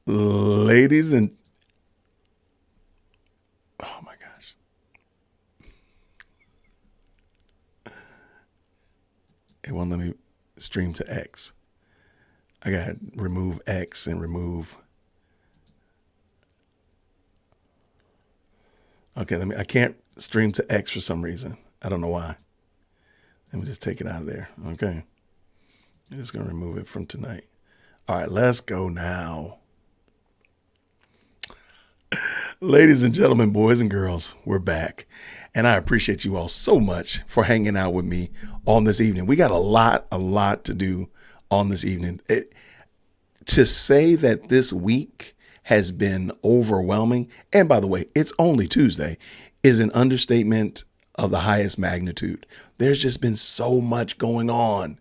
Ladies and oh my gosh. It won't let me stream to X. I gotta remove X and remove. Okay, I can't stream to X for some reason. I don't know why. Let me just take it out of there. Okay. I'm just gonna remove it from tonight. All right, let's go now. Ladies and gentlemen, boys and girls, we're back. And I appreciate you all so much for hanging out with me on this evening. We got a lot to do on this evening. To say that this week has been overwhelming, and by the way, it's only Tuesday, is an understatement of the highest magnitude. There's just been so much going on.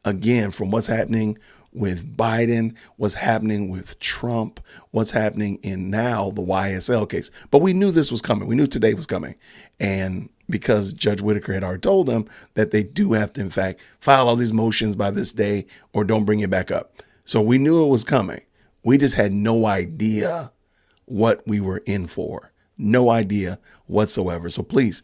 Again, from what's happening with Biden, what's happening with Trump, what's happening in now the YSL case. But we knew this was coming. We knew today was coming. And because Judge Whittaker had already told them that they do have to, in fact, file all these motions by this day or don't bring it back up. So we knew it was coming. We just had no idea what we were in for. No idea whatsoever. So please,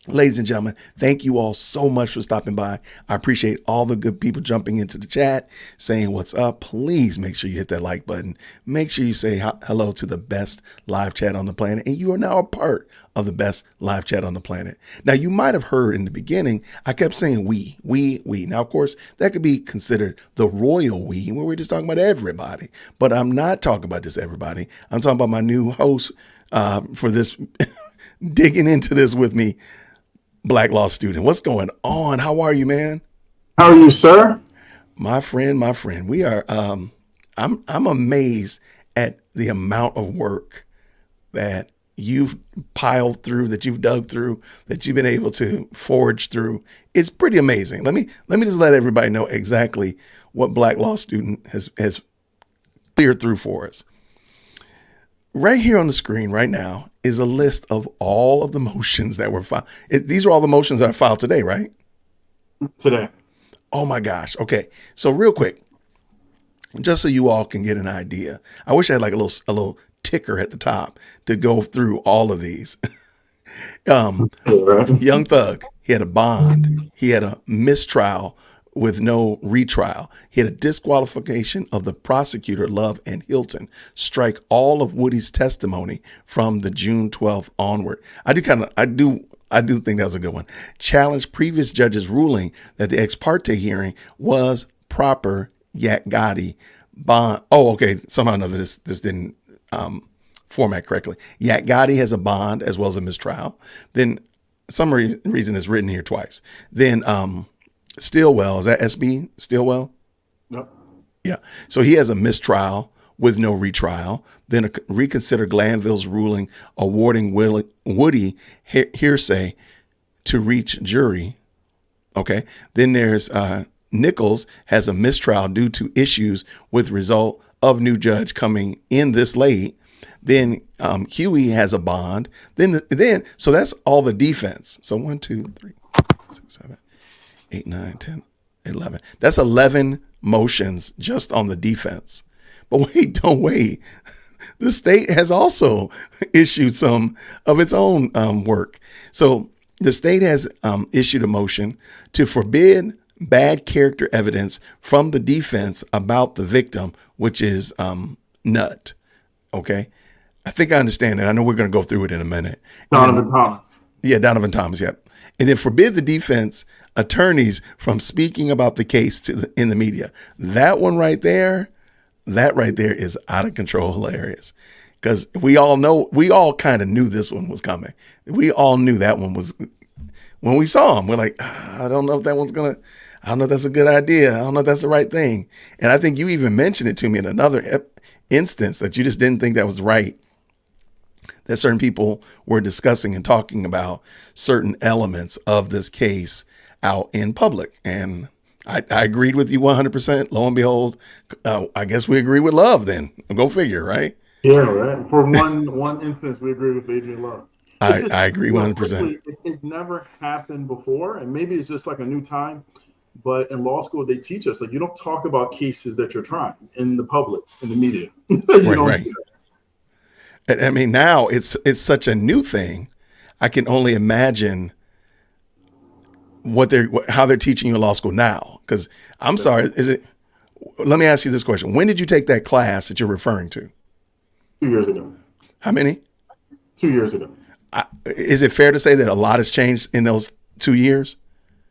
ladies and gentlemen, thank you all so much for stopping by. I appreciate all the good people jumping into the chat, saying what's up. Please make sure you hit that like button. Make sure you say hello to the best live chat on the planet. And you are now a part of the best live chat on the planet. Now, you might have heard in the beginning, I kept saying we. Now, of course, that could be considered the royal we, where we're just talking about everybody. But I'm not talking about just everybody. I'm talking about my new host for this, digging into this with me, Black law student. What's going on? How are you, man? How are you, sir? My friend. We are I'm amazed at the amount of work that you've piled through, that you've dug through, that you've been able to forge through. It's pretty amazing. Let me just let everybody know exactly what Black law student has cleared through for us. Right here on the screen right now is a list of all of the motions that were filed. These are all the motions that I filed today, right? Today. Oh my gosh. Okay. So real quick, just so you all can get an idea, I wish I had like a little ticker at the top to go through all of these. Young Thug, he had a bond. He had a mistrial with no retrial. He had a disqualification of the prosecutor, Love and Hilton, strike all of Woody's testimony from the June 12th onward. I do think that was a good one. Challenged previous judge's ruling that the ex parte hearing was proper, yet Gotti bond. Oh, okay. Somehow or another, this didn't format correctly. Yet Gotti has a bond as well as a mistrial. Then some reason it's written here twice. Then Stillwell, is that SB Stillwell? Yep. Yeah. So he has a mistrial with no retrial. Then reconsider Glanville's ruling awarding Woody hearsay to reach jury. Okay. Then there's Nichols has a mistrial due to issues with result of new judge coming in this late. Then Huey has a bond. Then so that's all the defense. So 1, 2, 3, 4, 6, 7, 8, 9, 10, 11. That's 11 motions just on the defense. But don't wait. The state has also issued some of its own work. So the state has issued a motion to forbid bad character evidence from the defense about the victim, which is Nut. Okay. I think I understand it. I know we're going to go through it in a minute. Donovan Thomas. Yeah, Donovan Thomas. Yep. And then forbid the defense attorneys from speaking about the case in the media. That right there is out of control hilarious. Because we all kind of knew this one was coming. We all knew that one was, when we saw him, we're like, I don't know if that one's going to, I don't know if that's a good idea. I don't know if that's the right thing. And I think you even mentioned it to me in another instance that you just didn't think that was right. That certain people were discussing and talking about certain elements of this case out in public. And I agreed with you 100%. Lo and behold, I guess we agree with Love then. Go figure, right? Yeah, right. For one instance, we agree with Adrian Love. I agree 100%. It's never happened before, and maybe it's just like a new time. But in law school, they teach us like you don't talk about cases that you're trying in the public, in the media. You Right, don't right. do that. And I mean, now it's such a new thing. I can only imagine how they're teaching you in law school now. Because I'm sorry, let me ask you this question. When did you take that class that you're referring to? 2 years ago. How many? 2 years ago. Is it fair to say that a lot has changed in those 2 years?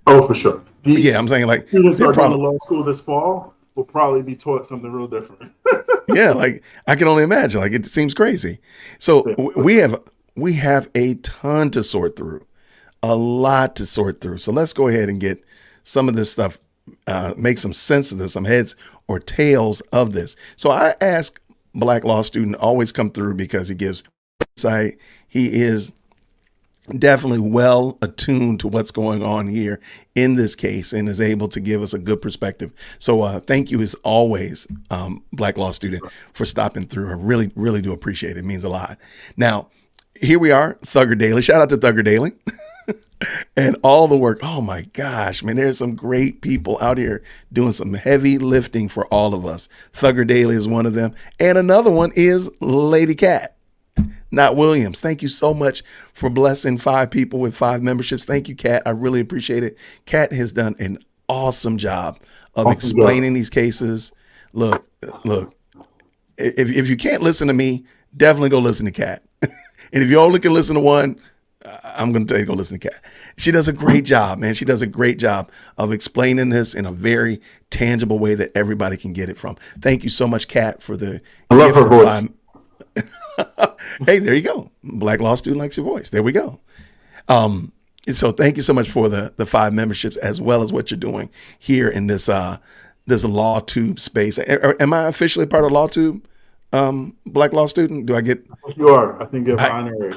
Oh, for sure. Yeah, I'm saying like Students they're are going to probably, law school this fall will probably be taught something real different. yeah, like I can only imagine. Like it seems crazy. So we have a ton to sort through, a lot to sort through. So let's go ahead and get some of this stuff, make some sense of this, some heads or tails of this. So I ask Black law student always come through because he gives insight. He is definitely well attuned to what's going on here in this case and is able to give us a good perspective. So thank you as always, Black law student, for stopping through. I really, really do appreciate it. It means a lot. Now, here we are, Thugger Daily. Shout out to Thugger Daily and all the work. Oh my gosh, man, there's some great people out here doing some heavy lifting for all of us. Thugger Daily is one of them. And another one is Lady Cat. Not Williams. Thank you so much for blessing 5 people with 5 memberships. Thank you, Kat. I really appreciate it. Kat has done an awesome job of explaining these cases. Look, if you can't listen to me, definitely go listen to Kat. And if you only can listen to one, I'm going to tell you, go listen to Kat. She does a great job, man. She does a great job of explaining this in a very tangible way that everybody can get it from. Thank you so much, Kat, for the I love her voice. Hey, there you go. Black law student likes your voice. There we go. So thank you so much for the 5 memberships as well as what you're doing here in this this law tube space. Am I officially part of law tube? Black law student? Do I get? You are. I think you have honorary.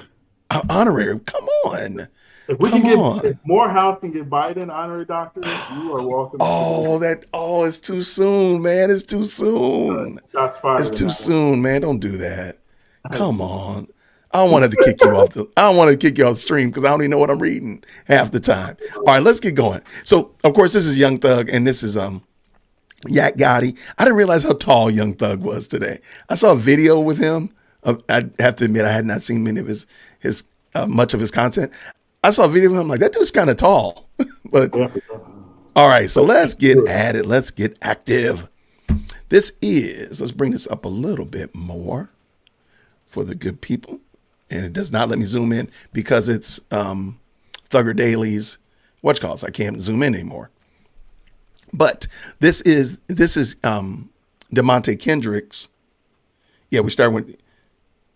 Honorary. Come on. If we can get, if Morehouse can get Biden honorary doctor, you are welcome. It's too soon, man. It's too soon. It's too soon, man. Don't do that. Come on. I don't want to kick you off the stream because I don't even know what I'm reading half the time. All right, let's get going. So, of course, this is Young Thug and this is Yak Gotti. I didn't realize how tall Young Thug was today. I saw a video with him. I have to admit I had not seen many of his much of his content. I saw a video of him like that dude's kind of tall. But all right, so let's get at it. Let's get active. Let's bring this up a little bit more for the good people. And it does not let me zoom in because it's Thugger Daily's whatchalls. I can't zoom in anymore. But this is DeMonte Kendrick's. We start with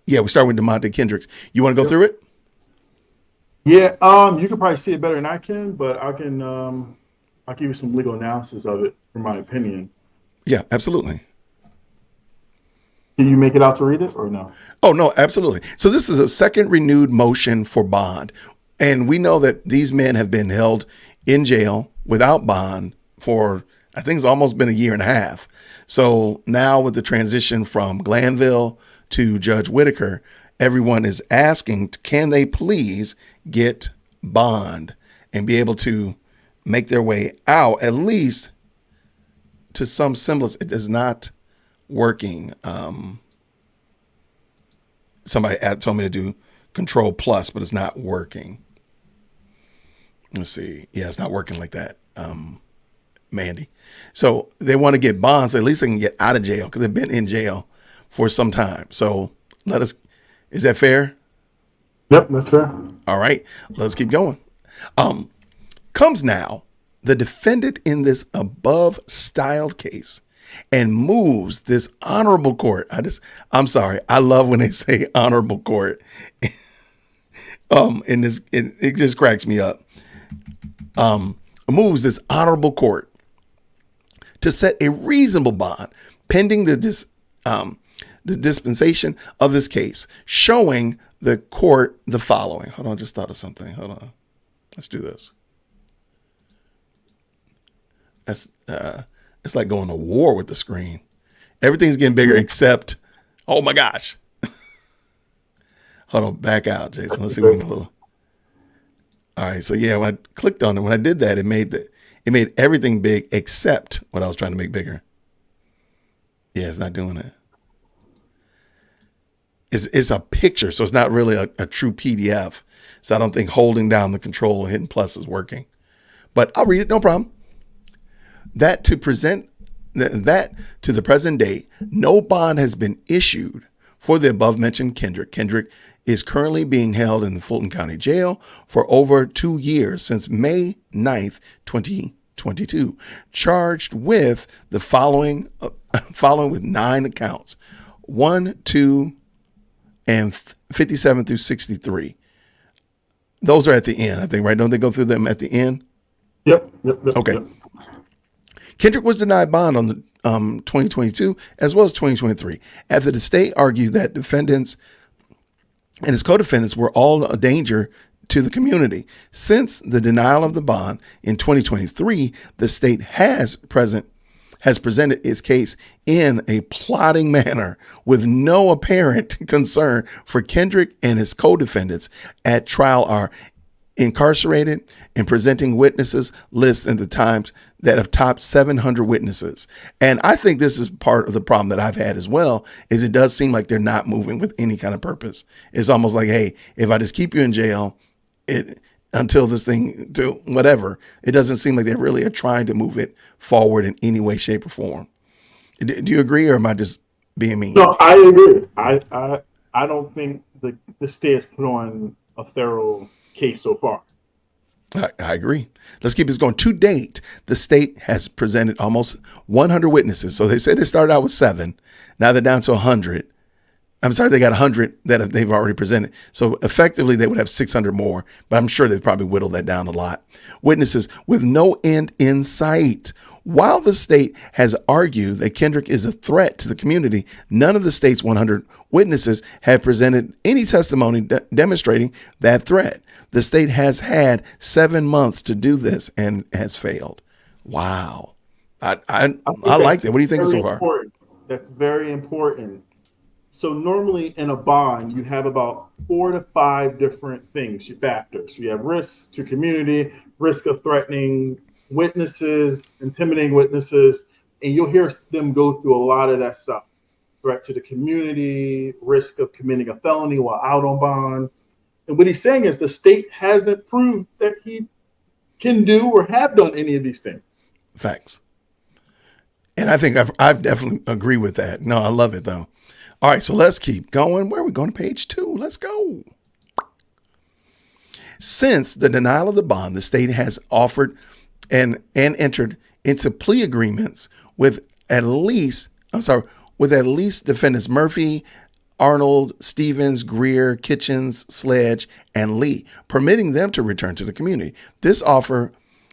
DeMonte Kendrick's. You want to go through it? Yeah, you can probably see it better than I can, but I'll give you some legal analysis of it from my opinion. Yeah, absolutely. Can you make it out to read it or no? Oh, no, absolutely. So this is a second renewed motion for bond. And we know that these men have been held in jail without bond for, I think it's almost been a year and a half. So now with the transition from Glanville to Judge Whittaker, everyone is asking, can they please get bond and be able to make their way out, at least to some semblance. It is not working. Somebody told me to do Control Plus, but it's not working. Let's see. Yeah, it's not working like that, Mandy. So they want to get bonds. So at least they can get out of jail because they've been in jail for some time. So is that fair? Yep, that's fair. All right, let's keep going. Comes now the defendant in this above styled case and moves this honorable court. I'm sorry. I love when they say honorable court. It just cracks me up. Moves this honorable court to set a reasonable bond pending the dispensation of this case, showing the court the following. Hold on, I just thought of something. Hold on. Let's do this. It's like going to war with the screen. Everything's getting bigger except, oh my gosh. Hold on, back out, Jason. Let's see what we can do. All right, so yeah, when I clicked on it, when I did that, It made everything big except what I was trying to make bigger. Yeah, it's not doing it. It's a picture, so it's not really a true PDF. So I don't think holding down the control and hitting plus is working. But I'll read it, no problem. That to the present date, no bond has been issued for the above mentioned Kendrick. Kendrick is currently being held in the Fulton County Jail for over 2 years, since May 9th, 2022, charged with the following with 9 accounts: 1, 2, and 57 through 63. Those are at the end, I think, right? Don't they go through them at the end? Yep. Okay. Yep. Kendrick was denied bond on the 2022 as well as 2023 after the state argued that defendants and his co-defendants were all a danger to the community. Since the denial of the bond in 2023, the state has presented its case in a plotting manner with no apparent concern for Kendrick and his co-defendants at trial are incarcerated and presenting witnesses lists in the Times that have topped 700 witnesses. And I think this is part of the problem that I've had as well, is it does seem like they're not moving with any kind of purpose. It's almost like, hey, if I just keep you in jail until this thing, till whatever, it doesn't seem like they really are trying to move it forward in any way, shape, or form. Do you agree, or am I just being mean? No, I agree. I don't think the state has put on a thorough case so far. I agree. Let's keep this going. To date, the state has presented almost 100 witnesses. So they said they started out with 7. Now they're down to 100. I'm sorry, they got 100 that they've already presented. So effectively, they would have 600 more, but I'm sure they've probably whittled that down a lot. Witnesses with no end in sight. While the state has argued that Kendrick is a threat to the community, none of the state's 100 witnesses have presented any testimony demonstrating that threat. The state has had 7 months to do this and has failed. Wow. I like that. What do you think so far? That's very important. So normally in a bond, you have about 4 to 5 different things, factors. You have risks to community, risk of threatening witnesses, intimidating witnesses, and you'll hear them go through a lot of that stuff. Threat to the community, risk of committing a felony while out on bond. And what he's saying is the state hasn't proved that he can do or have done any of these things. Facts. And I think I definitely agree with that. No, I love it though. All right, so let's keep going. Where are we going? To page 2. Let's go. Since the denial of the bond, the state has offered and entered into plea agreements with at least defendants Murphy, Arnold, Stevens, Greer, Kitchens, Sledge, and Lee, permitting them to return to the community. This offer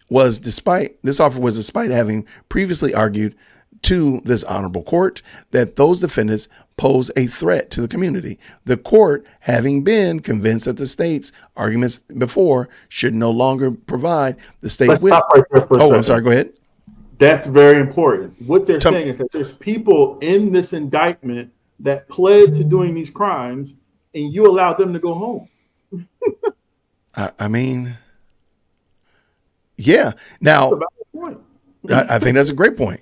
was despite having previously argued to this honorable court that those defendants pose a threat to the community. The court, having been convinced that the state's arguments before should no longer provide the state Let's with. Stop right there for a second. I'm sorry. Go ahead. That's very important. What they're saying is that there's people in this indictment that pled to doing these crimes, and you allow them to go home. I mean, yeah. Now, I think that's a great point.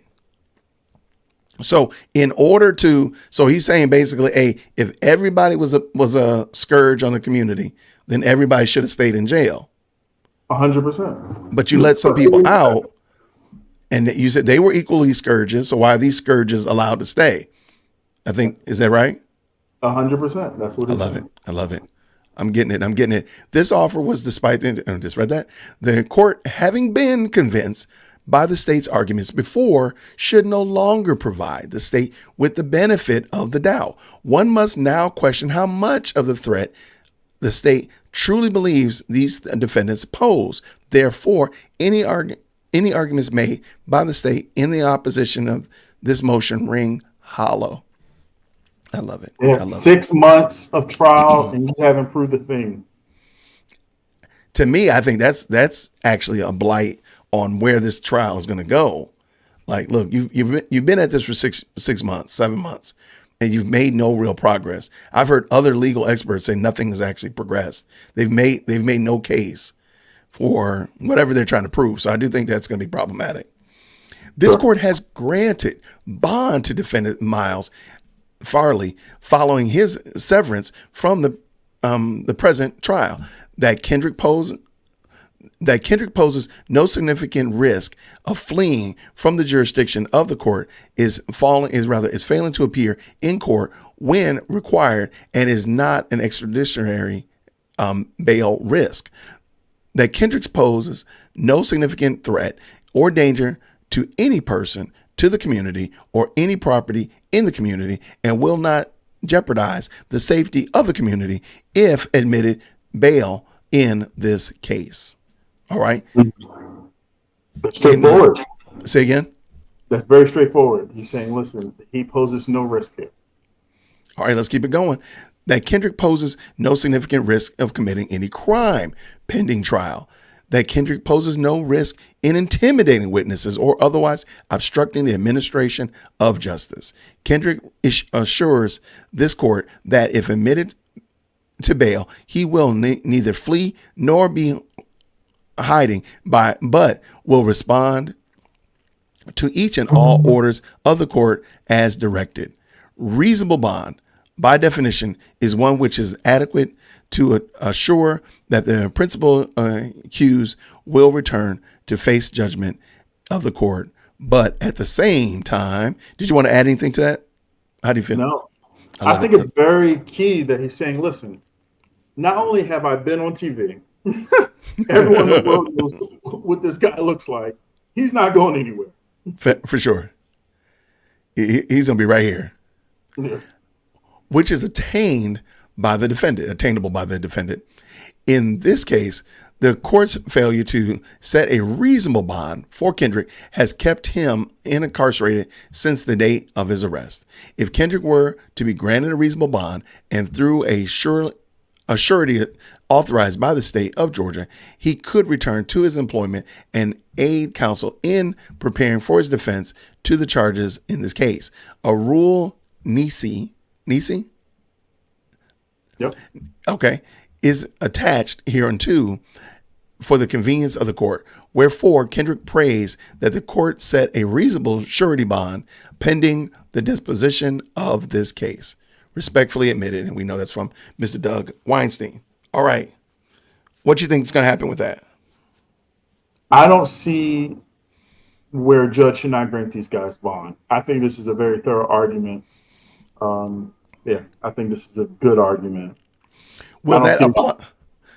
So he's saying basically, hey, if everybody was a scourge on the community, then everybody should have stayed in jail. 100%. But you let some people out, and you said they were equally scourges. So why are these scourges allowed to stay? I think, is that right? 100%. That's what I love it. I'm getting it. This offer was despite I just read that. The court, having been convinced by the state's arguments before, should no longer provide the state with the benefit of the doubt. One must now question how much of the threat the state truly believes these defendants pose. Therefore, any arguments made by the state in the opposition of this motion ring hollow. I love it. Yeah, 6 months of trial and you haven't proved a thing. To me, I think that's actually a blight on where this trial is going to go. Like, look, you've been at this for 6 months, 7 months, and you've made no real progress. I've heard other legal experts say nothing has actually progressed. They've made no case for whatever they're trying to prove. So I do think that's going to be problematic. This court has granted bond to defendant Miles Farley following his severance from the present trial. That Kendrick poses no significant risk of fleeing from the jurisdiction of the court, is failing to appear in court when required, and is not an extraditionary bail risk. That Kendrick poses no significant threat or danger to any person, to the community, or any property in the community, and will not jeopardize the safety of the community if admitted bail in this case. All right. That's straightforward. Say again. That's very straightforward. He's saying, listen, he poses no risk here. All right, let's keep it going. That Kendrick poses no significant risk of committing any crime pending trial. That Kendrick poses no risk in intimidating witnesses or otherwise obstructing the administration of justice. Kendrick assures this court that if admitted to bail, he will neither flee nor be hiding but will respond to each and all orders of the court as directed. Reasonable bond, by definition, is one which is adequate to assure that the principal accused will return to face judgment of the court. But at the same time, did you want to add anything to that? How do you feel? No. I think it's very key that he's saying, listen, not only have I been on TV, everyone in the world knows what this guy looks like. He's not going anywhere. For sure. He's going to be right here. Yeah. Which is attainable by the defendant. In this case, the court's failure to set a reasonable bond for Kendrick has kept him incarcerated since the date of his arrest. If Kendrick were to be granted a reasonable bond and through a surety authorized by the state of Georgia, he could return to his employment and aid counsel in preparing for his defense to the charges in this case. A rule Nisi? Yep. Okay. Is attached hereunto for the convenience of the court. Wherefore, Kendrick prays that the court set a reasonable surety bond pending the disposition of this case. Respectfully admitted. And we know that's from Mr. Doug Weinstein. All right. What do you think is going to happen with that? I don't see where a judge should not grant these guys bond. I think this is a very thorough argument. I think this is a good argument. Will that apply?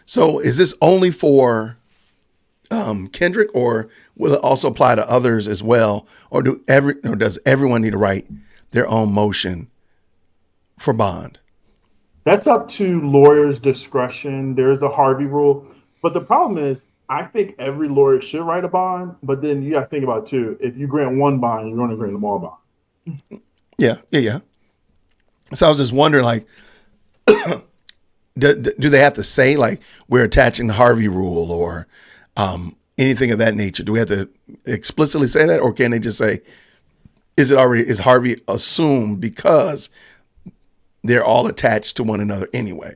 So is this only for Kendrick, or will it also apply to others as well? Or does everyone need to write their own motion for bond? That's up to lawyers' discretion. There's a Harvey rule. But the problem is, I think every lawyer should write a bond. But then you got to think about, too, if you grant one bond, you're going to grant them all bond. Yeah. So I was just wondering, like, do they have to say, like, we're attaching the Harvey rule or anything of that nature? Do we have to explicitly say that, or can they just say, is Harvey assumed because they're all attached to one another anyway?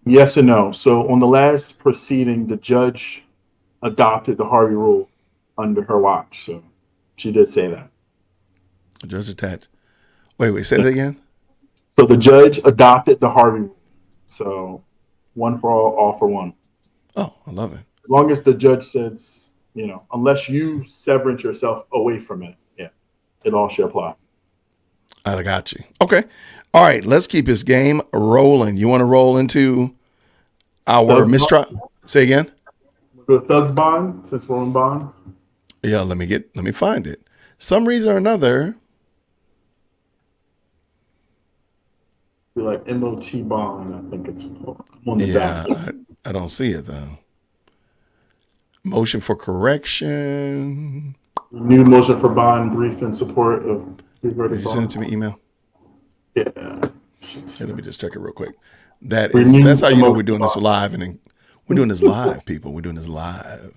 Yes and no. So on the last proceeding, the judge adopted the Harvey rule under her watch. So she did say that. The judge attached. Wait, say that again? So the judge adopted the Harvey rule. So one for all for one. Oh, I love it. As long as the judge says, unless you severance yourself away from it, it all should apply. I got you. Okay. All right. Let's keep this game rolling. You want to roll into our mistrial? Say again? We'll go Thug's bond, since we're on bonds. Yeah, let me find it. Some reason or another. Like MOT bond, I think it's on the back. I don't see it though. Motion for correction. New motion for bond brief in support of. Did you send it to me email? Yeah. Let me just check it real quick. That's how you know we're doing this live, and then we're doing this live, people. We're doing this live.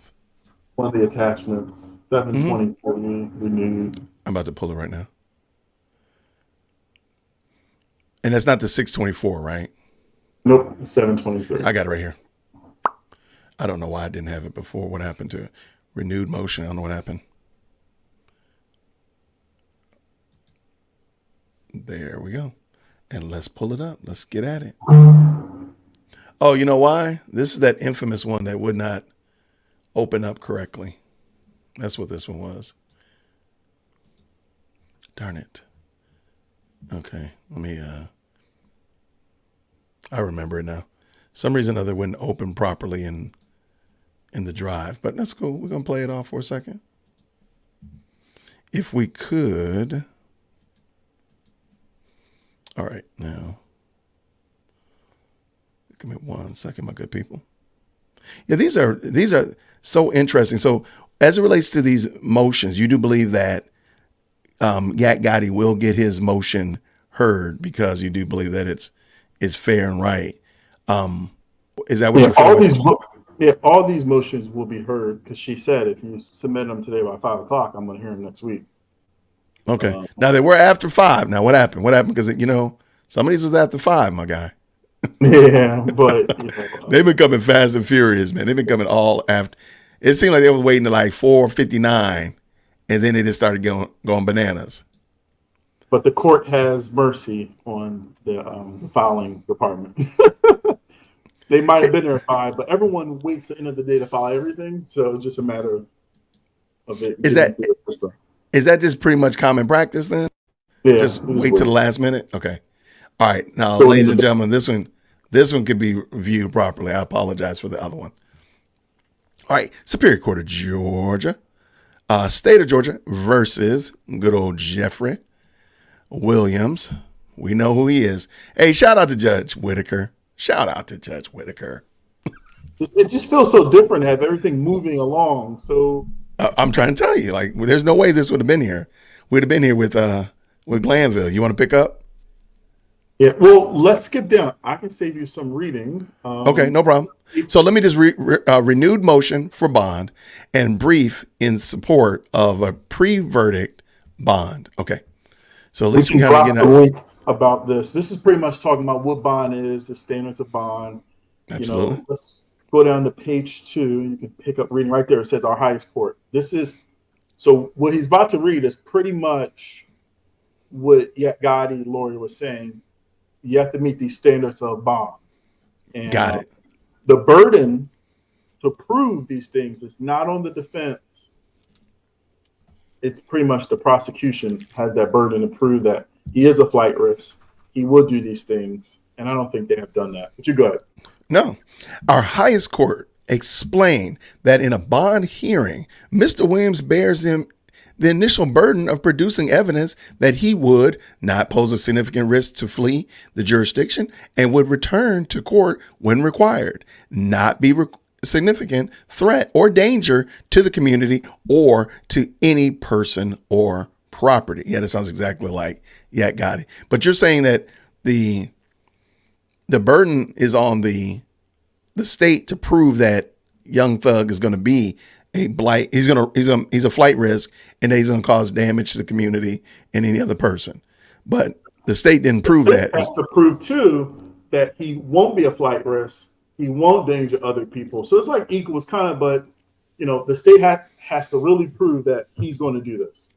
One of the attachments, 724 renewed. I'm about to pull it right now. And that's not the 624, right? Nope, 723. I got it right here. I don't know why I didn't have it before. What happened to it? Renewed motion? I don't know what happened. There we go. And let's pull it up. Let's get at it. Oh, you know why? This is that infamous one that would not open up correctly. That's what this one was. Darn it. Okay, let me, I remember it now. Some reason or other wouldn't open properly in the drive, but that's cool. We're going to play it off for a second. If we could. All right, now. Give me 1 second, my good people. Yeah, these are so interesting. So as it relates to these motions, you do believe that Yak Gotti will get his motion heard because you do believe that it's fair and right. Is that what you feel? All these motions will be heard because she said if you submit them today by 5 o'clock, I'm going to hear them next week. Okay. Now they were after 5. Now what happened? What happened? Because some of these was after 5, my guy. Yeah, but they've been coming fast and furious, man. They've been coming all after. It seemed like they was waiting to like 4:59, and then they just started going bananas. But the court has mercy on the filing department. They might have been there at 5, but everyone waits to the end of the day to file everything. So it's just a matter of it. Is that just pretty much common practice then? Yeah. Just wait to the last minute? Okay. All right. Now, ladies and gentlemen, this one could be viewed properly. I apologize for the other one. All right. Superior Court of Georgia, State of Georgia versus good old Jeffrey Williams. We know who he is. Hey, shout out to Judge Whittaker. Shout out to Judge Whittaker. It just feels so different to have everything moving along. So I'm trying to tell you, like, there's no way this would have been here. We'd have been here with Glanville. You want to pick up? Yeah, well, let's skip down. I can save you some reading. Okay, no problem. So let me just renewed motion for bond and brief in support of a pre-verdict bond. Okay, so at least we kind of get link about this. This is pretty much talking about what bond is, the standards of bond. Absolutely. Let's go down to page 2. You can pick up reading right there. It says our highest court. So what he's about to read is pretty much what Yak Gotti lawyer was saying. You have to meet these standards of bond. And, got it. The burden to prove these things is not on the defense. It's pretty much the prosecution has that burden to prove that he is a flight risk. He will do these things. And I don't think they have done that. But you go ahead. No. Our highest court explained that in a bond hearing, Mr. Williams bears him the initial burden of producing evidence that he would not pose a significant risk to flee the jurisdiction and would return to court when required, not be significant threat or danger to the community or to any person or property. Yeah, that sounds exactly like Yak Gotti. But you're saying that the burden is on the state to prove that Young Thug is going to be a blight. He's a flight risk, and he's going to cause damage to the community and any other person. But the state didn't prove that. Has to prove too that he won't be a flight risk. He won't danger other people. So it's like equals kind of, but the state has to really prove that he's going to do this.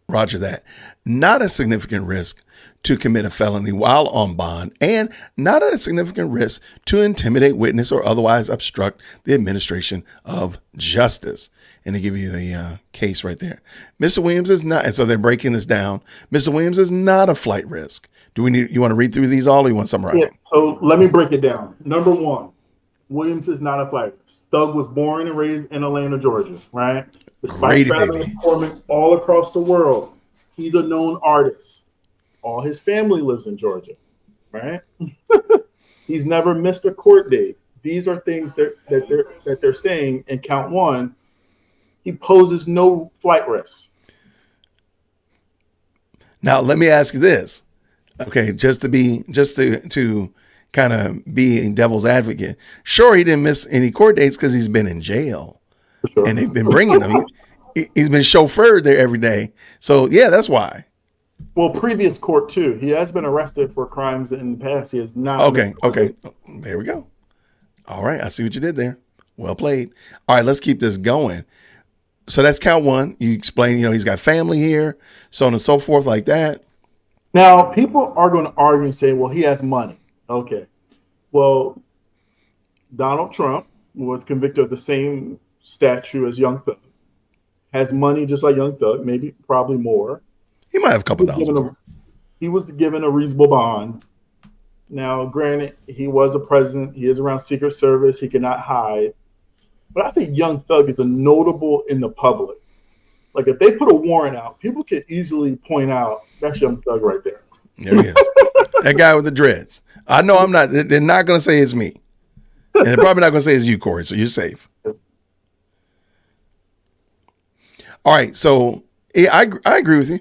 Roger that. Not a significant risk to commit a felony while on bond, and not at a significant risk to intimidate, witness, or otherwise obstruct the administration of justice. And they give you the case right there. Mr. Williams is not, and so they're breaking this down. Mr. Williams is not a flight risk. You want to read through these all, or you want to summarize them? So let me break it down. Number 1, Williams is not a flight risk. Thug was born and raised in Atlanta, Georgia, right? Despite traveling performing all across the world, he's a known artist. All his family lives in Georgia, right? He's never missed a court date. These are things that they're saying in count 1. He poses no flight risk. Now let me ask you this, okay? Just to kind of be devil's advocate. Sure, he didn't miss any court dates because he's been in jail, sure. And they've been bringing him. He's been chauffeured there every day. So yeah, that's why. Well, previous court too. He has been arrested for crimes in the past. He has not. Okay. There we go. All right. I see what you did there. Well played. All right, let's keep this going. So that's count one. You explain, he's got family here, so on and so forth like that. Now, people are going to argue and say, well, he has money. Okay. Well, Donald Trump was convicted of the same statute as Young Thug. Has money just like Young Thug, maybe probably more. He might have a couple dollars. He was given a reasonable bond. Now, granted, he was a president. He is around Secret Service. He cannot hide. But I think Young Thug is a notable in the public. Like, if they put a warrant out, people can easily point out, that's Young Thug right there. There he is. That guy with the dreads. I know I'm not. They're not going to say it's me. And they're probably not going to say it's you, Corey, so you're safe. All right, so I agree with you.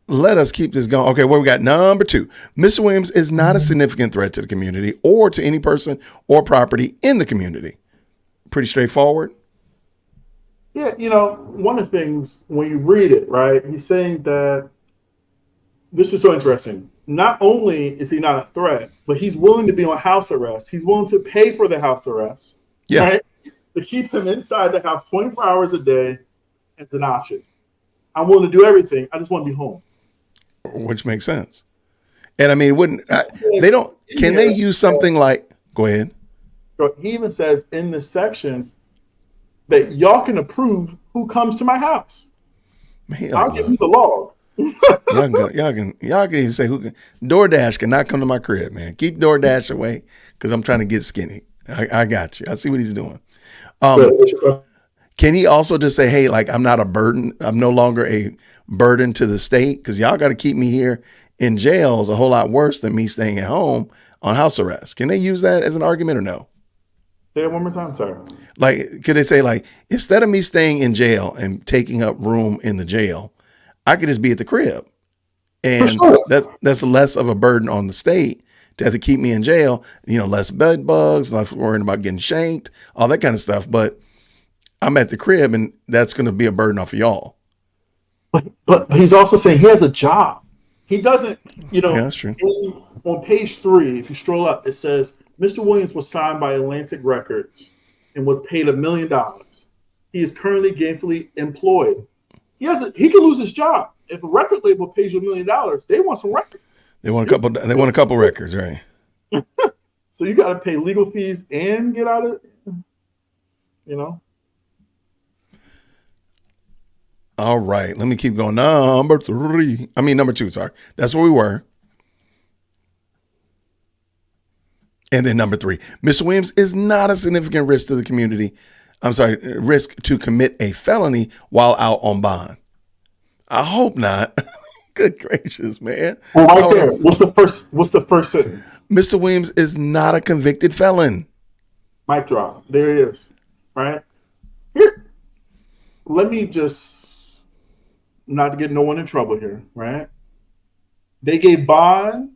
Let us keep this going. Okay, well, we got number 2. Mr. Williams is not a significant threat to the community or to any person or property in the community. Pretty straightforward. Yeah, one of the things when you read it, right, he's saying that this is so interesting. Not only is he not a threat, but he's willing to be on house arrest. He's willing to pay for the house arrest, right, to keep him inside the house 24 hours a day. It's an option. I'm willing to do everything. I just want to be home. Which makes sense. And I mean, it wouldn't, can they use something like, go ahead. He even says in this section that y'all can approve who comes to my house. Man, I'll give you the log. y'all can even say who can. DoorDash cannot come to my crib, man. Keep DoorDash away because I'm trying to get skinny. I got you. I see what he's doing. Can he also just say, hey, like, I'm not a burden. I'm no longer a burden to the state because y'all got to keep me here in jail is a whole lot worse than me staying at home on house arrest. Can they use that as an argument or no? Say it one more time, sorry. Like, could they say, like, instead of me staying in jail and taking up room in the jail, I could just be at the crib. And sure. that's less of a burden on the state to have to keep me in jail, less bed bugs, less worrying about getting shanked, all that kind of stuff. But I'm at the crib and that's going to be a burden off of y'all. But he's also saying he has a job. He doesn't, Yeah, that's true. On page 3, if you stroll up, it says, Mr. Williams was signed by Atlantic Records and was paid $1 million. He is currently gainfully employed. He can lose his job. If a record label pays you $1 million, they want some records. They want a couple records, right? So you got to pay legal fees and get out of it, All right, let me keep going. Number 2, sorry. That's where we were. And then number 3, Mr. Williams is not a significant risk to the community. Risk to commit a felony while out on bond. I hope not. Good gracious, man. Well, right there. What's the first sentence? Mr. Williams is not a convicted felon. Mic drop. There it is. Right? Here. Let me just, not to get no one in trouble here, right? They gave bond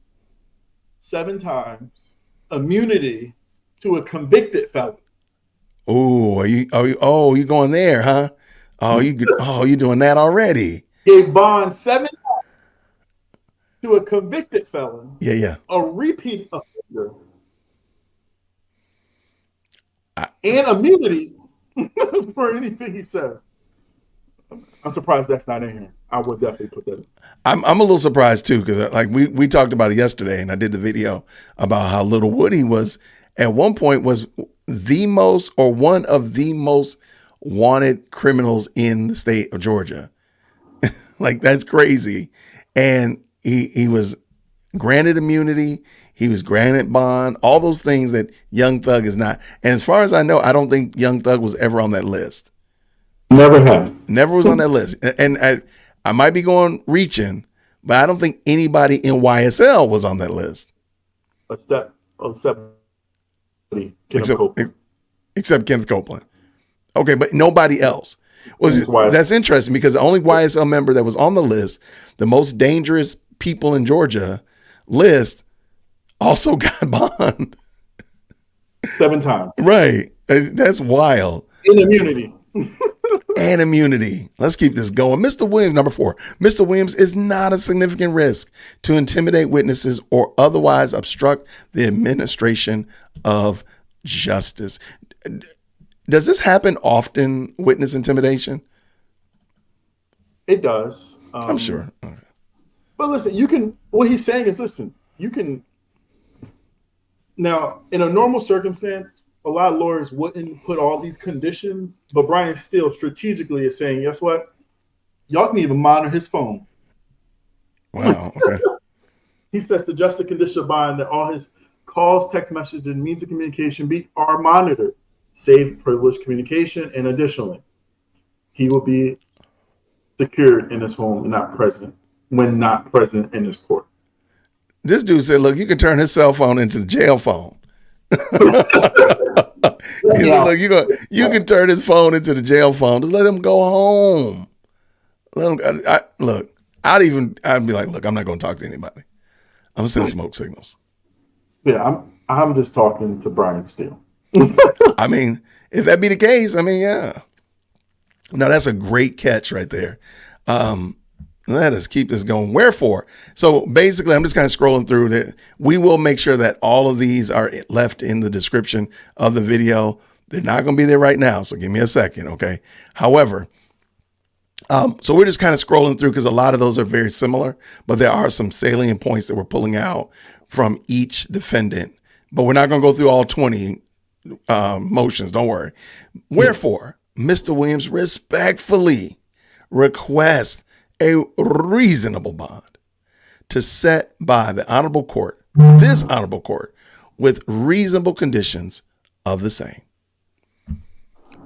7 times, immunity to a convicted felon. Oh, you going there, huh? You doing that already? Gave bond 7 times to a convicted felon. Yeah. A repeat offender. And immunity for anything he said. I'm surprised that's not in here. I would definitely put that in. I'm a little surprised too, because like we talked about it yesterday, and I did the video about how Little Woody was at one point was one of the most wanted criminals in the state of Georgia. Like, that's crazy. And he was granted immunity. He was granted bond, all those things that Young Thug is not. And as far as I know, I don't think Young Thug was ever on that list. Never was on that list. And I might be going but I don't think anybody in YSL was on that list. Except Kenneth Copeland. Okay, but nobody else. That's interesting because the only YSL member that was on the list, the most dangerous people in Georgia list, also got bond. 7 times. Right. That's wild. In immunity. And immunity. Let's keep this going. Mr. Williams, number 4. Mr. Williams is not a significant risk to intimidate witnesses or otherwise obstruct the administration of justice. Does this happen often, witness intimidation? It does. I'm sure. Okay. But listen, what he's saying is, listen, you can, now, in a normal circumstance, a lot of lawyers wouldn't put all these conditions, but Brian Steele strategically is saying, guess what? Y'all can even monitor his phone. Wow. Okay. He sets the just a condition of bond that all his calls, text messages, and means of communication are monitored, save privileged communication, and additionally, he will be secured in his home and not present in his court. This dude said, look, you can turn his cell phone into the jail phone. He said, look, you can turn his phone into the jail phone. Just let him go home. I'd be like, look, I'm not going to talk to anybody. I'm going to send smoke signals. Yeah, I'm just talking to Brian Steele. I mean, if that be the case, I mean, yeah. No, that's a great catch right there. Let us keep this going. Wherefore, so basically, I'm just kind of scrolling through that. We will make sure that all of these are left in the description of the video. They're not going to be there right now, so give me a second, okay? However, so we're just kind of scrolling through because a lot of those are very similar, but there are some salient points that we're pulling out from each defendant. But we're not going to go through all 20 motions, don't worry. Wherefore, Mr. Williams respectfully requests a reasonable bond to set by the honorable court, this honorable court, with reasonable conditions of the same.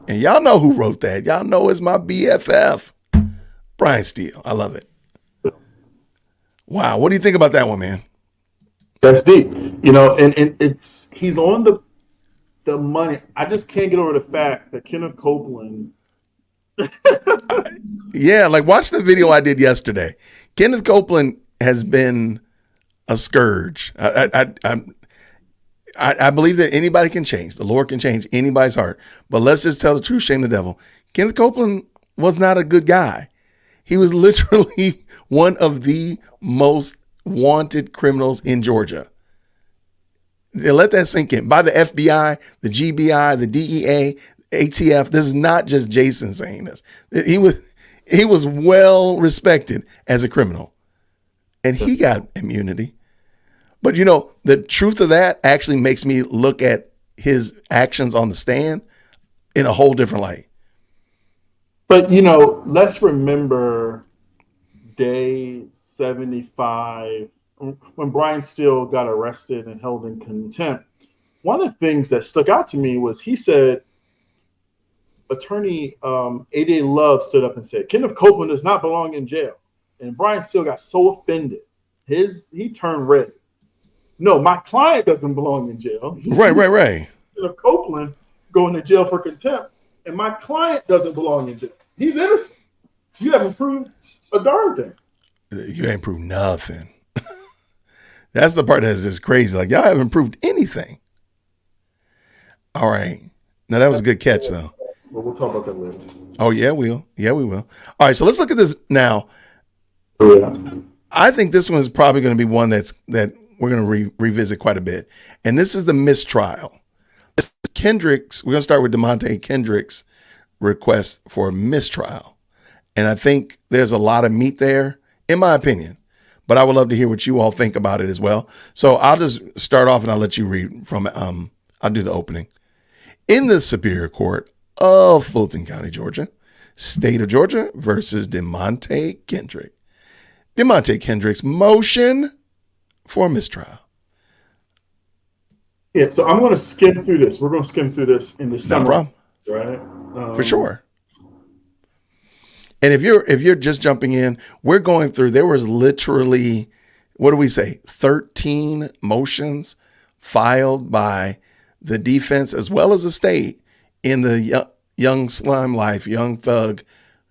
And y'all know who wrote that. Y'all know it's my BFF, Brian Steele. I love it. Wow. What do you think about that one, man? That's deep. And he's on the money. I just can't get over the fact that Kenneth Copeland. Yeah, like watch the video I did yesterday. Kenneth Copeland has been a scourge. I believe that anybody can change. The Lord can change anybody's heart. But let's just tell the truth, shame the devil. Kenneth Copeland was not a good guy. He was literally one of the most wanted criminals in Georgia. Let that sink in. By the FBI, the GBI, the DEA, ATF. This is not just Jason saying this. He was well respected as a criminal, and he got immunity. But the truth of that actually makes me look at his actions on the stand in a whole different light. But let's remember day 75 when Brian Steele got arrested and held in contempt. One of the things that stuck out to me was he said, Attorney A.D. Love stood up and said, Kenneth Copeland does not belong in jail. And Brian Steele got so offended. He turned red. No, my client doesn't belong in jail. Right. Kenneth Copeland going to jail for contempt, and my client doesn't belong in jail. He's innocent. You haven't proved a darn thing. You ain't proved nothing. That's the part that's just crazy. Like, y'all haven't proved anything. All right. Now, that was a good catch, though. Well, we'll talk about that later. Oh, yeah, we will. All right, so let's look at this now. Yeah. I think this one is probably going to be one that we're going to revisit quite a bit. And this is the mistrial. This is Kendrick's. We're going to start with DeMonte Kendrick's request for a mistrial. And I think there's a lot of meat there, in my opinion. But I would love to hear what you all think about it as well. So I'll just start off and I'll let you read from, I'll do the opening. In the Superior Court of Fulton County, Georgia, State of Georgia versus DeMonte Kendrick. DeMonte Kendrick's motion for mistrial. Yeah, so I'm going to skim through this. We're going to skim through this in the summer. No problem. Right? For sure. And if you're just jumping in, we're going through, there was literally, 13 motions filed by the defense as well as the state in the Young Slime Life, Young Thug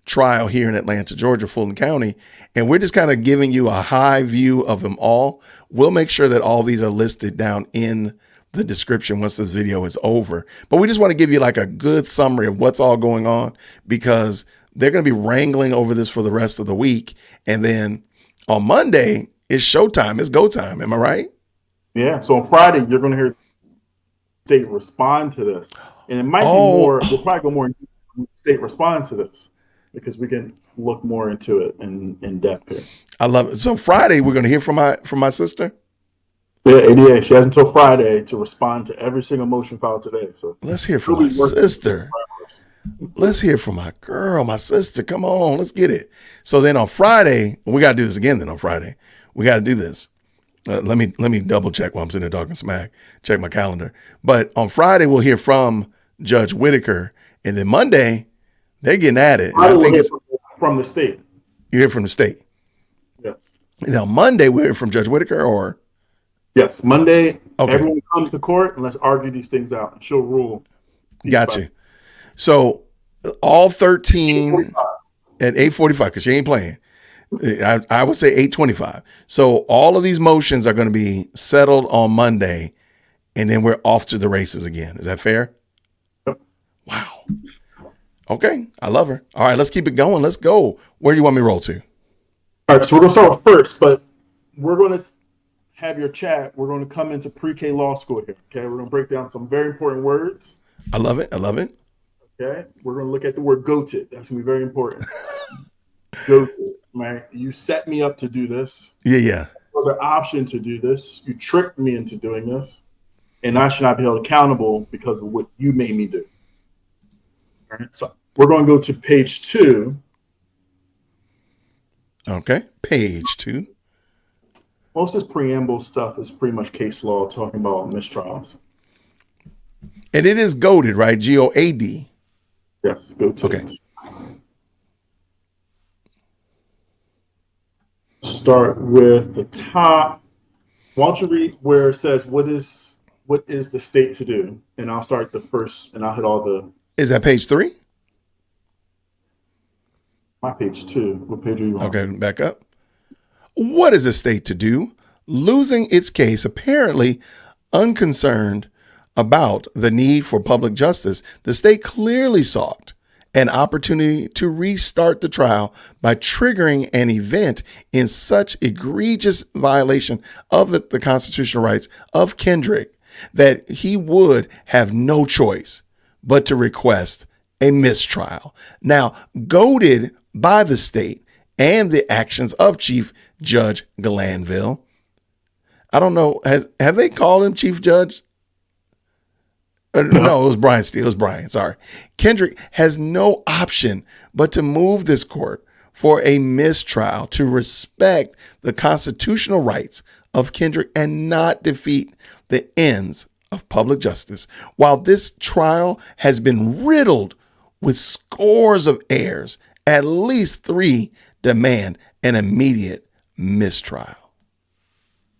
trial here in Atlanta, Georgia, Fulton County. And we're just kind of giving you a high view of them all. We'll make sure that all these are listed down in the description once this video is over. But we just want to give you like a good summary of what's all going on, because they're going to be wrangling over this for the rest of the week. And then on Monday, it's showtime. It's go time. Am I right? Yeah. So on Friday, you're going to hear the state respond to this. And it might be more, we'll probably go more into the state response to this because we can look more into it in depth here. I love it. So Friday, we're going to hear from my sister. Yeah, ADA. She has until Friday to respond to every single motion filed today. So let's hear from my sister. Let's hear from my girl, my sister. Come on, let's get it. So then on Friday, we got to do this again. Then on Friday, we got to do this. Let me double check while I'm sitting there talking smack. Check my calendar. But on Friday, we'll hear from Judge Whittaker, and then Monday, they're getting at it. I think it's from the state. You hear from the state. Yes. Now Monday, we hear from Judge Whittaker, or yes, Monday. Okay. Everyone comes to court and let's argue these things out, and she'll rule. Gotcha. So all 13 at 8:45 because she ain't playing. I would say 8:25. So all of these motions are going to be settled on Monday, and then we're off to the races again. Is that fair? Yep. Wow. Okay. I love her. All right, let's keep it going. Let's go. Where do you want me to roll to? All right, so we're going to start with first, but we're going to have your chat. We're going to come into pre-K law school here. Okay, we're going to break down some very important words. I love it. I love it. Okay, we're going to look at the word goated. That's going to be very important. Goated, right? You set me up to do this. Yeah. Other option to do this. You tricked me into doing this, and I should not be held accountable because of what you made me do. All right, so we're going to go to page 2. Okay, page 2. Most of this preamble stuff is pretty much case law talking about mistrials. And it is goaded, right? GOAD. Yes, goated. Okay. Start with the top. Why don't you read where it says what is the state to do? And I'll start the first, and I'll hit all the. Is that page 3? My page 2. What page are you on? Okay, back up. What is the state to do? Losing its case, apparently unconcerned about the need for public justice, the state clearly sought an opportunity to restart the trial by triggering an event in such egregious violation of the constitutional rights of Kendrick that he would have no choice but to request a mistrial. Now, goaded by the state and the actions of Chief Judge Glanville, I don't know, have they called him Chief Judge? No, it was Brian Steele. It was Brian. Sorry. Kendrick has no option but to move this court for a mistrial to respect the constitutional rights of Kendrick and not defeat the ends of public justice. While this trial has been riddled with scores of errors, at least 3 demand an immediate mistrial.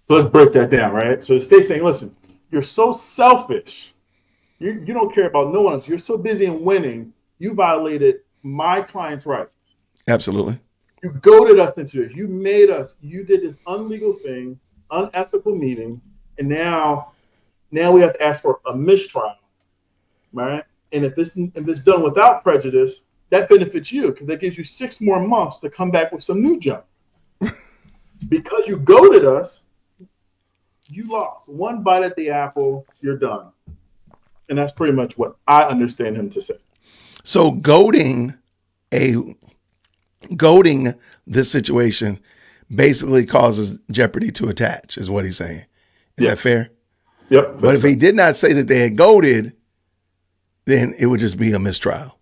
So let's break that down, right? So the state's saying, listen, you're so selfish. You don't care about no one else. You're so busy in winning. You violated my client's rights. Absolutely. You goaded us into this. You made us. You did this unlegal thing, unethical meeting, and now we have to ask for a mistrial, right? And if it's done without prejudice, that benefits you because that gives you 6 more months to come back with some new junk. Because you goaded us, you lost. One bite at the apple, you're done. And that's pretty much what I understand him to say. So goading this situation basically causes jeopardy to attach, is what he's saying. Is that fair? Yep. But if he did not say that they had goaded, then it would just be a mistrial.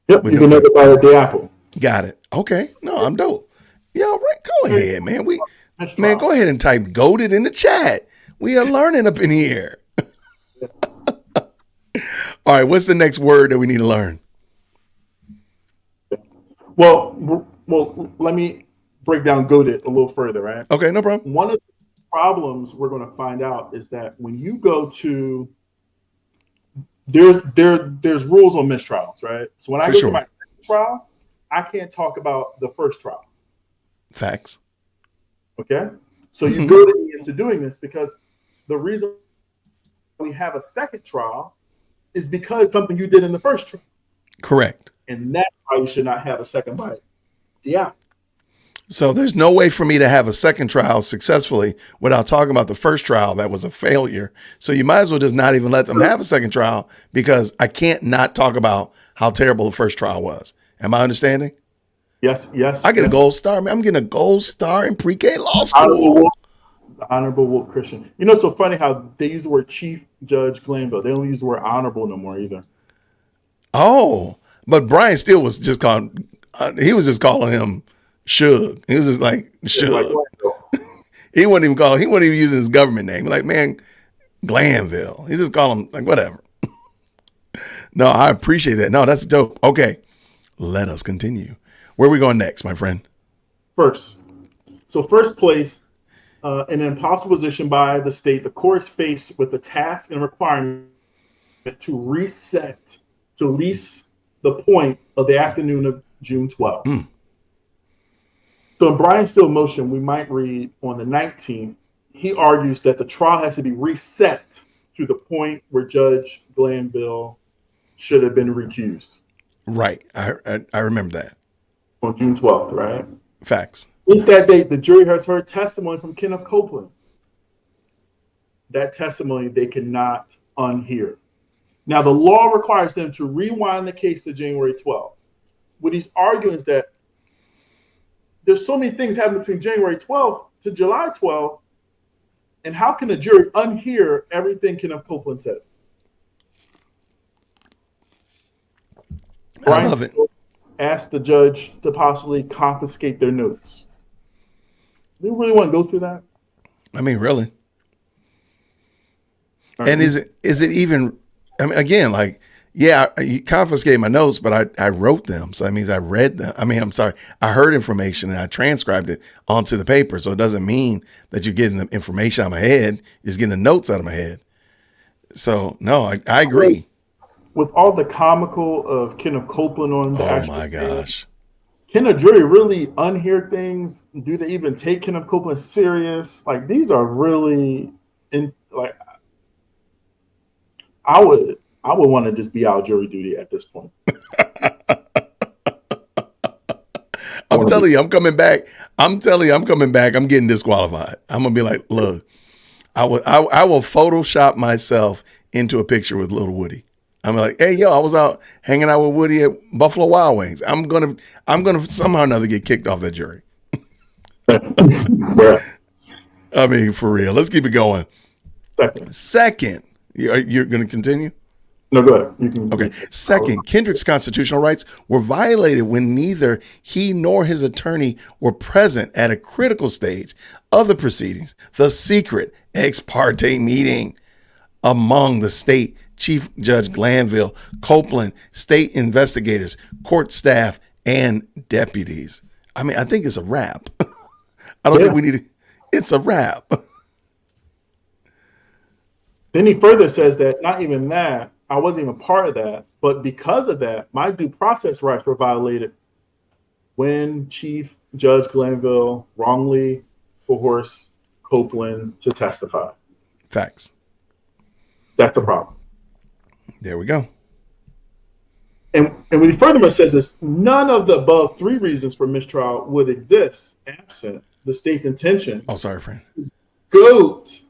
Yep. You can never bite at the apple. Got it. Okay. No, I'm dope. Yeah, all right. Go ahead, man. Go ahead and type goaded in the chat. We are learning up in here. All right, what's the next word that we need to learn? Well, let me break down goaded a little further, right? Okay, no problem. One of the problems we're going to find out is that when you go to there's rules on mistrials, right? So when I go to my second trial, I can't talk about the first trial. Facts. Okay? So you goaded me into doing this because the reason we have a second trial is because something you did in the first trial. Correct. And that's why you should not have a second bite. Yeah. So there's no way for me to have a second trial successfully without talking about the first trial that was a failure. So you might as well just not even let them have a second trial, because I can't not talk about how terrible the first trial was. Am I understanding? Yes, yes. I get a yes. gold star, man. I'm getting a gold star in pre-K law Honorable school. Wolf, the Honorable Wolf Christian. You know, it's so funny how they use the word Chief Judge Glanville. They don't use the word honorable no more either. Oh, but Brian Steele was just calling, he was just calling him Suge. He was just like Suge. Like Glanville. He wasn't even using his government name. Like, man, Glanville. He just called him like whatever. No, I appreciate that. No, that's dope. Okay, let us continue. Where are we going next, my friend? First. So first place, in an impossible position by the state, the court is faced with the task and requirement to reset to at least the point of the afternoon of June 12th. So in Brian's Steele motion, we might read on the 19th, he argues that the trial has to be reset to the point where Judge Glanville should have been recused. Right. I remember that. On June 12th, right? Facts. Since that date, the jury has heard testimony from Kenneth Copeland. That testimony they cannot unhear. Now, the law requires them to rewind the case to January 12th. What he's arguing is that there's so many things happening between January 12th to July 12th, and how can a jury unhear everything Kenneth Copeland said? I love it. Asked the judge to possibly confiscate their notes. Do you really want to go through that? I mean, really? Right. And is it even, I mean, again, like, yeah, you confiscated my notes, but I wrote them. So that means I read them. I mean, I'm sorry, I heard information and I transcribed it onto the paper. So it doesn't mean that you're getting the information out of my head. You're just getting the notes out of my head. So no, I agree. With all the comical of Kenneth Copeland on the Oh my gosh. Can a jury really unhear things? Do they even take Kenneth Copeland serious? Like, these are really I would want to just be out jury duty at this point. I'm telling you, I'm coming back. I'm getting disqualified. I'm gonna be like, look, I will Photoshop myself into a picture with little Woody. I'm like, hey, yo, I was out hanging out with Woody at Buffalo Wild Wings. I'm gonna somehow or another get kicked off that jury. I mean, for real. Let's keep it going. Second, you're gonna continue? No, go ahead. You can. Okay. Second, Kendrick's constitutional rights were violated when neither he nor his attorney were present at a critical stage of the proceedings, the secret ex parte meeting among the state Chief Judge Glanville, Copeland, state investigators, court staff, and deputies. I mean, I think it's a wrap. I don't think we need it. It's a wrap. Then he further says that not even that, I wasn't even part of that, but because of that, my due process rights were violated when Chief Judge Glanville wrongly coerced Copeland to testify. Facts. That's a problem. There we go. And what he furthermore says is none of the above three reasons for mistrial would exist absent the state's intention. Oh, sorry, friend. GOAT.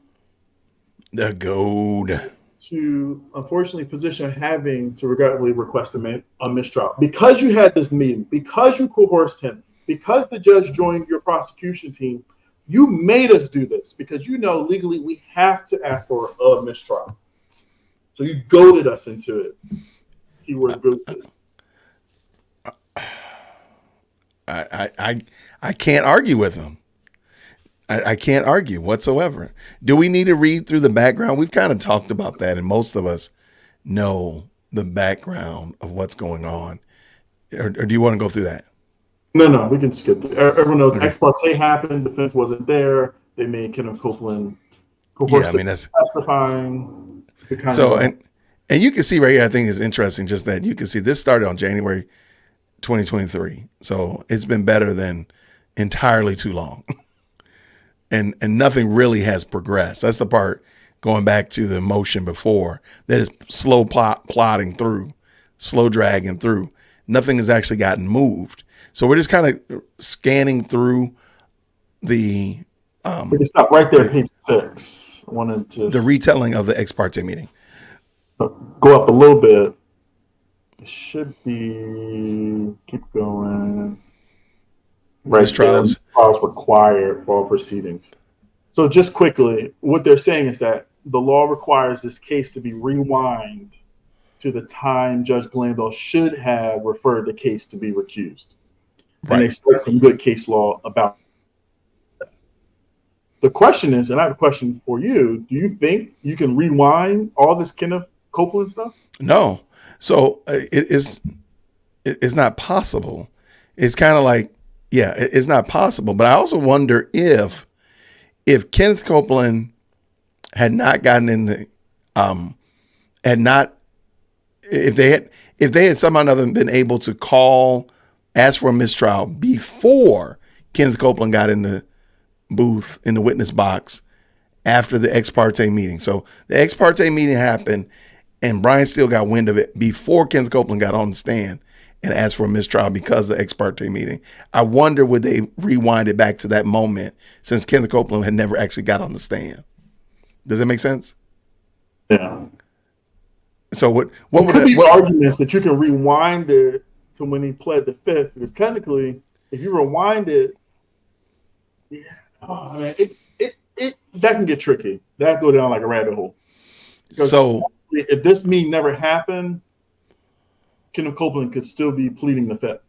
The gold. To unfortunately position having to regrettably request a mistrial. Because you had this meeting, because you coerced him, because the judge joined your prosecution team, you made us do this because you know legally we have to ask for a mistrial. So you goaded us into it. Keyword goaded. I can't argue with him. I can't argue whatsoever. Do we need to read through the background? We've kind of talked about that, and most of us know the background of what's going on. Or do you want to go through that? No, we can skip it. Everyone knows ex parte happened. Defense wasn't there. They made Kenneth Copeland that's testifying. So, and you can see right here, I think it's interesting just that you can see this started on January 2023. So it's been better than entirely too long. And nothing really has progressed. That's the part going back to the motion before that is slow plodding through, slow dragging through. Nothing has actually gotten moved. So we're just kind of scanning through the We can stop right there, page 6. I want to the just retelling of the ex parte meeting. go up a little bit. It should be, keep going. Right Mistrial there, is trials required for all proceedings. So just quickly, what they're saying is that the law requires this case to be rewind to the time Judge Glanville should have referred the case to be recused. And they right. cite some good case law about that. The question is, and I have a question for you, do you think you can rewind all this Kenneth Copeland stuff? No. So it's not possible. It's kind of like, yeah, it's not possible. But I also wonder if Kenneth Copeland had not gotten in the had not if they had somehow or another been able to ask for a mistrial before Kenneth Copeland got in the booth in the witness box after the ex parte meeting. So the ex parte meeting happened and Brian Steele got wind of it before Kenneth Copeland got on the stand and asked for a mistrial because of the ex parte meeting. I wonder would they rewind it back to that moment since Kenneth Copeland had never actually got on the stand. Does that make sense? Yeah. So what could be arguments that you can rewind it to when he pled the fifth, because technically, if you rewind it, yeah, man, it that can get tricky. That go down like a rabbit hole. Because so if this meeting never happened, Kenneth Copeland could still be pleading the fifth.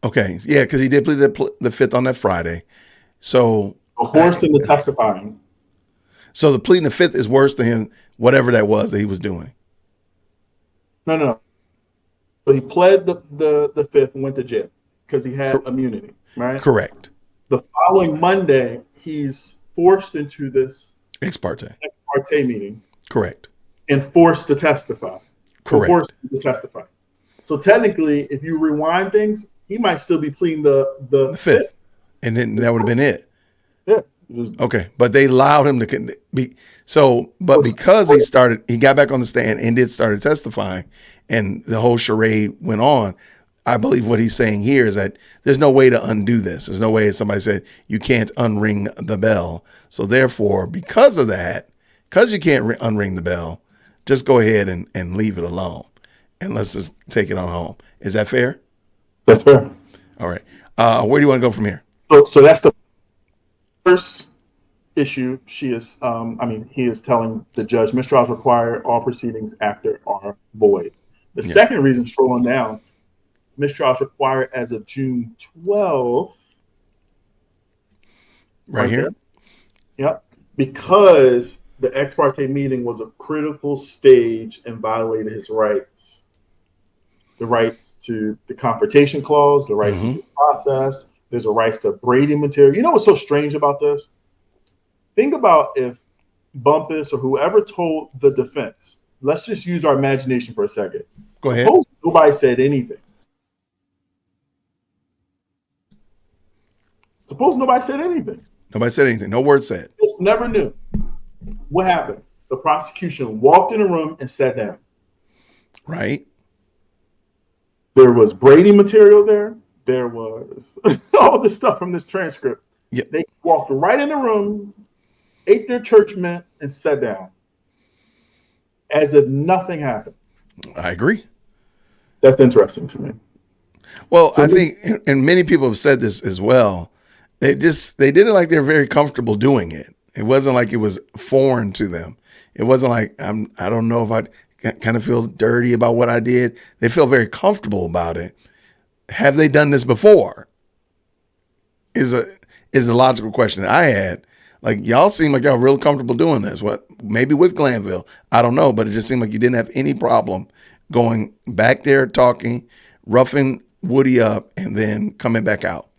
okay, yeah, because he did plead the fifth on that Friday. So Worse than the testifying. So the pleading the fifth is worse than him, whatever that was that he was doing. No. So he pled the fifth and went to jail because he had immunity, right? Correct. The following Monday, he's forced into this Ex parte meeting. Correct. And forced to testify. Correct. Forced to testify. So technically, if you rewind things, he might still be pleading the fifth. And then that would have been it. Yeah. Okay. But they allowed him to be but because he got back on the stand and started testifying and the whole charade went on. I believe what he's saying here is that there's no way to undo this. There's no way, as somebody said, you can't unring the bell. So therefore, because of that, because you can't unring the bell, just go ahead and leave it alone. And let's just take it on home. Is that fair? That's fair. All right. Where do you want to go from here? So that's the first issue. He is telling the judge mistrials required, all proceedings after are void. The second reason, strolling down, mistrials required as of June 12th. Right here? There. Yep. Because the ex parte meeting was a critical stage and violated his rights. The rights to the confrontation clause, the rights to the process. There's a rights to Brady material. You know what's so strange about this? Think about if Bumpus or whoever told the defense, let's just use our imagination for a second. Go ahead. Suppose nobody said anything. Nobody said anything. No word said. It's never knew. What happened? The prosecution walked in the room and sat down. Right. There was Brady material there. There was all this stuff from this transcript. Yep. They walked right in the room, ate their church mint, and sat down. As if nothing happened. I agree. That's interesting to me. Well, I think, and many people have said this as well, they did it like they're very comfortable doing it. It wasn't like it was foreign to them. It wasn't like, I don't know if I kind of feel dirty about what I did. They feel very comfortable about it. Have they done this before? Is a logical question that I had. Like, y'all seem like y'all real comfortable doing this. What, maybe with Glanville, I don't know, but it just seemed like you didn't have any problem going back there, talking, roughing Woody up, and then coming back out.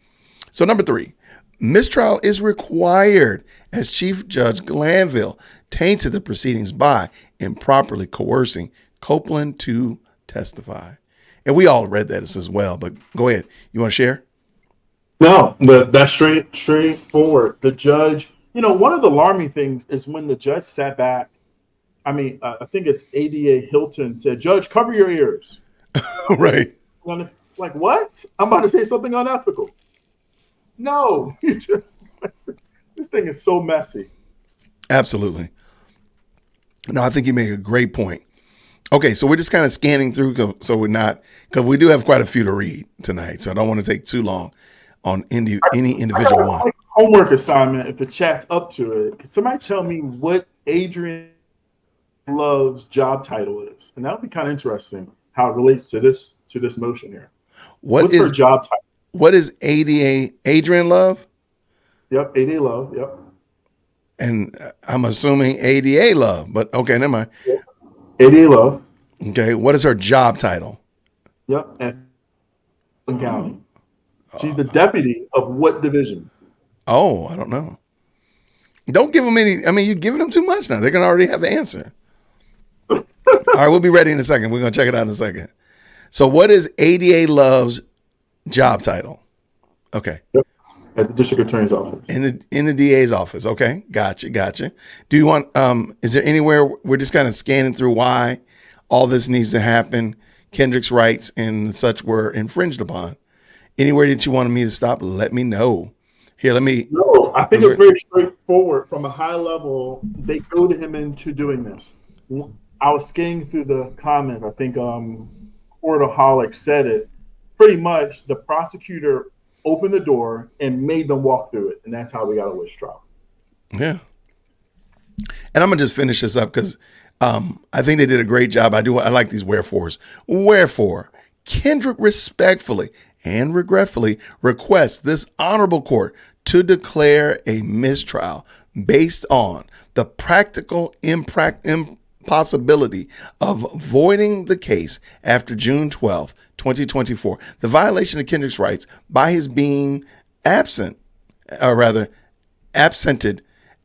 So number 3, mistrial is required as Chief Judge Glanville tainted the proceedings by improperly coercing Copeland to testify. And we all read that as well, but go ahead. You want to share? No, that's straightforward. The judge, one of the alarming things is when the judge sat back. I think it's ADA Hilton said, "Judge, cover your ears." Right. Like, what? I'm about to say something unethical. No, you just, this thing is so messy. Absolutely. No, I think you make a great point. Okay, so we're just kind of scanning through, so we're not, because we do have quite a few to read tonight, so I don't want to take too long on any individual one. Homework assignment, if the chat's up to it. Can somebody tell me what Adrian Love's job title is? And that would be kind of interesting how it relates to this motion here. What's her job title? What is ADA Adrian Love? Yep, ADA Love. Yep. And I'm assuming ADA Love, but okay, never mind. Yep. ADA Love. Okay, what is her job title? Yep, at County. She's the deputy of what division? Oh, I don't know. Don't give them any. I mean, you're giving them too much now. They're going to already have the answer. All right, we'll be ready in a second. We're going to check it out in a second. So what is ADA Love's job title? Okay. Yep. At the district attorney's office. In the DA's office. Okay. Gotcha. Do you want, is there anywhere we're just kind of scanning through why all this needs to happen? Kendrick's rights and such were infringed upon. Anywhere that you wanted me to stop, let me know. Here, let me. No, I think it's very straightforward. From a high level, they go to him into doing this. I was scanning through the comments. I think Courtaholic said it. Pretty much, the prosecutor opened the door and made them walk through it, and that's how we got a witch trial. Yeah. And I'm gonna just finish this up because I think they did a great job. I like these wherefores. Wherefore, Kendrick respectfully and regretfully requests this honorable court to declare a mistrial based on the practical impossibility of voiding the case after June 12, 2024, the violation of Kendrick's rights by his being absented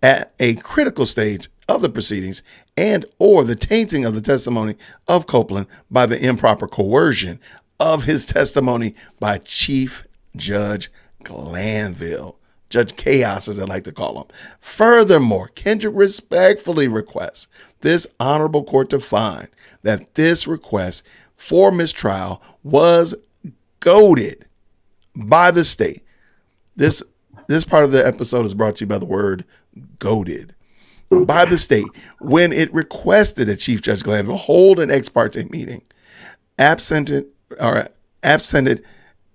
at a critical stage of the proceedings and or the tainting of the testimony of Copeland by the improper coercion of his testimony by Chief Judge Glanville. Judge Chaos, as I like to call him. Furthermore, Kendrick respectfully requests this honorable court to find that this request for mistrial was goaded by the state. This part of the episode is brought to you by the word goaded. By the state when it requested that Chief Judge Glanville hold an ex parte meeting, absented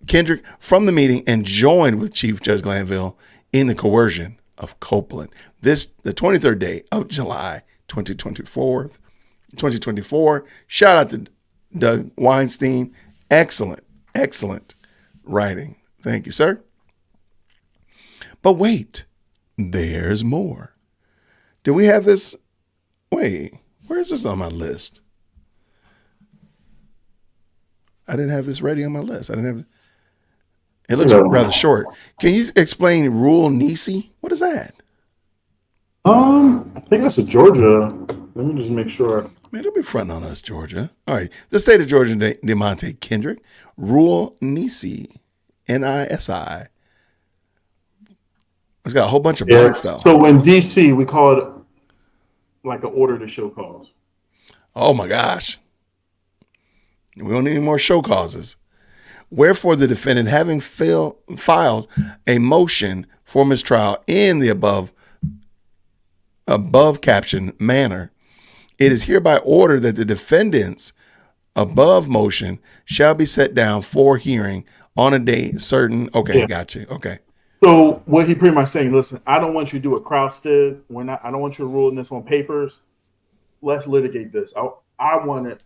Kendrick from the meeting and joined with Chief Judge Glanville in the coercion of Copeland. The 23rd day of July, 2024. Shout out to Doug Weinstein. Excellent writing. Thank you, sir. But wait, there's more. Do we have this? Wait, where is this on my list? I didn't have this ready on my list. It looks rather short. Can you explain Rule Nisi? What is that? I think that's a Georgia. Let me just make sure. Man, don't be fronting on us, Georgia. All right. The state of Georgia, DeMonte Kendrick. Rule Nisi. Nisi. It's got a whole bunch of blanks, though. So in D.C., we call it like an order to show cause. Oh, my gosh. We don't need any more show causes. Wherefore, the defendant, having filed a motion for mistrial in the above captioned manner, it is hereby ordered that the defendant's above motion shall be set down for hearing on a date certain. Okay, yeah. Got you. Okay. So what he pretty much saying, listen, I don't want you to do what Kraus did. I don't want you to rule this on papers. Let's litigate this. I want to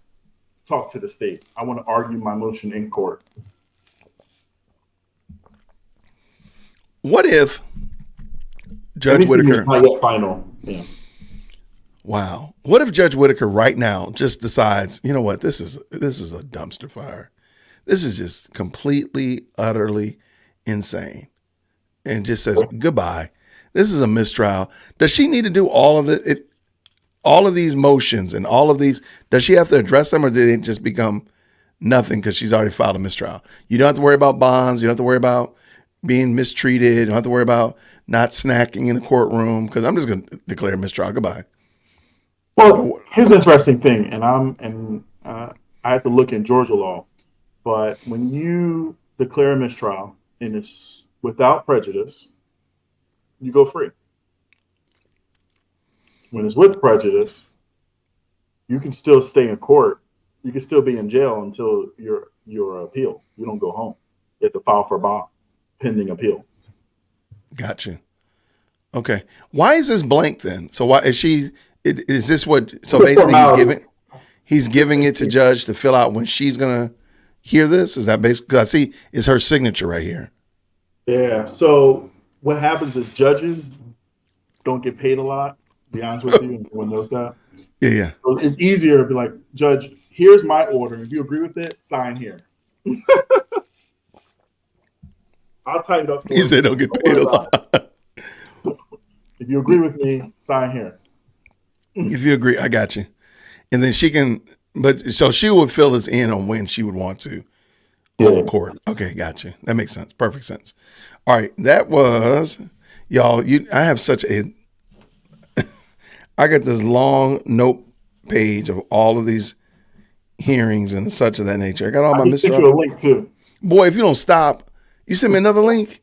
talk to the state. I want to argue my motion in court. What if Judge Whittaker? Not yet final. Yeah. Wow. What if Judge Whittaker right now just decides, you know what, this is a dumpster fire. This is just completely, utterly insane. And just says goodbye. This is a mistrial. Does she need to do all of it? All of these motions and all of these, does she have to address them, or do they just become nothing because she's already filed a mistrial? You don't have to worry about bonds. You don't have to worry about being mistreated. You don't have to worry about not snacking in the courtroom, because I'm just going to declare mistrial. Goodbye. Well, here's the interesting thing, and I have to look in Georgia law. But when you declare a mistrial and it's without prejudice, you go free. When it's with prejudice, you can still stay in court. You can still be in jail until your appeal. You don't go home. You have to file for bond pending appeal. Gotcha. Okay. Why is this blank then? So why is she? Is this what? So basically, he's giving it to judge to fill out when she's gonna hear this. Is that basically? Cause I see it's her signature right here. Yeah. So what happens is judges don't get paid a lot. To be honest with you, and everyone knows that. Yeah. So it's easier to be like, Judge, here's my order. If you agree with it, sign here. I'll type it up. He said don't get paid a lot. If you agree with me, sign here. If you agree, I got you. And then she can, but so she would fill this in on when she would want to hold court. Okay, got you. That makes sense. Perfect sense. All right, that was y'all. I have such a. I got this long note page of all of these hearings and such of that nature. I got all my Mistrial. I sent you a link too. Boy, if you don't stop, you send me another link.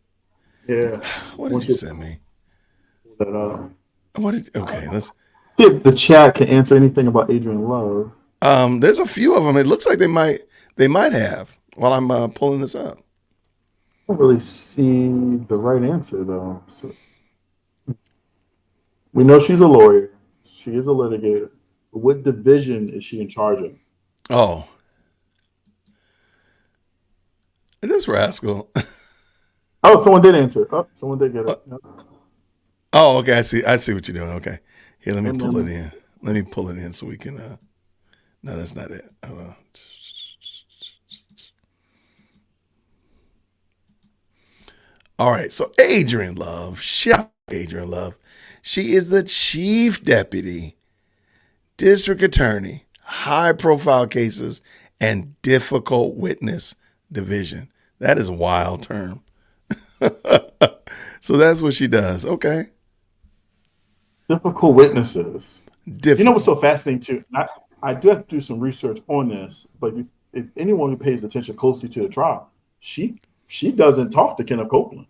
Yeah. What did you send me? Okay, let's see if the chat can answer anything about Adrian Love. There's a few of them. It looks like they might have while I'm pulling this up. I don't really see the right answer though. So, we know she's a lawyer. She is a litigator. But what division is she in charge of? Oh, this rascal. Oh, someone did answer. Oh, someone did get it. Oh, okay. I see what you're doing. Okay. Here, let me pull it in. Let me pull it in so we can. No, that's not it. All right. So Adrian Love, shout Adrian Love. She is the chief deputy, district attorney, high profile cases, and difficult witness division. That is a wild term. So that's what she does. Okay. Difficult witnesses. You know what's so fascinating too? I do have to do some research on this, but if anyone who pays attention closely to the trial, she doesn't talk to Kenneth Copeland.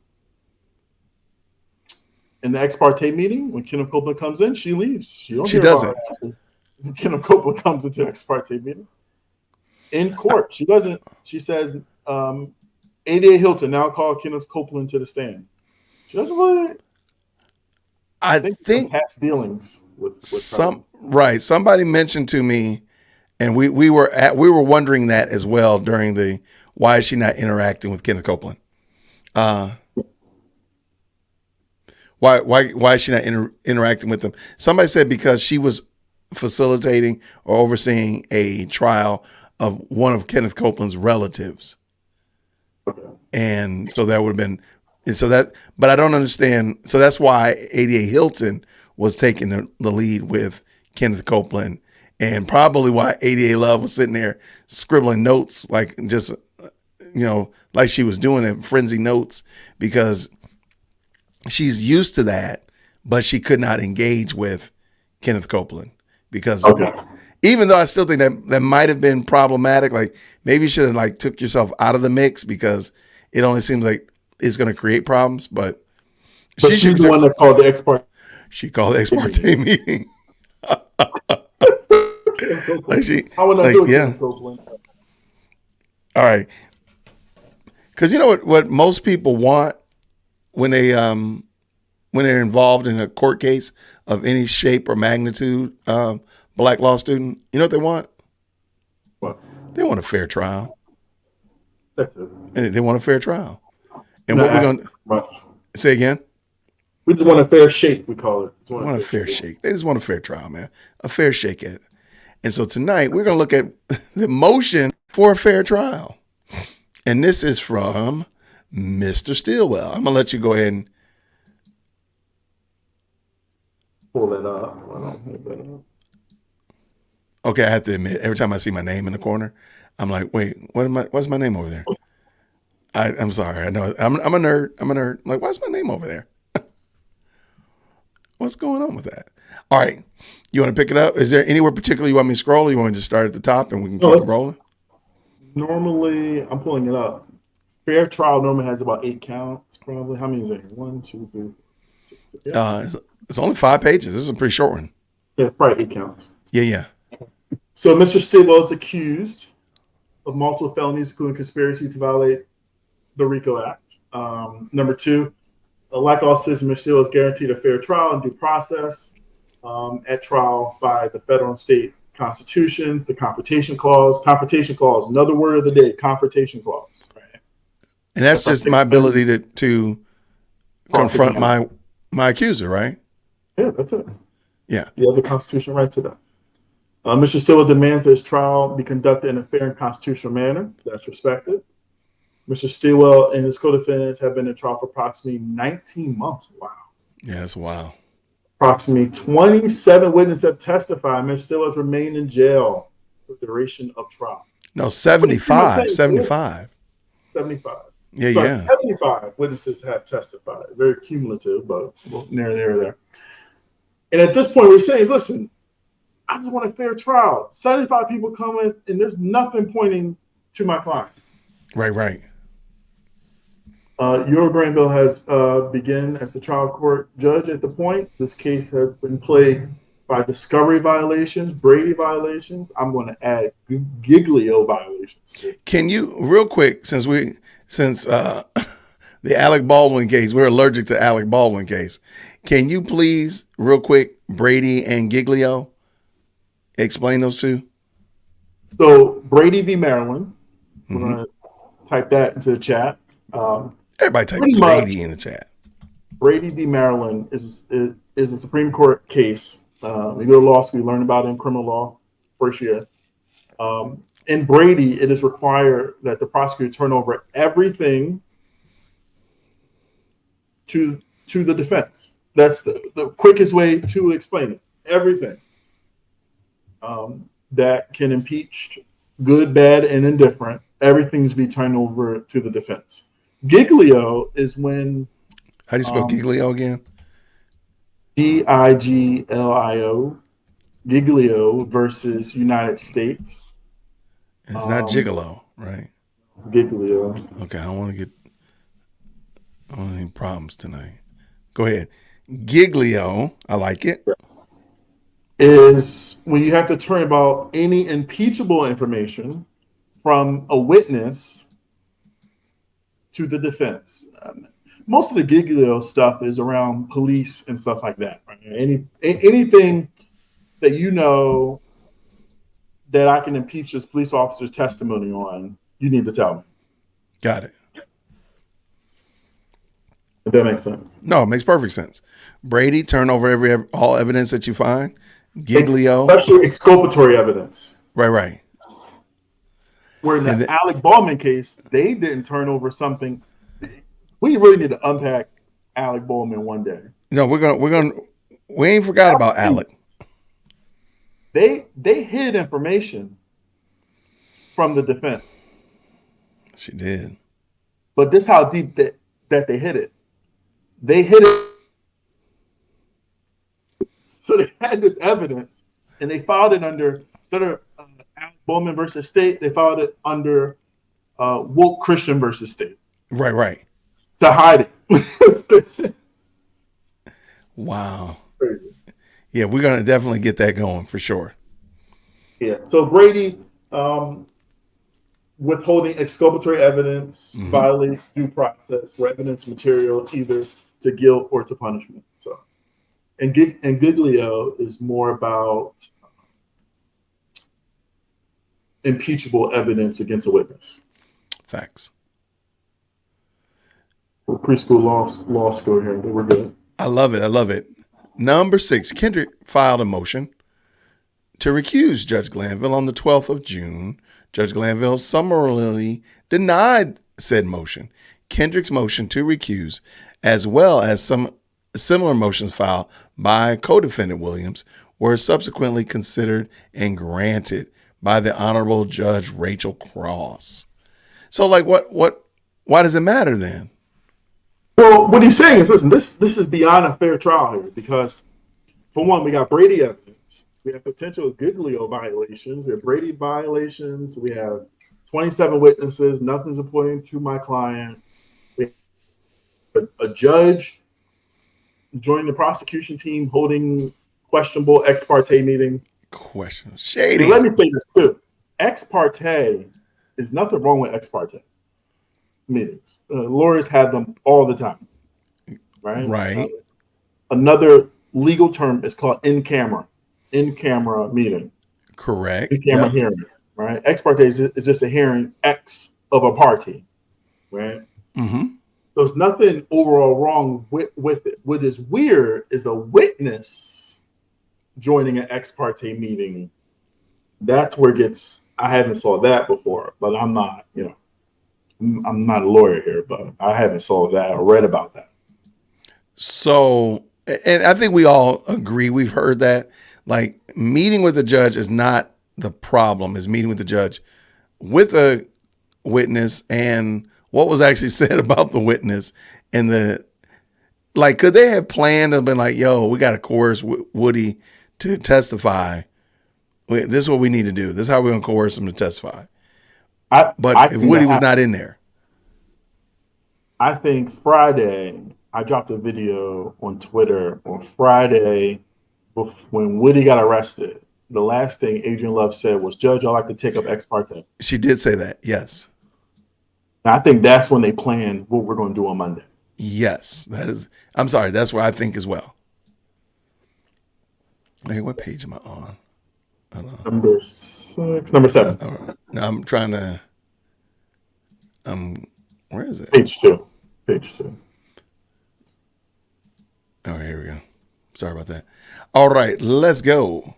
In the ex parte meeting, when Kenneth Copeland comes in, she leaves. She doesn't. Kenneth Copeland comes into the ex parte meeting. In court, she doesn't. She says, ADA Hilton now call Kenneth Copeland to the stand. She doesn't really. I think past dealings with right. Somebody mentioned to me, and we were wondering that as well during the why is she not interacting with Kenneth Copeland? Why is she not interacting with him? Somebody said because she was facilitating or overseeing a trial of one of Kenneth Copeland's relatives, and so that would have been. And so but I don't understand. So that's why ADA Hilton was taking the lead with Kenneth Copeland, and probably why ADA Love was sitting there scribbling notes, like just, like she was doing it, frenzy notes, because she's used to that, but she could not engage with Kenneth Copeland because even though I still think that might have been problematic, like maybe you should have took yourself out of the mix because it only seems like it's going to create problems, but she's the one that called the ex parte. She called the ex parte meeting. All right. Because you know what most people want when they're involved in a court case of any shape or magnitude, black law student, you know what they want? What? They want a fair trial. That's it. And they want a fair trial. And what we're going to say again? We just want a fair shake, we call it. We want a fair shake. They just want a fair trial, man. A fair shake at it. And so tonight we're going to look at the motion for a fair trial. And this is from Mr. Stilwell. I'm going to let you go ahead and pull that up. Okay, I have to admit, every time I see my name in the corner, I'm like, wait, what's my name over there? I'm sorry. I know I'm a nerd. I'm like, why's my name over there? What's going on with that? All right. You want to pick it up? Is there anywhere particular you want me to scroll, or you want me to start at the top and we can keep rolling? Normally, I'm pulling it up. Fair trial normally has about 8 counts, probably. How many is there? 1, 2, 3, 4, 6, 7. Yeah. It's only 5 pages. This is a pretty short one. Yeah, probably 8 counts. Yeah. So Mr. Stillwell is accused of multiple felonies, including conspiracy to violate the RICO Act. Number 2, like all citizens, Mr. Stillwell is guaranteed a fair trial and due process at trial by the federal and state constitutions, the Confrontation Clause. Confrontation Clause, another word of the day, Confrontation Clause. Right? And that's just my ability to confront my accuser, right? Yeah, that's it. Yeah. You have the constitutional right to that. Mr. Stillwell demands that his trial be conducted in a fair and constitutional manner. That's respected. Mr. Stillwell and his co-defendants have been in trial for approximately 19 months. Wow. Yeah, that's wild. Approximately 27 witnesses have testified. Mr. Stillwell has remained in jail for the duration of trial. No, 75. 75. Yeah, Sorry, yeah. 75 witnesses have testified. Very cumulative, but near there. And at this point, we're saying is, listen, I just want a fair trial. 75 people coming, and there's nothing pointing to my client. Right. Your Granville has begun as the trial court judge at the point. This case has been plagued by discovery violations, Brady violations. I'm going to add Giglio violations. Can you, real quick, since the Alec Baldwin case, we're allergic to Alec Baldwin case. Can you please, real quick, Brady and Giglio, explain those two? So Brady v. Maryland. We're going to type that into the chat. Everybody type Brady in the chat. Brady v. Maryland is a Supreme Court case. We go to law school, we learn about it in criminal law first year. In Brady, it is required that the prosecutor turn over everything to the defense. That's the quickest way to explain it. Everything that can impeach, good, bad, and indifferent, everything's be turned over to the defense. Giglio is when... How do you spell Giglio again? Giglio. Giglio versus United States. It's not Gigolo, right? Giglio. Okay, I don't want any problems tonight. Go ahead. Giglio, I like it. Yes. Is when you have to turn about any impeachable information from a witness to the defense. Most of the Giglio stuff is around police and stuff like that. Right? Anything that you know that I can impeach this police officer's testimony on, you need to tell me. Got it. If that makes sense. No, it makes perfect sense. Brady, turn over all evidence that you find. Giglio. Especially exculpatory evidence. Right. Where in the Alec Baldwin case, they didn't turn over something. We really need to unpack Alec Baldwin one day. No, we ain't forgot about Alec. They hid information from the defense. She did. But this is how deep that they hid it. They hid it. So they had this evidence, and they filed it under, instead of Alec Baldwin versus state, they filed it under woke Christian versus state. Right. To hide it. Wow. Crazy. Yeah, we're going to definitely get that going for sure. Yeah. So Brady, withholding exculpatory evidence violates due process where evidence material either to guilt or to punishment. So, and Giglio is more about impeachable evidence against a witness. Facts. We're preschool law school here, but we're good. I love it. Number 6, Kendrick filed a motion to recuse Judge Glanville on the 12th of June. Judge Glanville summarily denied said motion. Kendrick's motion to recuse, as well as some similar motions filed by co-defendant Williams, were subsequently considered and granted by the Honorable Judge Rachel Cross. So, why does it matter then? Well, what he's saying is, listen, this is beyond a fair trial here because, for one, we got Brady evidence. We have potential Giglio violations. We have Brady violations. We have 27 witnesses. Nothing's important to my client. A judge joining the prosecution team holding questionable ex parte meetings. Question. Shady. And let me say this too. Ex parte, there's nothing wrong with ex parte meetings. Lawyers have them all the time, right? Right. Another legal term is called in camera meeting. Correct. In camera hearing, right? Ex parte is just a hearing ex of a party, right? Mm-hmm. So there's nothing overall wrong with it. What is weird is a witness joining an ex parte meeting. That's where it gets. I haven't saw that before, but I'm not, I'm not a lawyer here, but I haven't saw that or read about that. So, and I think we all agree, we've heard that, like, meeting with the judge is not the problem, is meeting with the judge with a witness and what was actually said about the witness. And could they have planned and been like, yo, we got to coerce Woody to testify. This is what we need to do. This is how we're going to coerce him to testify. But if Woody was not in there. I think Friday, I dropped a video on Twitter on Friday when Woody got arrested. The last thing Adrian Love said was, Judge, I'd like to take up ex parte. She did say that, yes. And I think that's when they planned what we're going to do on Monday. Yes, I'm sorry, that's what I think as well. Hey, what page am I on? Number 6, number 7. No, I'm trying to, where is it? Page 2. Oh, here we go. Sorry about that. All right, let's go.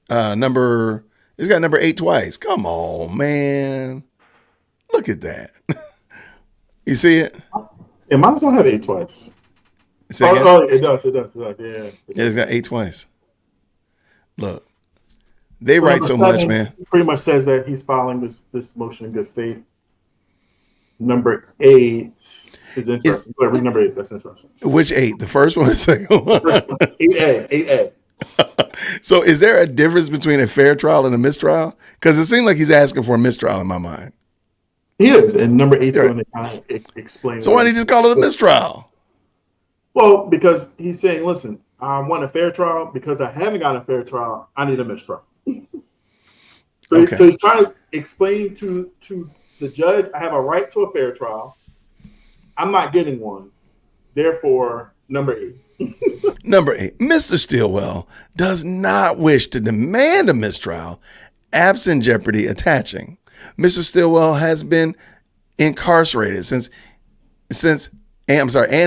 It's got number 8 twice. Come on, man. Look at that. You see it? It might as well have 8 twice. It does. Yeah. It's got 8 twice. Look, they write so much, man. Pretty much says that he's filing this motion in good faith. Number 8 is interesting. Read number 8. That's interesting. Which 8? The first one or the second one? 8A. So is there a difference between a fair trial and a mistrial? Because it seems like he's asking for a mistrial in my mind. He is. And number 8 is going to kind of explain. So why didn't he just call it a mistrial? Well, because he's saying, listen, I want a fair trial. Because I haven't got a fair trial, I need a mistrial. So he's trying to explain to the judge, I have a right to a fair trial. I'm not getting one. Therefore, number 8. Number 8, Mr. Stillwell does not wish to demand a mistrial absent jeopardy attaching. Mr. Stillwell has been incarcerated and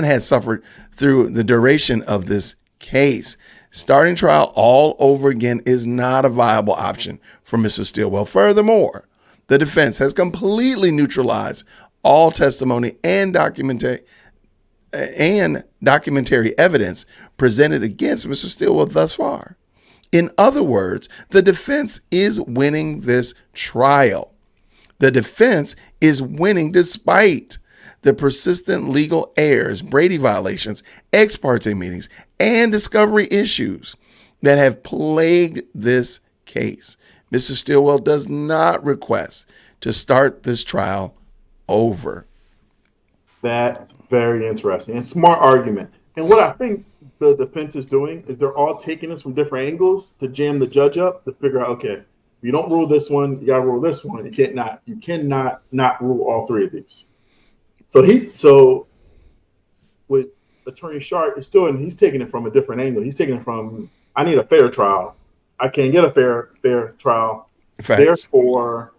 has suffered through the duration of this case. Starting trial all over again is not a viable option for Mr. Stillwell. Furthermore, the defense has completely neutralized all testimony and documentary evidence presented against Mr. Stillwell thus far. In other words, the defense is winning this trial. The defense is winning despite the persistent legal errors, Brady violations, ex parte meetings, and discovery issues that have plagued this case. Mr. Stillwell does not request to start this trial over. That's very interesting and smart argument. And what I think the defense is doing is they're all taking this from different angles to jam the judge up to figure out, okay, if you don't rule this one, you got to rule this one. You cannot not rule all 3 of these. So with Attorney Sharp is doing, he's taking it from a different angle. He's taking it from, I need a fair trial. I can't get a fair trial. Facts. Therefore,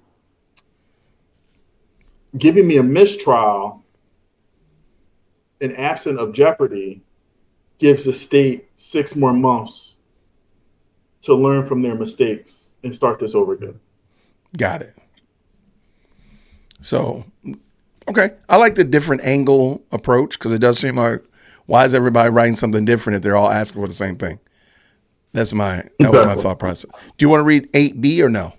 giving me a mistrial in absent of jeopardy gives the state 6 more months to learn from their mistakes and start this over again. Got it. So, okay. I like the different angle approach because it does seem like, why is everybody writing something different if they're all asking for the same thing? That was my thought process. Do you want to read 8B or no?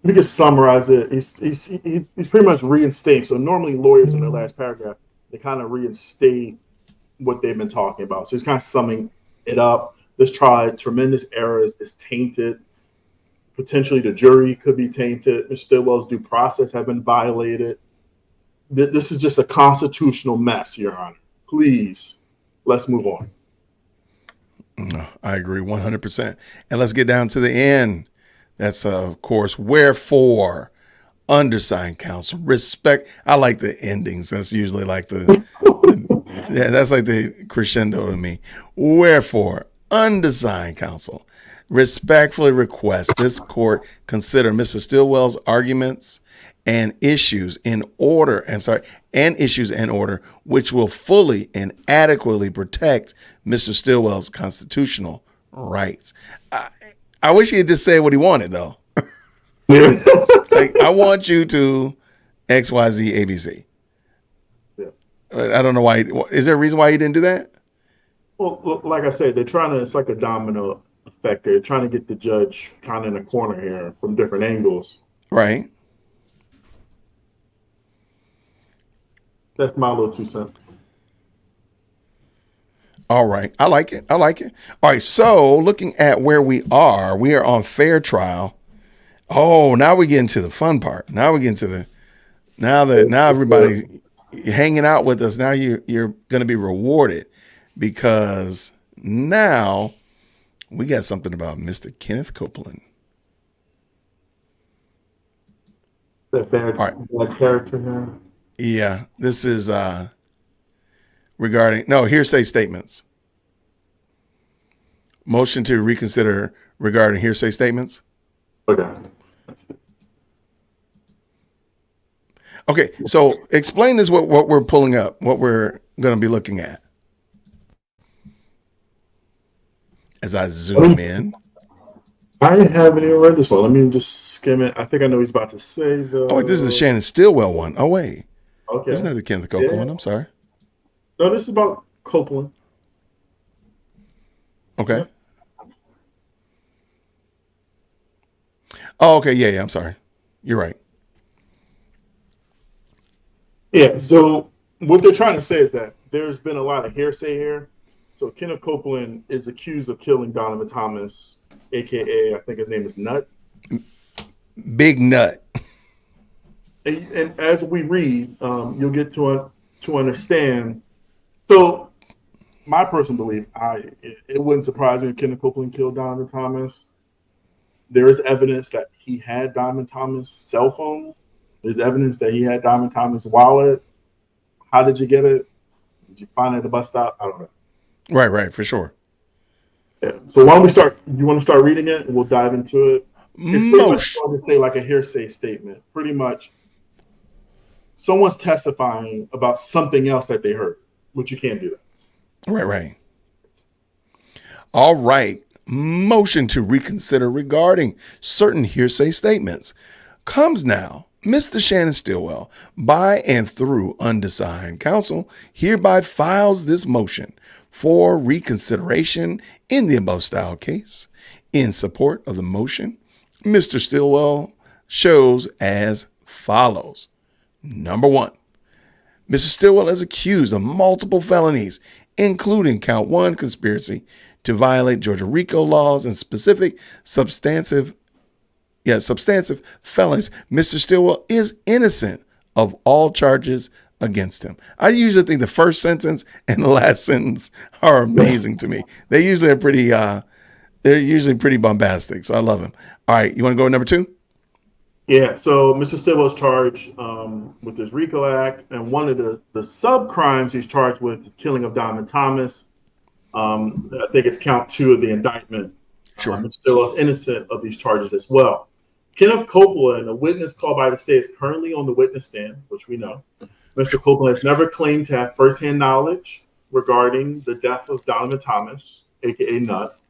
We can summarize it. He's pretty much reinstating. So normally lawyers in their last paragraph, they kind of reinstate what they've been talking about. So he's kind of summing it up. This trial had tremendous errors. It's tainted. Potentially the jury could be tainted. Mr. Stillwell's due process have been violated. This is just a constitutional mess, Your Honor. Please, let's move on. No, I agree 100%. And let's get down to the end. That's, of course, wherefore undersigned counsel respect. I like the endings. That's usually like that's like the crescendo to me. Wherefore undersigned counsel respectfully request this court consider Mr. Stillwell's arguments and issues in order. And issues in order which will fully and adequately protect Mr. Stillwell's constitutional rights. I wish he had just said what he wanted, though. Like, I want you to X, Y, Z, ABC. Yeah. I don't know why. Is there a reason why he didn't do that? Well, like I said, they're trying to, it's like a domino effect. They're trying to get the judge kind of in a corner here from different angles. Right. That's my little 2 cents. All right. I like it. All right. So looking at where we are on fair trial. Oh, now we get into the fun part. Now everybody hanging out with us. Now you're going to be rewarded because now we got something about Mr. Kenneth Copeland. That bad character here. Yeah, this is regarding hearsay statements. Motion to reconsider regarding hearsay statements. Okay, so explain this what we're pulling up, what we're going to be looking at. As I zoom in. I haven't even read this one. Let me just skim it. I think I know he's about to say the. Oh, wait, this is the Shannon Stillwell one. Oh, wait. Okay. This is not the Kenneth Copeland one. I'm sorry. No, this is about Copeland. Okay. Yeah. Oh, okay. Yeah, I'm sorry. You're right. Yeah, so what they're trying to say is that there's been a lot of hearsay here. So Kenneth Copeland is accused of killing Donovan Thomas, a.k.a. I think his name is Nut. Big Nut. And as we read, you'll get to understand. So my personal belief, it wouldn't surprise me if Kenneth Copeland killed Donovan Thomas. There is evidence that he had Donovan Thomas' cell phone. There's evidence that he had Donovan Thomas' wallet. How did you get it? Did you find it at the bus stop? I don't know. Right, for sure. Yeah. So why don't we start? You want to start reading it, and we'll dive into it. It's pretty much going to say like a hearsay statement. Pretty much, someone's testifying about something else that they heard, which you can't do that. Right. All right. Motion to reconsider regarding certain hearsay statements comes now. Mr. Shannon Stillwell, by and through undersigned counsel, hereby files this motion for reconsideration in the above style case. In support of the motion, Mr. Stillwell shows as follows. Number 1, Mr. Stillwell is accused of multiple felonies, including count 1, conspiracy to violate Georgia RICO laws and specific substantive felonies. Mr. Stillwell is innocent of all charges against him. I usually think the first sentence and the last sentence are amazing to me. They usually are pretty, they're usually pretty bombastic. So I love them. All right. You want to go with number 2? Yeah. So Mr. Stillwell's charged with this RICO Act. And one of the sub crimes he's charged with is killing of Donovan Thomas. I think it's count 2 of the indictment. Sure. Mr. Stillwell's innocent of these charges as well. Kenneth Copeland, a witness called by the state, is currently on the witness stand, which we know. Mr. Copeland has never claimed to have firsthand knowledge regarding the death of Donovan Thomas, a.k.a. Nut.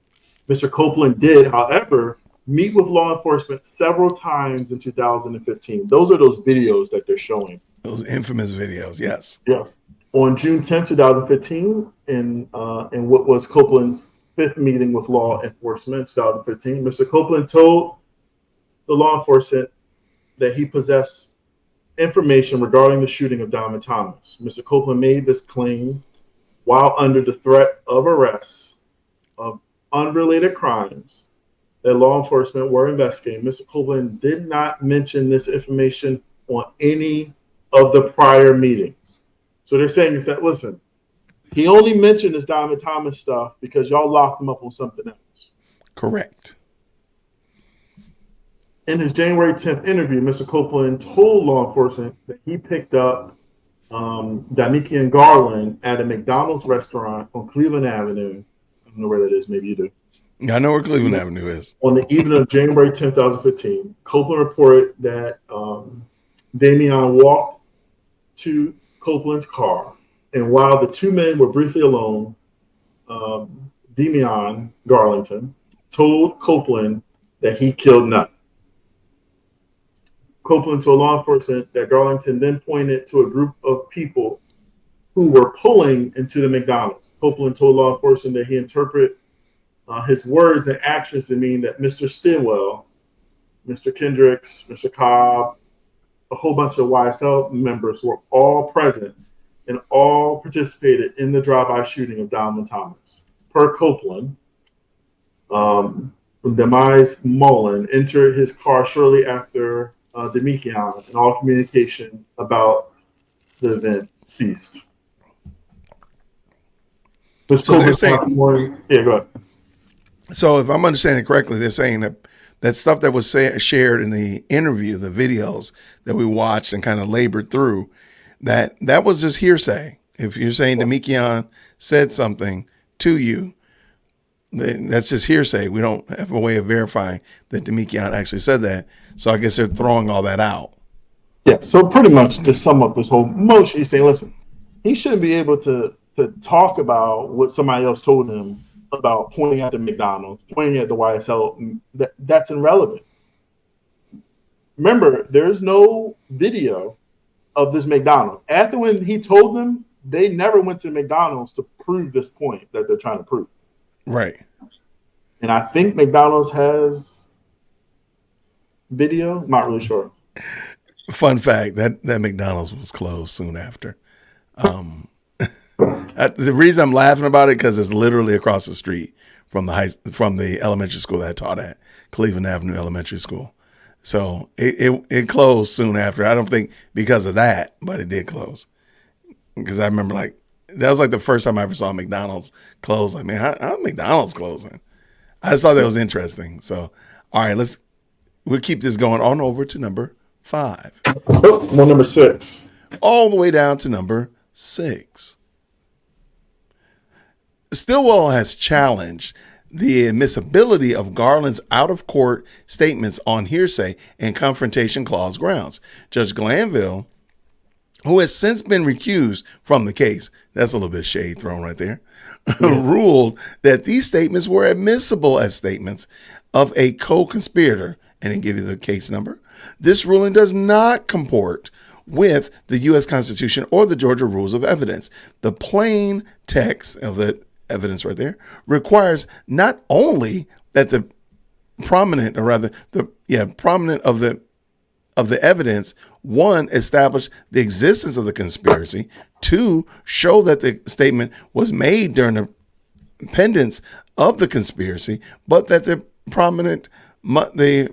Mr. Copeland did, however, meet with law enforcement several times in 2015. Those are those videos that they're showing. Those infamous videos, yes. Yes. On June 10, 2015, in what was Copeland's 5th meeting with law enforcement, 2015, Mr. Copeland told the law enforcement that he possessed information regarding the shooting of Donovan Thomas. Mr. Copeland made this claim while under the threat of arrest of unrelated crimes that law enforcement were investigating, Mr. Copeland did not mention this information on any of the prior meetings. So they're saying is that, listen, he only mentioned this Diamond Thomas stuff because y'all locked him up on something else. Correct. In his January 10th interview, Mr. Copeland told law enforcement that he picked up Damikian Garland at a McDonald's restaurant on Cleveland Avenue. I don't know where that is. Maybe you do. I know where Cleveland Avenue is. On the evening of January 10th, 2015, Copeland reported that Damian walked to Copeland's car, and while the two men were briefly alone, Damian Garlington told Copeland that he killed Nutt. Copeland told law enforcement that Garlington then pointed to a group of people who were pulling into the McDonald's. Copeland told law enforcement that he interpreted his words and actions to mean that Mr. Stilwell, Mr. Kendricks, Mr. Cobb, a whole bunch of YSL members were all present and all participated in the drive-by shooting of Diamond Thomas. Per Copeland, Demise Mullen entered his car shortly after Damikian, and all communication about the event ceased. So they're saying, yeah, go ahead. So if I'm understanding correctly, they're saying that stuff that was shared in the interview, the videos that we watched and kind of labored through, that was just hearsay. If you're saying Damikian said something to you, then that's just hearsay. We don't have a way of verifying that Damikian actually said that. So I guess they're throwing all that out. Yeah. So pretty much to sum up this whole motion, he's saying, listen, he shouldn't be able to talk about what somebody else told him about pointing at the McDonald's, pointing at the YSL. That's irrelevant. Remember, there's no video of this McDonald's. After when he told them, they never went to McDonald's to prove this point that they're trying to prove. Right. And I think McDonald's has video. I'm not really sure. Fun fact, that McDonald's was closed soon after. The reason I'm laughing about it because it's literally across the street from the elementary school that I taught at, Cleveland Avenue Elementary School. So it closed soon after. I don't think because of that, but it did close. Because I remember that was the first time I ever saw McDonald's close. Like, man, how McDonald's closing? I just thought that was interesting. So, all right, we'll keep this going on over to number 5. Well, number 6. All the way down to number 6. Stillwell has challenged the admissibility of Garland's out-of-court statements on hearsay and confrontation clause grounds. Judge Glanville, who has since been recused from the case, that's a little bit of shade thrown right there, ruled that these statements were admissible as statements of a co-conspirator, and they give you the case number. This ruling does not comport with the U.S. Constitution or the Georgia Rules of Evidence. The plain text of the evidence right there requires not only that the prominent of the evidence, 1, establish the existence of the conspiracy, 2, show that the statement was made during the pendence of the conspiracy, but that the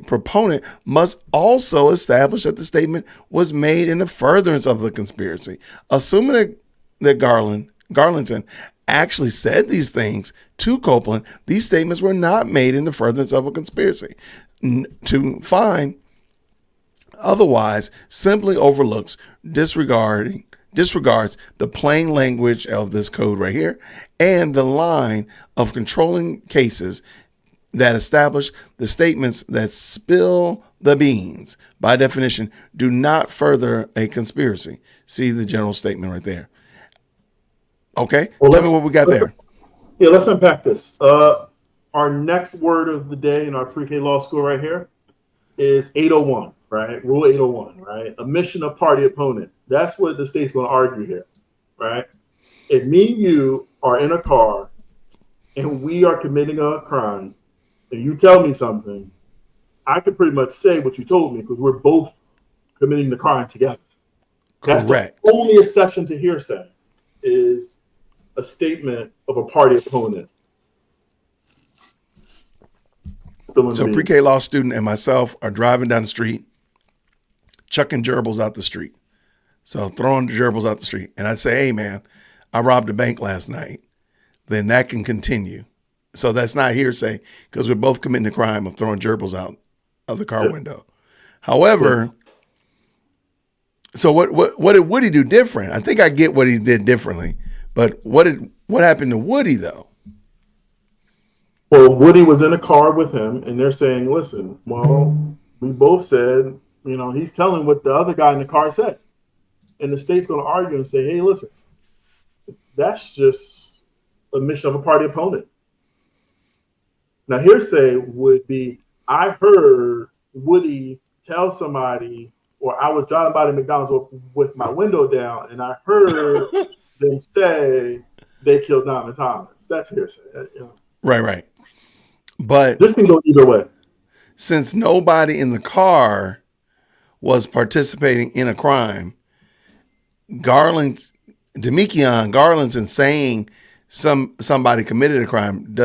proponent must also establish that the statement was made in the furtherance of the conspiracy. Assuming that Garlington actually said these things to Copeland, these statements were not made in the furtherance of a conspiracy. To find otherwise simply disregards the plain language of this code right here and the line of controlling cases that establish the statements that spill the beans, by definition, do not further a conspiracy. See the general statement right there. Okay, well, tell me what we got there. Yeah, let's unpack this. Our next word of the day in our pre-K law school right here is 801, right? Rule 801, right? Omission of party opponent. That's what the state's going to argue here, right? If me and you are in a car and we are committing a crime and you tell me something, I can pretty much say what you told me because we're both committing the crime together. That's correct. The only exception to hearsay is a statement of a party opponent. So Spilling the So beans. pre-K law student and myself are driving down the street, chucking gerbils out the street. So throwing gerbils out the street. And I'd say, hey, man, I robbed a bank last night. Then that can continue. So that's not hearsay because we're both committing the crime of throwing gerbils out of the car window. However, so what did Woody do different? I think I get what he did differently. But what happened to Woody, though? Well, Woody was in a car with him, and they're saying, listen, well, we both said, he's telling what the other guy in the car said. And the state's going to argue and say, hey, listen, that's just admission of a party opponent. Now, hearsay would be, I heard Woody tell somebody, or I was driving by the McDonald's with my window down, and I heard them say they killed Diamond Thomas. That's hearsay. Right. But this can go either way. Since nobody in the car was participating in a crime, Garlandson saying somebody committed a crime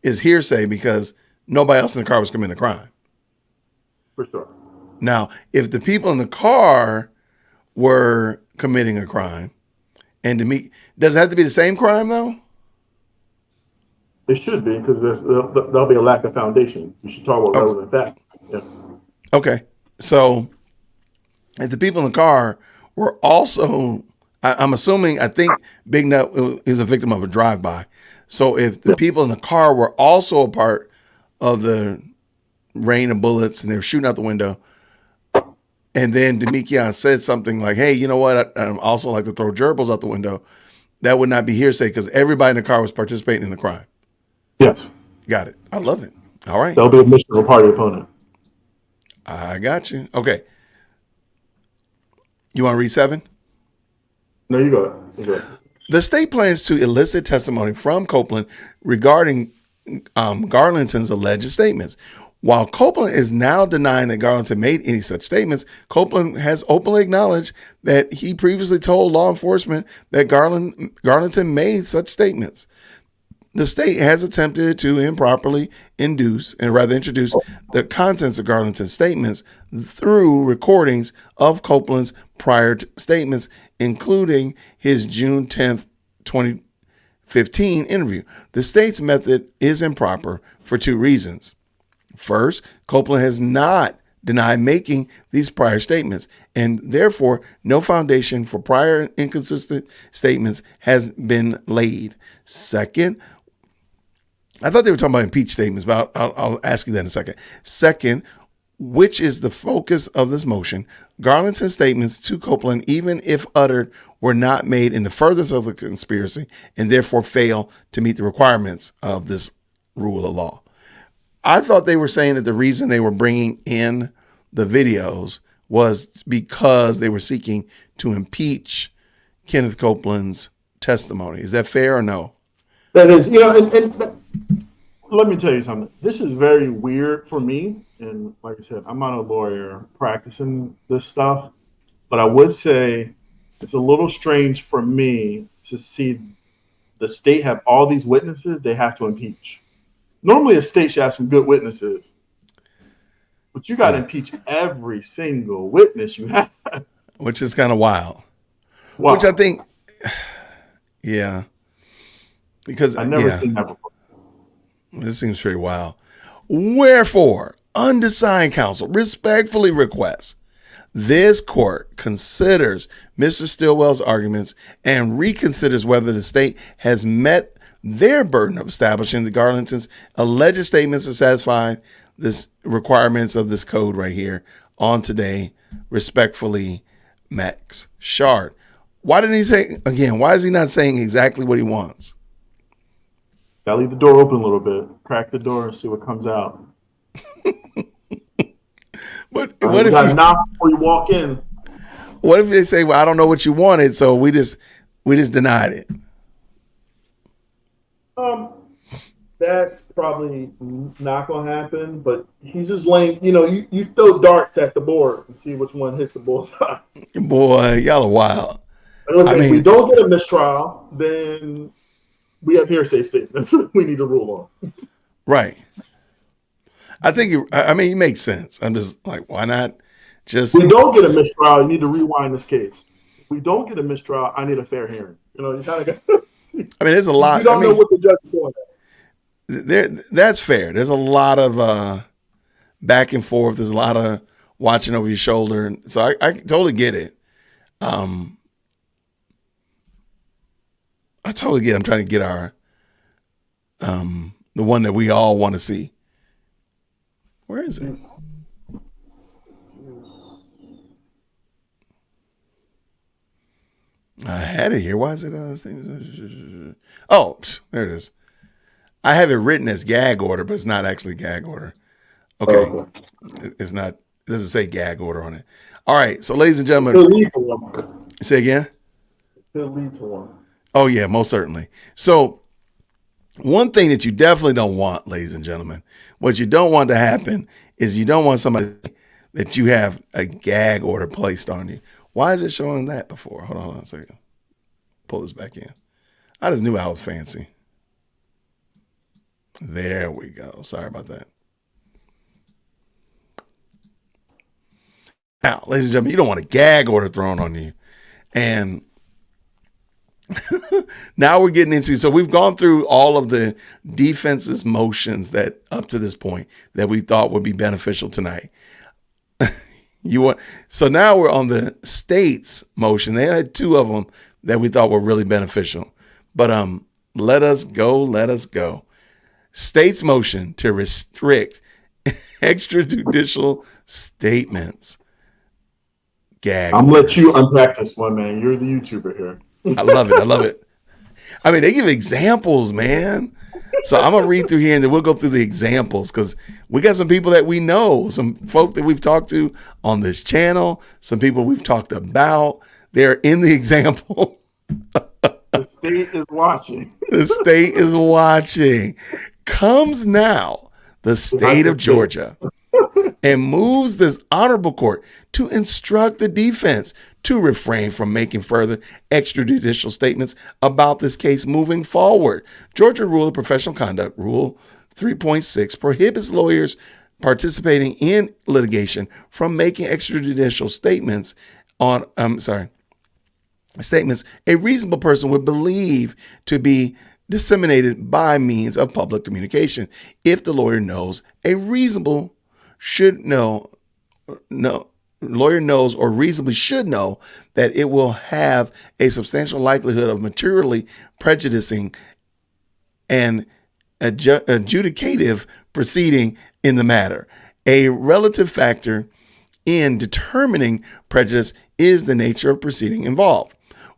is hearsay because nobody else in the car was committing a crime. For sure. Now, if the people in the car were committing a crime, and does it have to be the same crime though? It should be because there'll be a lack of foundation. You should talk about relevant facts. Yeah. Okay, so if the people in the car were also, I think Big Nut is a victim of a drive-by. So if the people in the car were also a part of the rain of bullets and they were shooting out the window, and then Demekion said something like, hey, you know what? I also like to throw gerbils out the window. That would not be hearsay because everybody in the car was participating in the crime. Yes. Got it. I love it. All right. That'll be admission of a party opponent. I got you. Okay. You want to read 7? No, you go ahead. The state plans to elicit testimony from Copeland regarding Garlandson's alleged statements. While Copeland is now denying that Garlandson made any such statements, Copeland has openly acknowledged that he previously told law enforcement that Garlandson made such statements. The state has attempted to improperly introduce the contents of Garlandson's statements through recordings of Copeland's prior statements, including his June 10th, 2015 interview. The state's method is improper for 2 reasons. First, Copeland has not denied making these prior statements, and therefore no foundation for prior inconsistent statements has been laid. Second, I thought they were talking about impeached statements, but I'll ask you that in a second. Second, which is the focus of this motion, Garlandson's statements to Copeland, even if uttered, were not made in the furtherance of the conspiracy and therefore fail to meet the requirements of this rule of law. I thought they were saying that the reason they were bringing in the videos was because they were seeking to impeach Kenneth Copeland's testimony. Is that fair or no? That is, and let me tell you something. This is very weird for me. And like I said, I'm not a lawyer practicing this stuff, but I would say it's a little strange for me to see the state have all these witnesses they have to impeach. Normally a state should have some good witnesses, but you got to impeach every single witness you have. Which is kind of wild. Wow. Which I think, yeah. Because I've never seen that before. This seems pretty wild. Wherefore, undersigned counsel respectfully requests this court considers Mr. Stilwell's arguments and reconsiders whether the state has met their burden of establishing that Garlandson's alleged statements have satisfied this requirements of this code right here on today. Respectfully, Max Shard. Why didn't he say, again, why is he not saying exactly what he wants? Gotta leave the door open a little bit. Crack the door and see what comes out. What you if gotta knock before you walk in? What if they say, well, I don't know what you wanted, so we just denied it? That's probably not gonna happen, but he's just laying, you throw darts at the board and see which one hits the bullseye. Boy, y'all are wild. If we don't get a mistrial, then we have hearsay statements we need to rule on. Right. I think I mean, it makes sense. I'm just like, why not just? We don't get a mistrial. You need to rewind this case. If we don't get a mistrial, I need a fair hearing. You kind of got. I mean, there's a lot. You don't know what the judge is doing. That's fair. There's a lot of back and forth. There's a lot of watching over your shoulder, and so I totally get it. I totally get it. I'm trying to get our the one that we all want to see. Where is it? I had it here. Why is it? Oh, there it is. I have it written as gag order, but it's not actually gag order. Okay. It's not. It doesn't say gag order on it. All right. So, ladies and gentlemen, say again. It'll lead to one. Oh yeah, most certainly. So, one thing that you definitely don't want, ladies and gentlemen, what you don't want to happen is you don't want somebody that you have a gag order placed on you. Why is it showing that before? Hold on a second. Pull this back in. I just knew I was fancy. There we go. Sorry about that. Now, ladies and gentlemen, you don't want a gag order thrown on you. And now we're getting into, so we've gone through all of the defense's motions that up to this point that we thought would be beneficial tonight. So now we're on the state's motion. They had two of them that we thought were really beneficial. But let us go. State's motion to restrict extrajudicial statements. Gag. I'm gonna let you unpack this one, man. You're the YouTuber here. I love it. I mean, they give examples, man. So I'm going to read through here and then we'll go through the examples because we got some people that we know, some folk that we've talked to on this channel, some people we've talked about. They're in the example. The state is watching. The state is watching. Comes now the state of Georgia and moves this honorable court to instruct the defense to refrain from making further extrajudicial statements about this case moving forward. Georgia Rule of Professional Conduct, Rule 3.6, prohibits lawyers participating in litigation from making extrajudicial statements statements a reasonable person would believe to be disseminated by means of public communication if the lawyer knows lawyer knows or reasonably should know that it will have a substantial likelihood of materially prejudicing an adjudicative proceeding in the matter. A relative factor in determining prejudice is the nature of proceeding involved.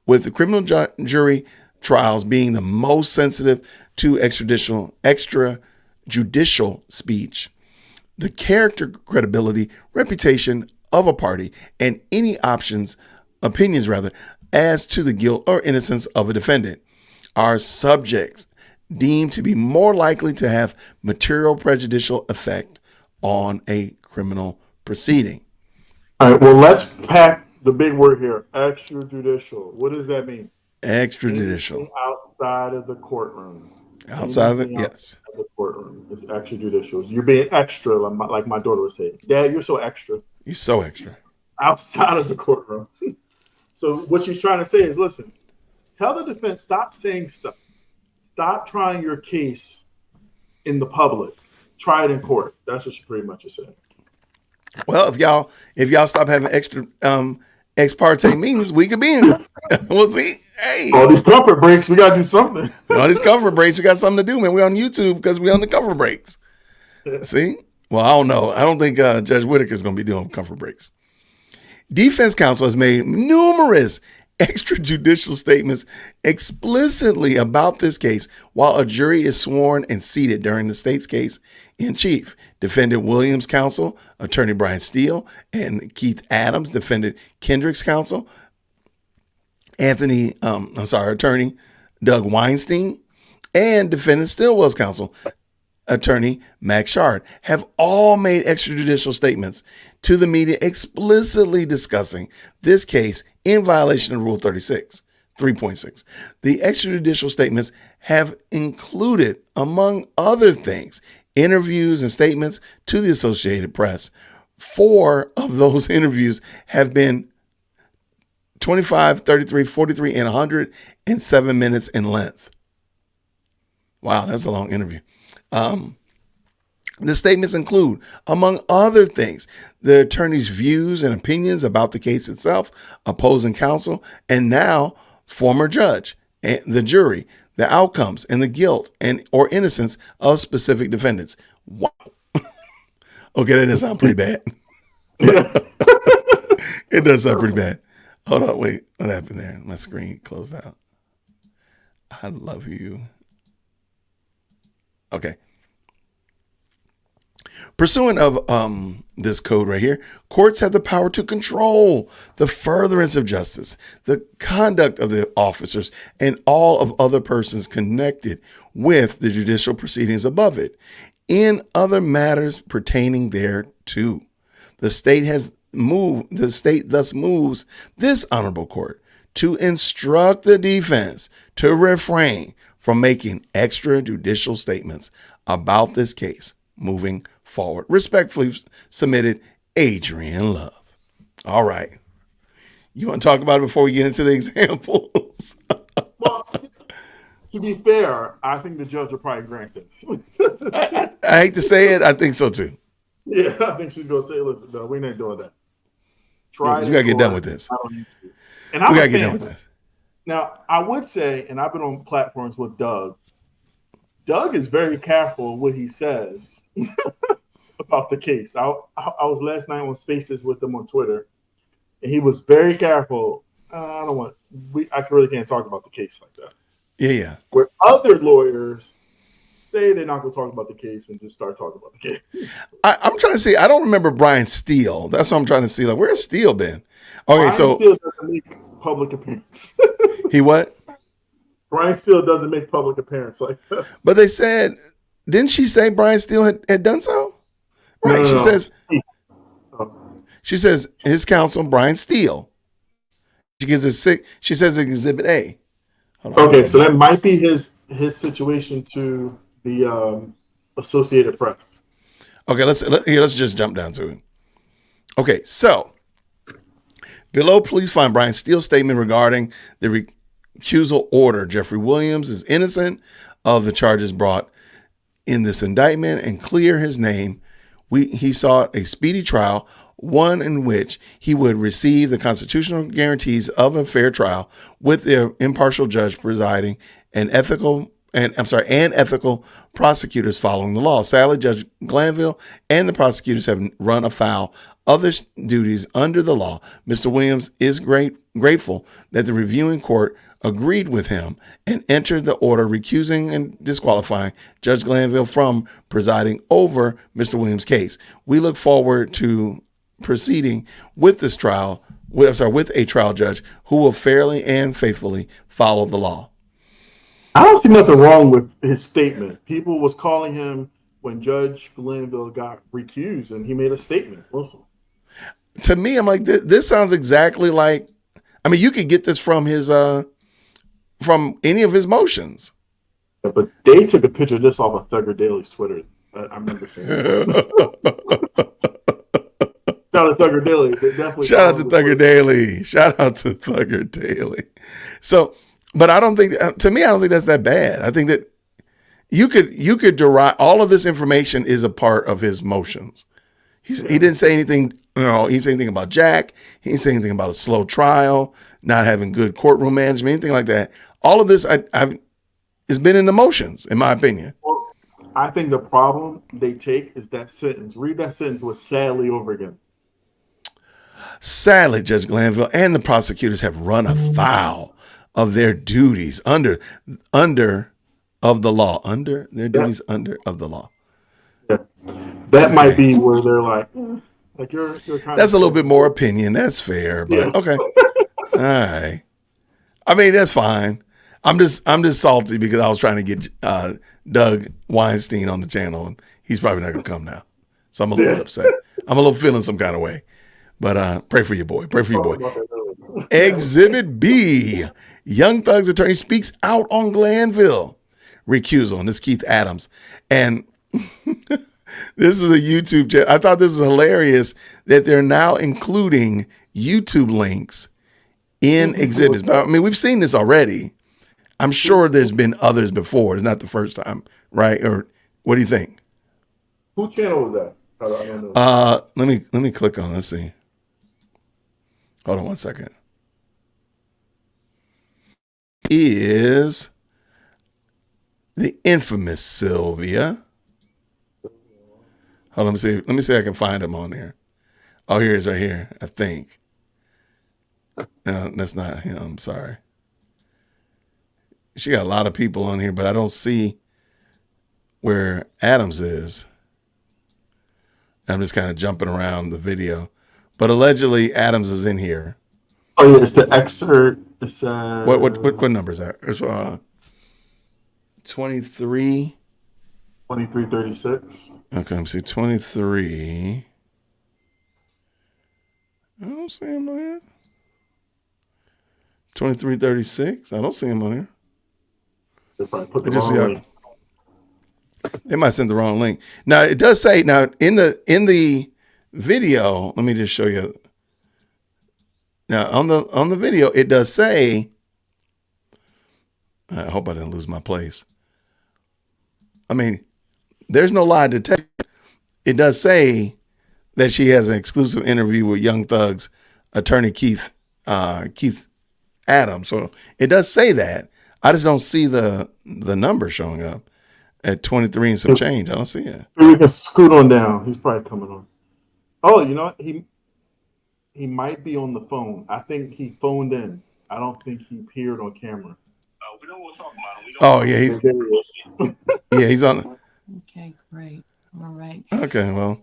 With the criminal jury trials being the most sensitive to extrajudicial speech, the character, credibility, reputation of a party, and any opinions as to the guilt or innocence of a defendant are subjects deemed to be more likely to have material prejudicial effect on a criminal proceeding. All right, well, let's pack the big word here, extrajudicial. What does that mean? Extrajudicial. Anything outside of the courtroom. Outside of the courtroom is extrajudicial. You're being extra, like my daughter would say. Dad, you're so extra. You're so extra. Outside of the courtroom. So what she's trying to say is, listen, tell the defense, stop saying stuff. Stop trying your case in the public. Try it in court. That's what she pretty much is saying. Well, if y'all stop having extra ex parte meetings, we could be in. We'll see. Hey, all these comfort breaks, we gotta do something. All these comfort breaks, we got something to do, man. We're on YouTube because we're on the comfort breaks. See? Well, I don't know. I don't think Judge Whittaker is going to be doing comfort breaks. Defense counsel has made numerous extrajudicial statements explicitly about this case while a jury is sworn and seated during the state's case in chief. Defendant Williams' counsel, attorney Brian Steele, and Keith Adams, defendant Kendrick's counsel, attorney Doug Weinstein, and defendant Stillwell's counsel, attorney Max Shard, have all made extrajudicial statements to the media explicitly discussing this case in violation of Rule 3.6. The extrajudicial statements have included, among other things, interviews and statements to the Associated Press. 4 of those interviews have been 25, 33, 43, and 107 minutes in length. Wow, that's a long interview. The statements include, among other things, the attorney's views and opinions about the case itself, opposing counsel, and now former judge, and the jury, the outcomes, and the guilt and or innocence of specific defendants. Wow. Okay, that does sound pretty bad. It does sound pretty bad. Hold on, wait. What happened there? My screen closed out. I love you. Okay. Pursuant of this code right here, courts have the power to control the furtherance of justice, the conduct of the officers, and all of other persons connected with the judicial proceedings above it, in other matters pertaining thereto. The state thus moves this honorable court to instruct the defense to refrain from making extrajudicial statements about this case moving forward. Respectfully submitted, Adrian Love. All right. You want to talk about it before we get into the examples? Well, to be fair, I think the judge will probably grant this. I hate to say it. I think so too. Yeah, I think she's going to say, listen, no, we're not doing that. We got to get done with this. And we got to get done with this. Now, I would say, and I've been on platforms with Doug. Doug is very careful what he says about the case. I was last night on Spaces with him on Twitter, and he was very careful. I really can't talk about the case like that. Yeah. Where other lawyers say they're not going to talk about the case and just start talking about the case. I'm trying to see. I don't remember Brian Steele. That's what I'm trying to see. Like, where's Steele been? Okay, Brian so Steele doesn't make public appearance. He what? Brian Steele doesn't make public appearance like that. But they said, didn't she say Brian Steele had done so? Right. No. She says his counsel, Brian Steele. She says Exhibit A. Okay, so that might be his situation to the Associated Press. Okay, let's just jump down to it. Okay, so below, please find Brian Steele's statement regarding the recusal order. Jeffrey Williams is innocent of the charges brought in this indictment and clear his name. He sought a speedy trial, one in which he would receive the constitutional guarantees of a fair trial with the impartial judge presiding and ethical prosecutors following the law. Sadly, Judge Glanville and the prosecutors have run afoul of their duties under the law. Mr. Williams is grateful that the reviewing court agreed with him and entered the order recusing and disqualifying Judge Glanville from presiding over Mr. Williams' case. We look forward to proceeding with this trial, with a trial judge who will fairly and faithfully follow the law. I don't see nothing wrong with his statement. People was calling him when Judge Glanville got recused, and he made a statement. Listen. To me, I'm like, this sounds exactly like, I mean, you could get this from his, from any of his motions. Yeah, but they took a picture of this off of Thugger Daily's Twitter. I remember seeing this. Shout out to Thugger Daily. Shout out to Thugger Daily. Shout out to Thugger Daily. So, but I don't think, to me, I don't think that's that bad. I think that you could derive, all of this information is a part of his motions. He didn't say anything, he didn't say anything about Jack. He didn't say anything about a slow trial, not having good courtroom management, anything like that. All of this has been in the motions, in my opinion. Well, I think the problem they take is that sentence. Read that sentence with sadly over again. Sadly, Judge Glanville and the prosecutors have run afoul of their duties under of the law. Under their duties under of the law. Yeah. That might be where they're like you're kind that's a little bit more opinion. That's fair, but okay. All right. I mean, that's fine. I'm just salty because I was trying to get Doug Weinstein on the channel, and he's probably not gonna come now. So I'm a little upset. I'm a little feeling some kind of way. But pray for your boy. Pray for your boy. Exhibit B. Young Thug's attorney speaks out on Glanville recusal. And this is Keith Adams. And This is a YouTube channel. I thought this was hilarious that they're now including YouTube links in exhibits. But I mean, we've seen this already. I'm sure there's been others before. It's not the first time, right? Or what do you think? Whose channel was that? I don't know. Let me click on. Let's see. Hold on one second. Is the infamous Sylvia? Hold on, let me see. Let me see if I can find him on there. Oh, here he is right here, I think. No, that's not him. I'm sorry. She got a lot of people on here, but I don't see where Adams is. I'm just kind of jumping around the video. But allegedly, Adams is in here. Oh, yeah, it's the excerpt. It's What number is that? It's 23. 2336. Okay, let me see. 23. I don't see him on here. 2336. I don't see him on here. They probably put the I just see wrong link. they might send the wrong link. Now it does say in the video. Let me just show you. Now on the video, it does say. I hope I didn't lose my place. I mean, there's no lie detector. It does say that she has an exclusive interview with Young Thug's attorney Keith Adams. So it does say that. I just don't see the number showing up at 23 and some change. I don't see it. We can scoot on down. He's probably coming on. Oh, you know what? He might be on the phone. I think he phoned in. I don't think he appeared on camera. We don't want to talk about him. Oh yeah, he's on. Okay, great. All right. Okay, well,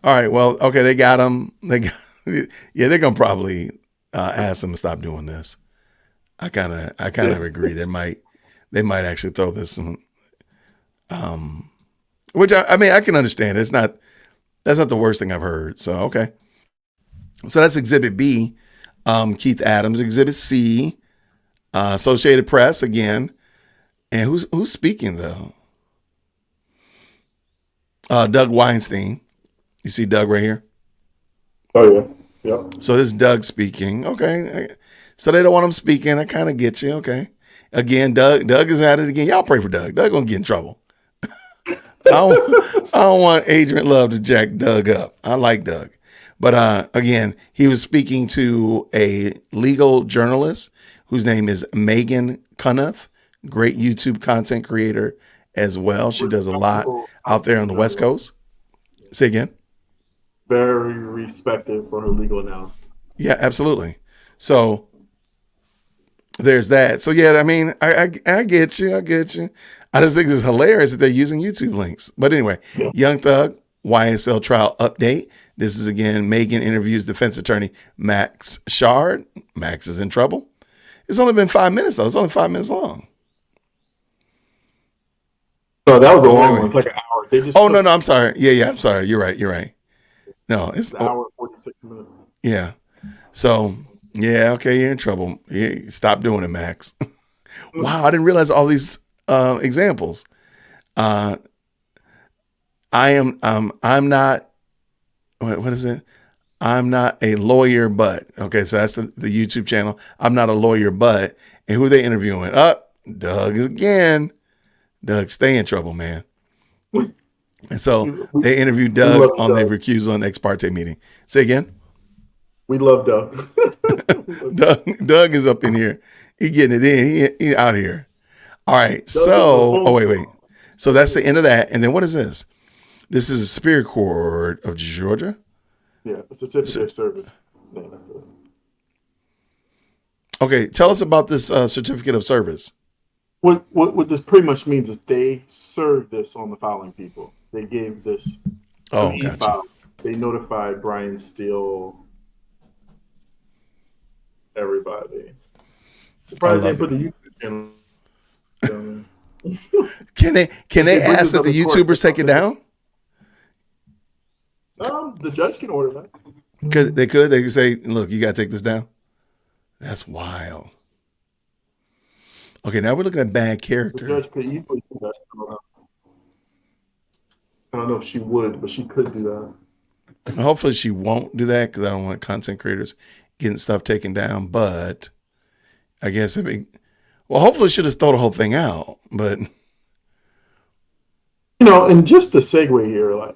all right, well, okay, they got him. They're gonna probably ask him to stop doing this. I kind of agree. They might actually throw this in, which I mean I can understand. That's not the worst thing I've heard. So okay, so that's Exhibit B, Keith Adams. Exhibit C, Associated Press again, and who's speaking though? Doug Weinstein. You see Doug right here? Oh, yeah. Yep. So this is Doug speaking. Okay. So they don't want him speaking. I kind of get you. Okay. Again, Doug is at it again. Y'all pray for Doug. Doug gonna get in trouble. I don't want Adrian Love to jack Doug up. I like Doug. But again, he was speaking to a legal journalist whose name is Megan Cunneth, great YouTube content creator as well. She does a lot out there on the West Coast. Say again. Very respected for her legal analysis. Yeah, absolutely. So there's that. So yeah, I mean, I get you. I get you. I just think it's hilarious that they're using YouTube links. But anyway, yeah. Young Thug, YSL trial update. This is again, Megan interviews defense attorney Max Shard. Max is in trouble. It's only been 5 minutes though. It's only 5 minutes long. So that was a long one. It's like an hour. They just no, I'm sorry. Yeah, I'm sorry. You're right. No, it's an hour and 46 minutes. Yeah. So yeah, okay, you're in trouble. Yeah, stop doing it, Max. Wow, I didn't realize all these examples. I'm not. What is it? I'm not a lawyer, but okay. So that's the YouTube channel. I'm not a lawyer, but and who are they interviewing? Doug again. Doug, stay in trouble, man. And so they interviewed Doug on the recusal and ex parte meeting. Say again. We love Doug. Doug is up in here. He getting it in. He out here. All right. So, wait. So that's the end of that. And then what is this? This is a Superior Court of Georgia. Yeah, a certificate of service. Yeah, okay, tell us about this certificate of service. What this pretty much means is they served this on the filing people. They gave this. Oh, gotcha. They notified Brian Steele. Everybody. Surprised they put the YouTube channel. Can they ask that the YouTubers take it down? The judge can order that. They could say, look, you got to take this down. That's wild. Okay, now we're looking at bad character. The judge could easily do that. I don't know if she would, but she could do that. Hopefully she won't do that because I don't want content creators getting stuff taken down. But I guess hopefully she'll just throw the whole thing out. But And just to segue here, like,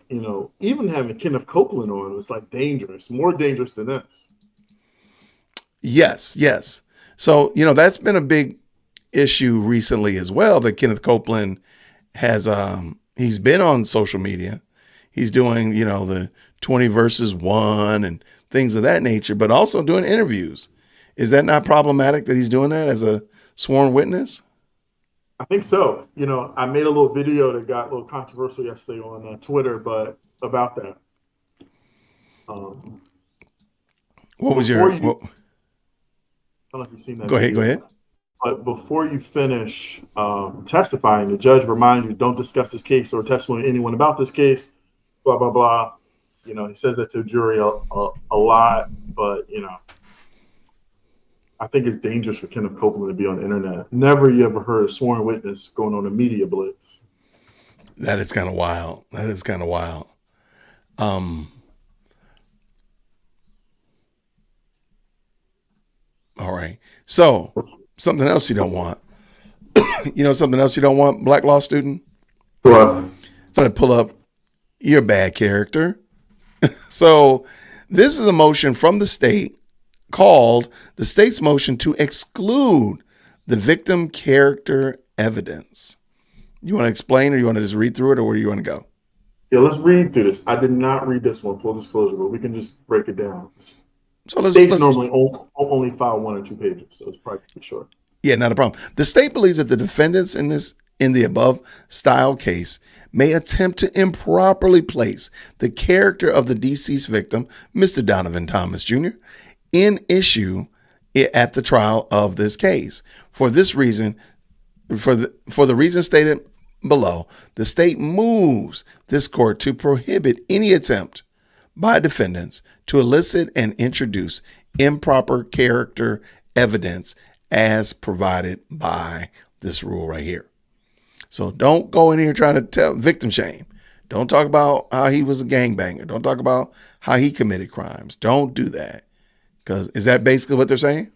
even having Kenneth Copeland on was like dangerous, more dangerous than this. yes. So, that's been a big issue recently as well, that Kenneth Copeland has, he's been on social media. He's doing, the 20 versus 1 and things of that nature, but also doing interviews. Is that not problematic that he's doing that as a sworn witness? I think so. I made a little video that got a little controversial yesterday on Twitter, but about that. What was your? I don't know if you've seen that. Go ahead. But before you finish testifying, the judge reminds you, don't discuss this case or testimony to anyone about this case. Blah blah blah. He says that to a jury a lot, but I think it's dangerous for Kenneth Copeland to be on the internet. Never you ever heard a sworn witness going on a media blitz. That is kind of wild. All right. So something else you don't want. Something else you don't want, Black law student? What? I'm going to pull up your bad character. So this is a motion from the state called the state's motion to exclude the victim character evidence. You want to explain, or you want to just read through it, or where do you want to go? Yeah, let's read through this. I did not read this one, full disclosure, but we can just break it down. So States normally only file 1 or 2 pages, so it's probably pretty short. Yeah, not a problem. The state believes that the defendants in the above style case may attempt to improperly place the character of the deceased victim, Mr. Donovan Thomas Jr., in issue at the trial of this case. For this reason, for the reason stated below, the state moves this court to prohibit any attempt by defendants to elicit and introduce improper character evidence as provided by this rule right here. So don't go in here trying to tell victim shame. Don't talk about how he was a gangbanger. Don't talk about how he committed crimes. Don't do that. Because is that basically what they're saying?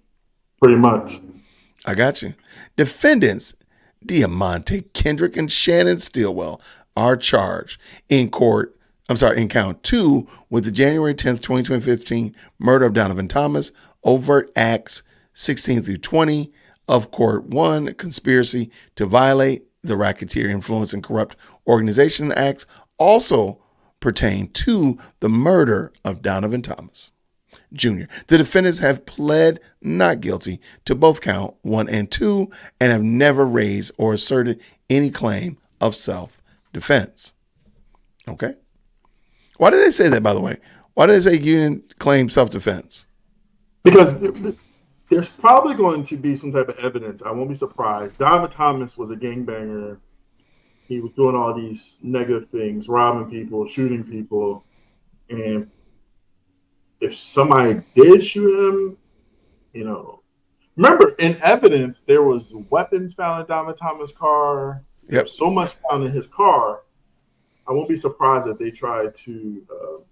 Pretty much. I got you. Defendants Diamante Kendrick and Shannon Stilwell are charged in count 2 with the January 10th, 2015 murder of Donovan Thomas, overt acts 16 through 20 of Court 1, conspiracy to violate the Racketeer Influence and Corrupt Organization Acts also pertain to the murder of Donovan Thomas Jr. The defendants have pled not guilty to both count 1 and 2 and have never raised or asserted any claim of self-defense. Okay? Why did they say that, by the way? Why did they say you didn't claim self-defense? Because there's probably going to be some type of evidence. I won't be surprised. Donovan Thomas was a gangbanger. He was doing all these negative things, robbing people, shooting people. And if somebody did shoot him, remember, in evidence, there was weapons found in Donovan Thomas' car. Yep. So much found in his car. I won't be surprised if they tried to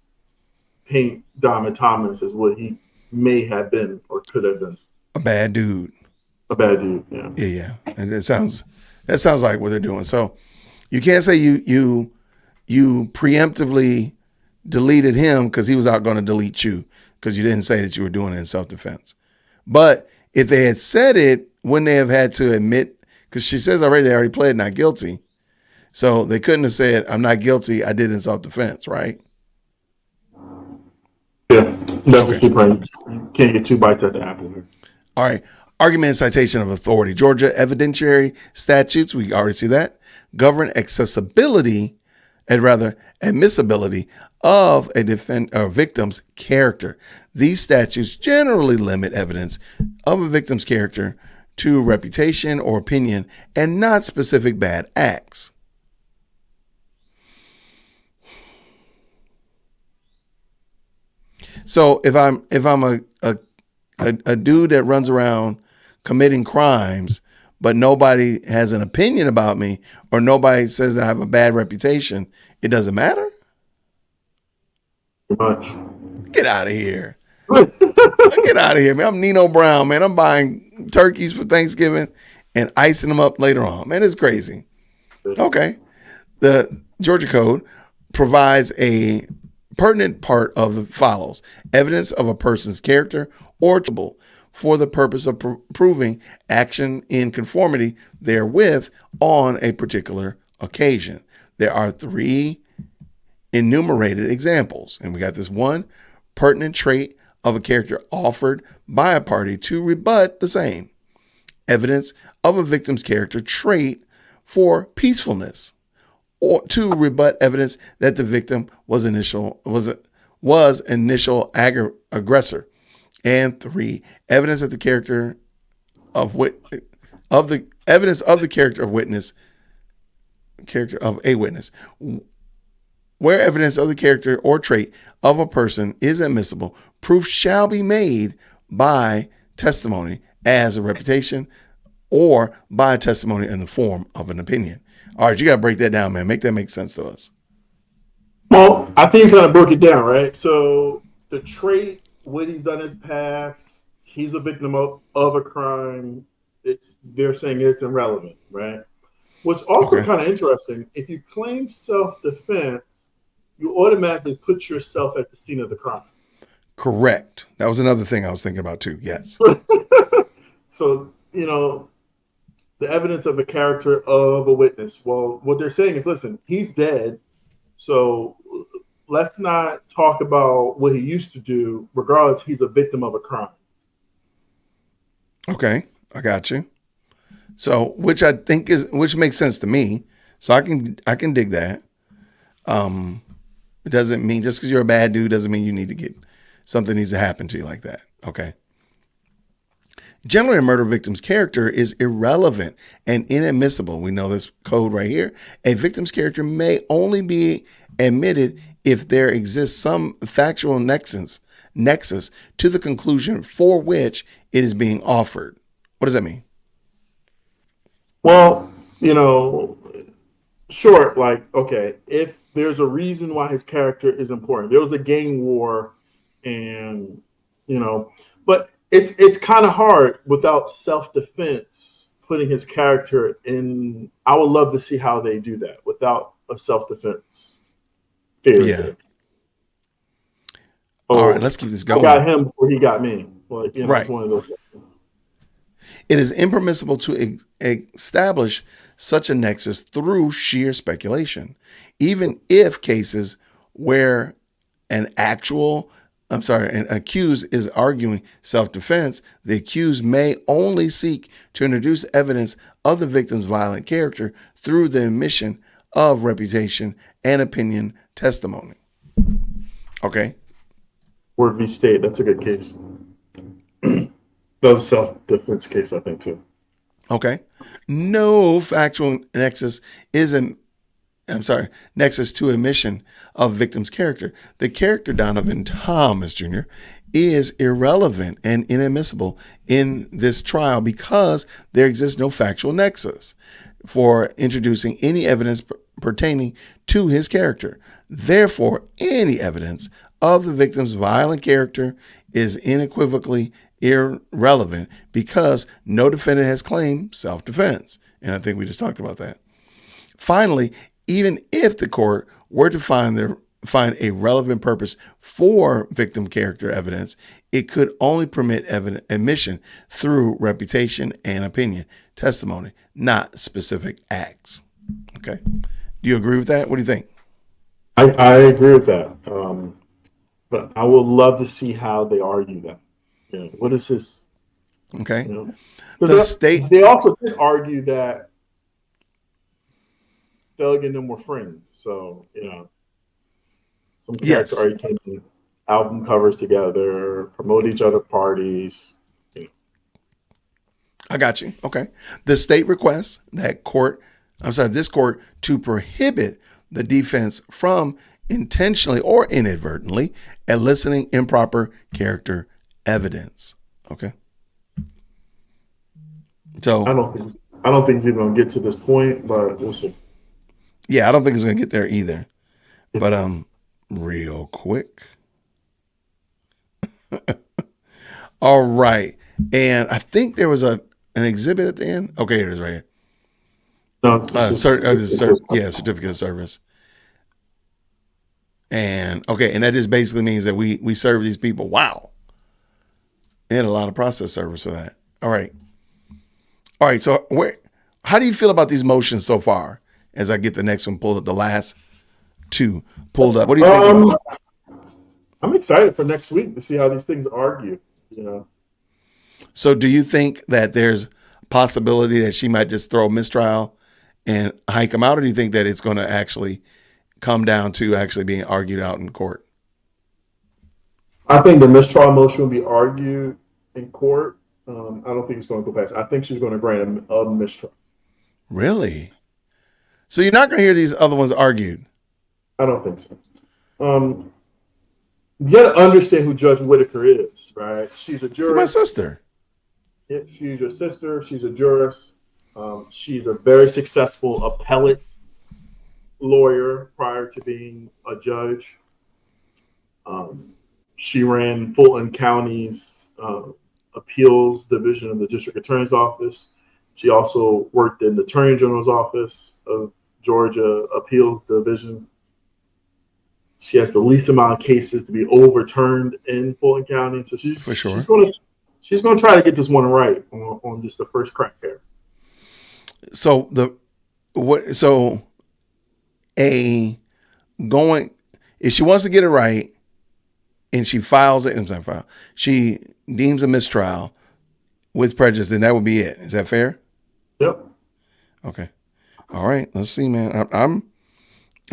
paint Donovan Thomas as what he may have been or could have been. A bad dude. Yeah. Yeah. And that sounds like what they're doing. So you can't say you preemptively deleted him because he was out going to delete you because you didn't say that you were doing it in self-defense. But if they had said it, wouldn't they have had to admit, because she says already they already pled not guilty. So they couldn't have said, I'm not guilty, I did it in self-defense, right? Yeah, that's right. You can't get 2 bites at the apple here. All right. Argument and citation of authority. Georgia evidentiary statutes, we already see that, govern admissibility of a victim's character. These statutes generally limit evidence of a victim's character to reputation or opinion and not specific bad acts. So if I'm a dude that runs around committing crimes, but nobody has an opinion about me or nobody says I have a bad reputation, it doesn't matter? Pretty much. Get out of here. Get out of here, man. I'm Nino Brown, man. I'm buying turkeys for Thanksgiving and icing them up later on. Man, it's crazy. Okay. The Georgia Code provides a pertinent part of the follows: evidence of a person's character or for the purpose of proving action in conformity therewith on a particular occasion. There are 3 enumerated examples, and we got this one: pertinent trait of a character offered by a party to rebut the same. Evidence of a victim's character trait for peacefulness, or to rebut evidence that the victim was initial aggressor. And 3, evidence of the character of evidence of the character of a witness. Where evidence of the character or trait of a person is admissible, proof shall be made by testimony as a reputation or by testimony in the form of an opinion. All right, you got to break that down, man. Make that make sense to us. Well, I think you kind of broke it down, right? So the trait, what he's done in his past, he's a victim of a crime. They're saying it's irrelevant, right? What's also kind of interesting, if you claim self-defense, you automatically put yourself at the scene of the crime. Correct. That was another thing I was thinking about too. Yes. So, the evidence of a character of a witness. Well, what they're saying is, listen, he's dead. So let's not talk about what he used to do. Regardless, he's a victim of a crime. Okay. I got you. So, which makes sense to me. So I can dig that. It doesn't mean just because you're a bad dude doesn't mean you need to get something needs to happen to you like that. Okay. Generally, a murder victim's character is irrelevant and inadmissible. We know this code right here. A victim's character may only be admitted if there exists some factual nexus to the conclusion for which it is being offered. What does that mean? Well, sure, okay, if there's a reason why his character is important. There was a gang war and, but it's kind of hard without self-defense putting his character in. I would love to see how they do that without a self-defense theory. Yeah. All right, let's keep this going. I got him before he got me. Right. It's one of those things. It is impermissible to establish such a nexus through sheer speculation, even if cases where an accused is arguing self-defense, the accused may only seek to introduce evidence of the victim's violent character through the admission of reputation and opinion testimony. Okay. Word v. State, that's a good case. That was a self-defense case, I think, too. Okay. No factual nexus nexus to admission of victim's character. The character Donovan Thomas Jr. is irrelevant and inadmissible in this trial because there exists no factual nexus for introducing any evidence pertaining to his character. Therefore, any evidence of the victim's violent character is unequivocally irrelevant because no defendant has claimed self-defense. And I think we just talked about that. Finally, even if the court were to find a relevant purpose for victim character evidence, it could only permit admission through reputation and opinion testimony, not specific acts. Okay. Do you agree with that? What do you think? I agree with that. But I would love to see how they argue that. What is his? Okay. They also did argue that Doug and them were friends. So, some character arguing album covers together, promote each other parties. I got you. Okay. The state requests this court to prohibit the defense from intentionally or inadvertently eliciting improper character evidence. Okay. So I don't think I don't think it's even going to get to this point, but we'll see. Yeah, I don't think it's going to get there either. But real quick. All right. And I think there was an exhibit at the end. Okay, here it is right here. No, Certificate of service. And okay, and that just basically means that we serve these people. Wow. They had a lot of process servers for that. All right. So how do you feel about these motions so far? As I get the next one pulled up, the last two pulled up. What do you think about it? I'm excited for next week to see how these things argue, you know. So do you think that there's a possibility that she might just throw a mistrial and hike them out, or do you think that it's going to actually come down to actually being argued out in court? I think the mistrial motion will be argued in court. I don't think it's going to go past. I think she's going to grant a mistrial. Really? So you're not going to hear these other ones argued? I don't think so. You got to understand who Judge Whittaker is, right? She's a jurist. My sister. Yeah, she's your sister. She's a jurist. She's a very successful appellate lawyer prior to being a judge. She ran Fulton County's appeals division of the district attorney's office. She also worked in the attorney general's office of Georgia appeals division. She has the least amount of cases to be overturned in Fulton County. So she's going to try to get this one right on just the first crack there. So if she wants to get it right and she files it, she deems a mistrial with prejudice, then that would be it. Is that fair? Yep. Okay. All right. Let's see, man.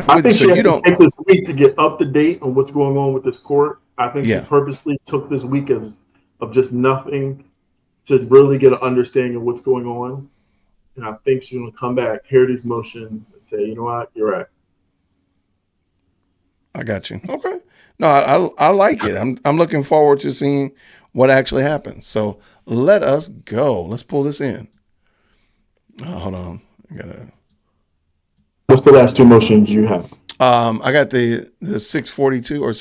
I think she has to take this week to get up to date on what's going on with this court. I think she purposely took this week of just nothing to really get an understanding of what's going on. And I think she's going to come back, hear these motions, and say, you know what, you're right. I got you. Okay. No, I like it. I'm looking forward to seeing what actually happens. So let us go. Let's pull this in. Oh, hold on. What's the last two motions you have? I got the 642 or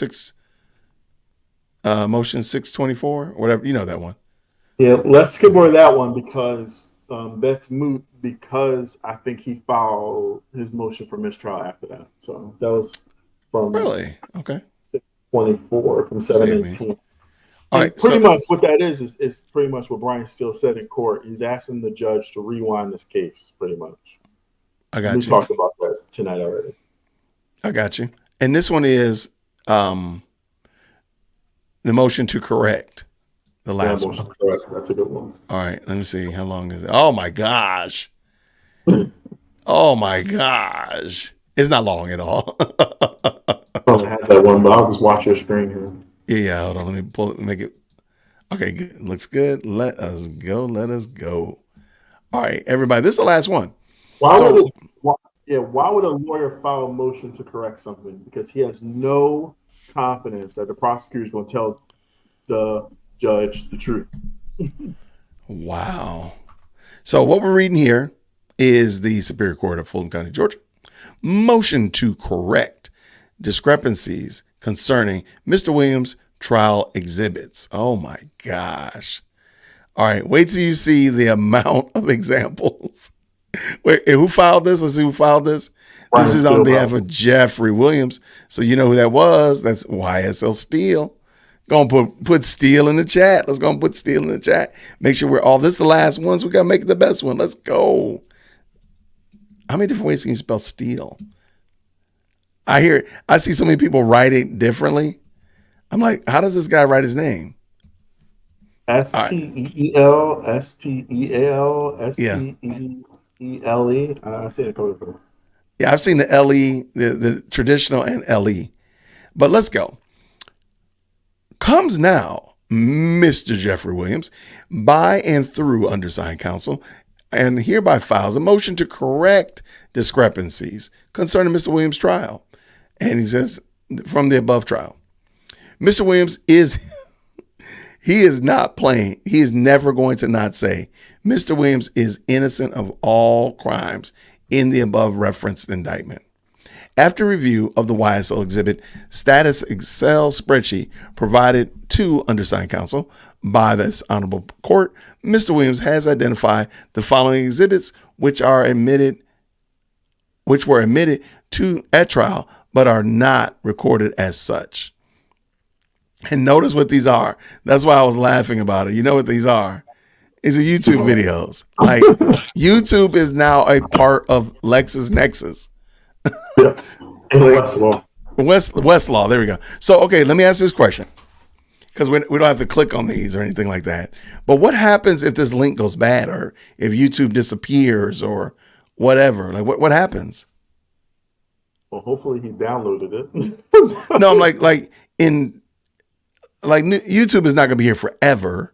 motion 624, whatever, you know that one. Yeah, let's skip over that one because that's moot because I think he filed his motion for mistrial after that. So that was from really 624 from 718. All right, pretty much what that is pretty much what Brian Steele said in court. He's asking the judge to rewind this case, pretty much. I got you. We talked about that tonight already. I got you. And this one is the motion to correct the last one. Correct. That's a good one. All right. Let me see. How long is it? Oh, my gosh. Oh, my gosh. It's not long at all. I probably had that one, but I'll just watch your screen here. Yeah. Hold on. Let me pull it. Make it. Okay. Good. Looks good. Let us go. All right, everybody. This is the last one. Why would a lawyer file a motion to correct something? Because he has no confidence that the prosecutor is going to tell the judge the truth. Wow. So what we're reading here is the Superior Court of Fulton County, Georgia. Motion to correct discrepancies concerning Mr. Williams' trial exhibits. Oh my gosh. All right. Wait till you see the amount of examples. Wait, who filed this? Let's see who filed this. This is on behalf of Jeffrey Williams. So you know who that was. That's YSL Steel. Gonna put Steel in the chat. Let's go put Steel in the chat. Make sure we're all this is the last ones. We gotta make it the best one. Let's go. How many different ways can you spell Steel? I see so many people write it differently. I'm like, how does this guy write his name? Steel, Steal, Steele. I see it code first. Yeah, I've seen the LE, the traditional and LE. But let's go. Comes now, Mr. Jeffrey Williams, by and through undersigned counsel, and hereby files a motion to correct discrepancies concerning Mr. Williams' trial. And he says, from the above trial, Mr. Williams he is not playing. He is never going to not say Mr. Williams is innocent of all crimes in the above referenced indictment. After review of the YSL exhibit status Excel spreadsheet provided to undersigned counsel by this honorable court, Mr. Williams has identified the following exhibits which were admitted to at trial but are not recorded as such. And notice what these are. That's why I was laughing about it. You know what these are? These are YouTube videos. Like YouTube is now a part of LexisNexis. Yes. And Westlaw. Westlaw. There we go. So, okay, let me ask this question, because we don't have to click on these or anything like that. But what happens if this link goes bad, or if YouTube disappears, or whatever? Like, what happens? Well, hopefully he downloaded it. No, I'm like YouTube is not going to be here forever.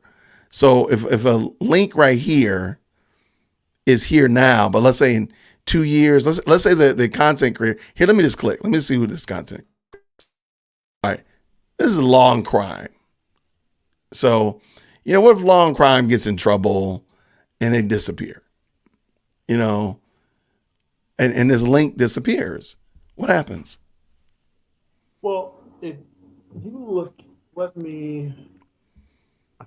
So if a link right here is here now, but let's say in 2 years, let's say the content creator here. Let me just click. Let me see who this content. All right, this is law and crime. So, what if law and crime gets in trouble and they disappear? And this link disappears. What happens? Well, if you look, I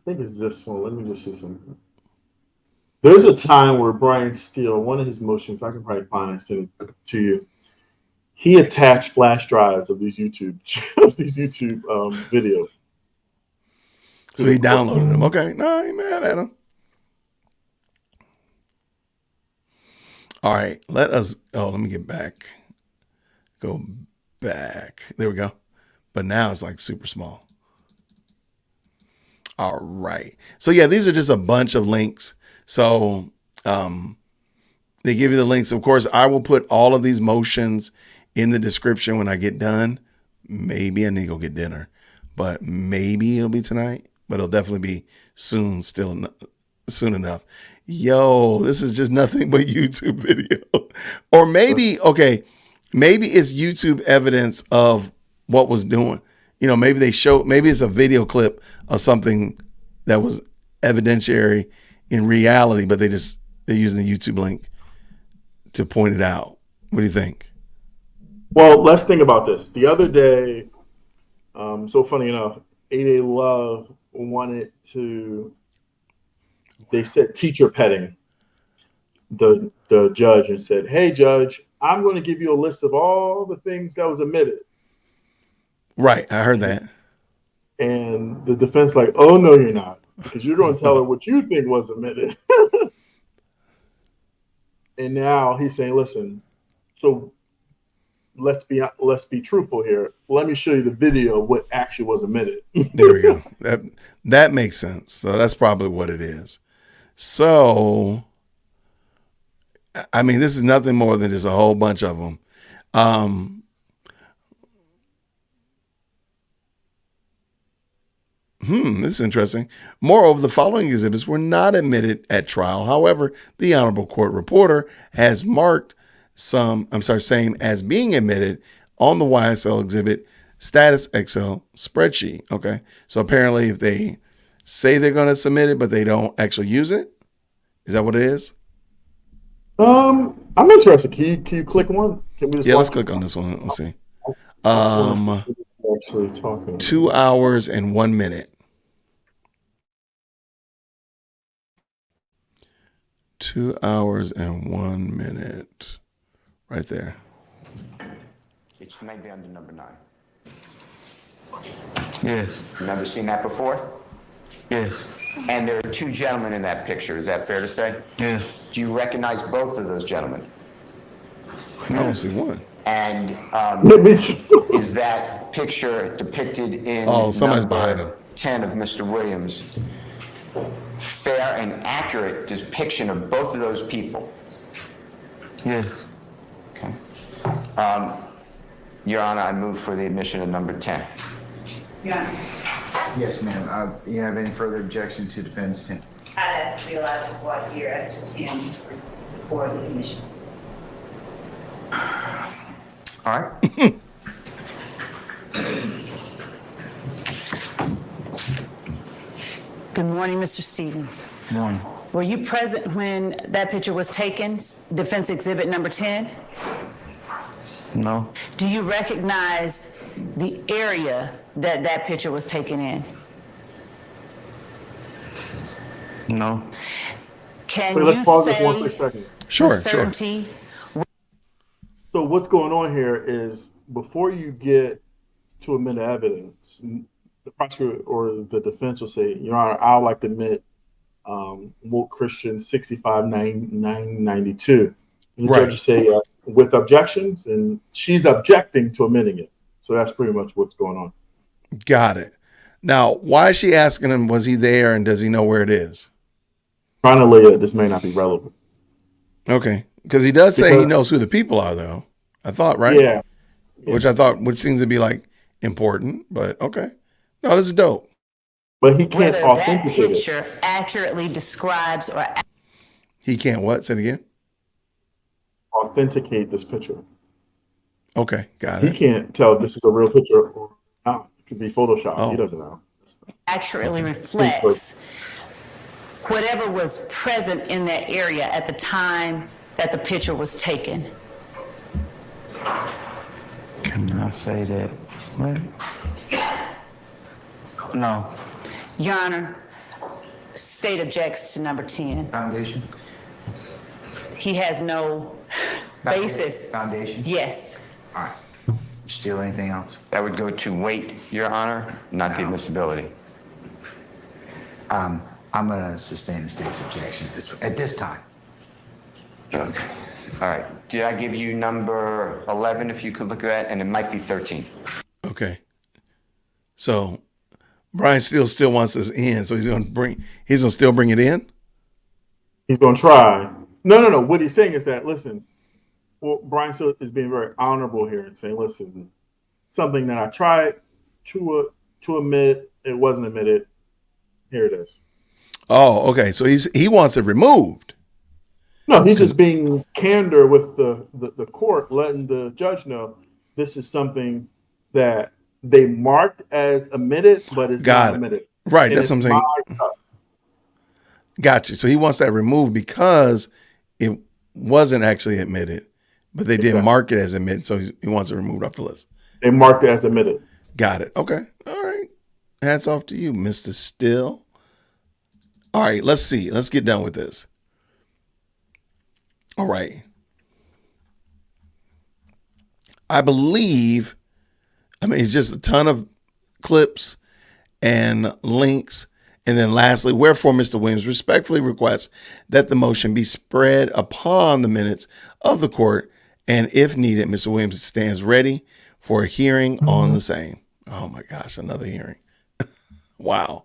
think it's this one. Let me just see something. There's a time where Brian Steele, one of his motions, I can probably find and send it to you. He attached flash drives of these YouTube videos. So he downloaded them. Okay, no, I ain't mad at him. All right, let me get back. Go back. There we go. But now it's like super small. All right. So yeah, these are just a bunch of links. So they give you the links. Of course, I will put all of these motions in the description when I get done. Maybe I need to go get dinner, but maybe it'll be tonight, but it'll definitely be soon enough. Yo, this is just nothing but YouTube video. Or maybe it's YouTube evidence of what was doing. Maybe maybe it's a video clip of something that was evidentiary in reality, but they're using the YouTube link to point it out. What do you think? Well, let's think about this. The other day, so funny enough, 8A Love they said teacher petting the judge and said, "Hey, judge, I'm going to give you a list of all the things that was admitted." Right. I heard that. And the defense like, "Oh, no, you're not, because you're going to tell her what you think was admitted." And now he's saying, "Listen, so let's be truthful here. Let me show you the video of what actually was admitted." There we go. That makes sense. So that's probably what it is. So, I mean, this is nothing more than just a whole bunch of them. This is interesting. Moreover, the following exhibits were not admitted at trial. However, the honorable court reporter has marked same as being admitted on the YSL exhibit status Excel spreadsheet. Okay. So apparently if they say they're going to submit it, but they don't actually use it, is that what it is? I'm interested. Can you click one? Let's click on this one. Let's see. Actually talking. 2 hours and 1 minute. 2 hours and 1 minute. Right there. It may be under number 9. Yes. Never seen that before? Yes. And there are 2 gentlemen in that picture. Is that fair to say? Yes. Do you recognize both of those gentlemen? I don't see one. And Me too. is that picture depicted in somebody's number behind him. 10 of Mr. Williams fair and accurate depiction of both of those people? Yes. Okay. Your Honor, I move for the admission of number 10. Yeah, Yes, ma'am. You have any further objection to defense 10? I'd ask to be allowed to voir dire as to 10 before the admission. All right. Good morning, Mr. Stevens. Morning. Were you present when that picture was taken, defense exhibit number 10? No. Do you recognize the area that that picture was taken in? No. Can Wait, you let's pause this say one quick second. Sure, with sure. certainty? So what's going on here is before you get to admit evidence, the prosecutor or the defense will say, Your Honor, I would like to admit Woke Christian 65-992. And the Right. judge will say with objections, and she's objecting to admitting it. So that's pretty much what's going on. Got it. Now, why is she asking him, was he there and does he know where it is? Trying to lay it, this may not be relevant. Okay. Because he does say he Because- knows who the people are, though. I thought, right? Yeah. Which seems to be like important, but okay. No, this is dope. But he can't Whether that authenticate it. picture accurately describes or He can't what? Say it again? Authenticate this picture. Okay. Got He it. can't tell if this is a real picture or not. It could be Photoshop. Oh. He doesn't know. accurately reflects whatever was present in that area at the time that the picture was taken. Can I say that? What? No. Your Honor, state objects to number 10. Foundation? He has no basis. Foundation? Yes. All right. Still anything else? That would go to weight, Your Honor, not the admissibility. I'm going to sustain the state's objection at this time. Okay. All right. Did I give you number 11, if you could look at that? And it might be 13. Okay. So Brian still wants this in, so he's gonna still bring it in? He's going to try. No. What he's saying is that, listen, well, Brian still is being very honorable here and saying, listen, something that I tried to admit, it wasn't admitted. Here it is. Oh, okay. So he wants it removed. No, he's just being candor with the court, letting the judge know this is something that they marked as admitted, but it's Got not it. admitted. Right. And That's what I'm it's saying. my stuff. Got you. So he wants that removed because it wasn't actually admitted, but they did Exactly. mark it as admitted. So he wants it removed off the list. They marked it as admitted. Got it. Okay. All right. Hats off to you, Mr. Still. All right. Let's see. Let's get done with this. All right. I believe, it's just a ton of clips and links. And then lastly, wherefore Mr. Williams respectfully requests that the motion be spread upon the minutes of the court. And if needed, Mr. Williams stands ready for a hearing on the same. Oh my gosh, another hearing. Wow.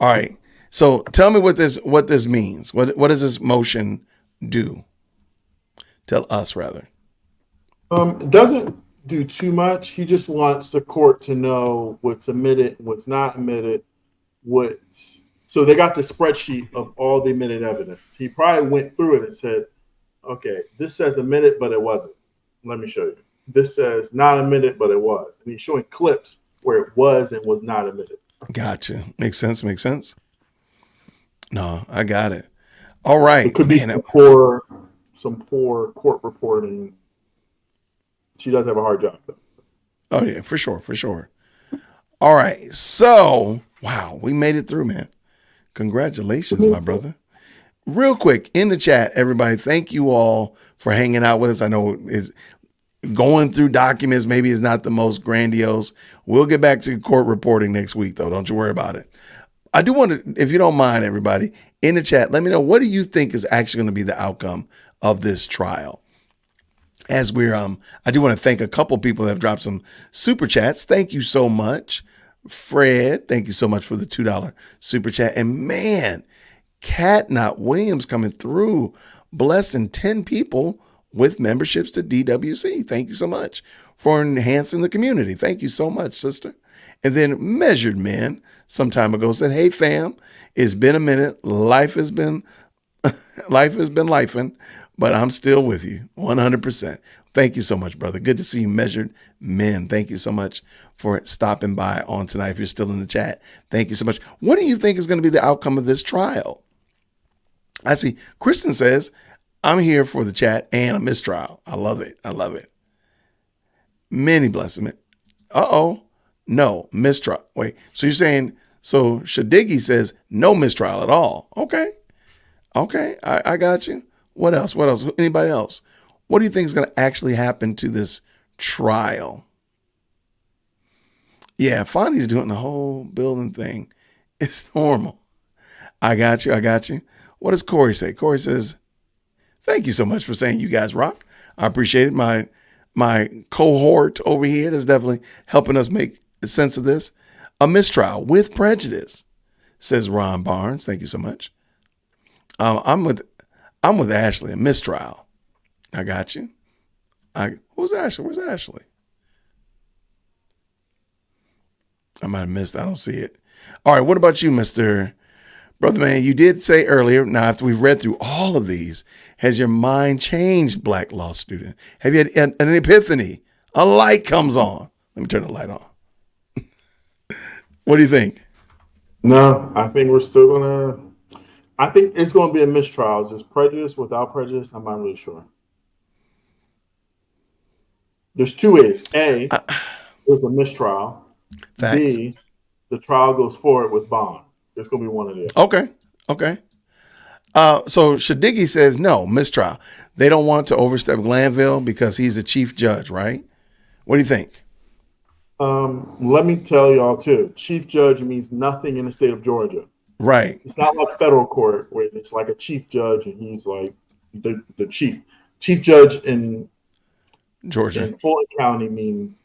All right. So tell me what this means. What does this motion do? Tell us rather. It doesn't do too much. He just wants the court to know what's admitted, what's not admitted, so they got the spreadsheet of all the admitted evidence. He probably went through it and said, okay, this says admitted, but it wasn't. Let me show you. This says not admitted, but it was. And he's showing clips where it was and was not admitted. Gotcha. Makes sense. No, I got it. All right. It could be some poor court reporting. She does have a hard job, though. Oh yeah, for sure. All right. So, wow, we made it through, man. Congratulations, my brother. Real quick, in the chat, everybody, thank you all for hanging out with us. I know it's going through documents maybe is not the most grandiose. We'll get back to court reporting next week, though. Don't you worry about it. I do want to, if you don't mind, everybody, in the chat, let me know, what do you think is actually going to be the outcome of this trial? As we're, I do want to thank a couple people that have dropped some super chats. Thank you so much. Fred, thank you so much for the $2 super chat. And man, Cat Not Williams coming through, blessing 10 people with memberships to DWC. Thank you so much for enhancing the community. Thank you so much, sister. And then Measured Men some time ago said, hey fam, it's been a minute. Life has been lifing. but I'm still with you 100%. Thank you so much, brother. Good to see you, Measured Men. Thank you so much for stopping by on tonight. If you're still in the chat, thank you so much. What do you think is going to be the outcome of this trial? I see Kristen says, I'm here for the chat and a mistrial. I love it. I love it. Many blessings. No, mistrial. Wait, so you're saying, so Shadiggy says no mistrial at all. Okay. I got you. What else? Anybody else? What do you think is going to actually happen to this trial? Yeah, Fonny's doing the whole building thing. It's normal. I got you. What does Corey say? Corey says, thank you so much for saying you guys rock. I appreciate it. My cohort over here is definitely helping us make sense of this. A mistrial with prejudice, says Ron Barnes. Thank you so much. I'm with Ashley. A mistrial. I got you. Who's Ashley? Where's Ashley? I might have missed. I don't see it. All right. What about you, Mr. Brother Man? You did say earlier, now after we've read through all of these, has your mind changed, Black law student? Have you had an epiphany? A light comes on. Let me turn the light on. What do you think? No, I think we're still gonna. I think it's going to be a mistrial. Is this prejudice without prejudice? I'm not really sure. There's two ways. A, there's a mistrial. Facts. B, the trial goes forward with bond. There's going to be one of these. Okay. So Shadiggy says no, mistrial. They don't want to overstep Glanville because he's the chief judge, right? What do you think? Let me tell y'all too. Chief judge means nothing in the state of Georgia. Right. It's not like federal court where it's like a chief judge and he's like the chief judge in Georgia. In Fulton County means,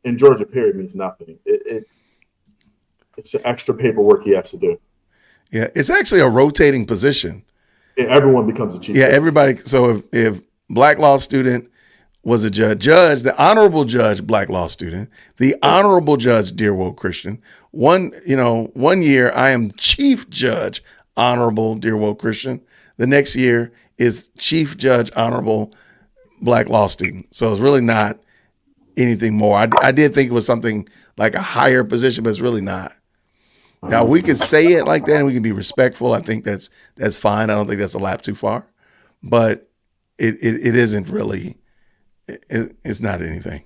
in Georgia, period, means nothing. It's the extra paperwork he has to do. Yeah, it's actually a rotating position. Yeah, everyone becomes a chief. Yeah, everybody. So if Black law student was a judge, the honorable judge, Black law student, the honorable judge, Dear World Christian. One year I am chief judge, honorable Dear World Christian. The next year is chief judge, honorable Black law student. So it's really not anything more. I did think it was something like a higher position, but it's really not. Now we can say it like that and we can be respectful. I think that's fine. I don't think that's a lap too far, but it isn't really, it's not anything.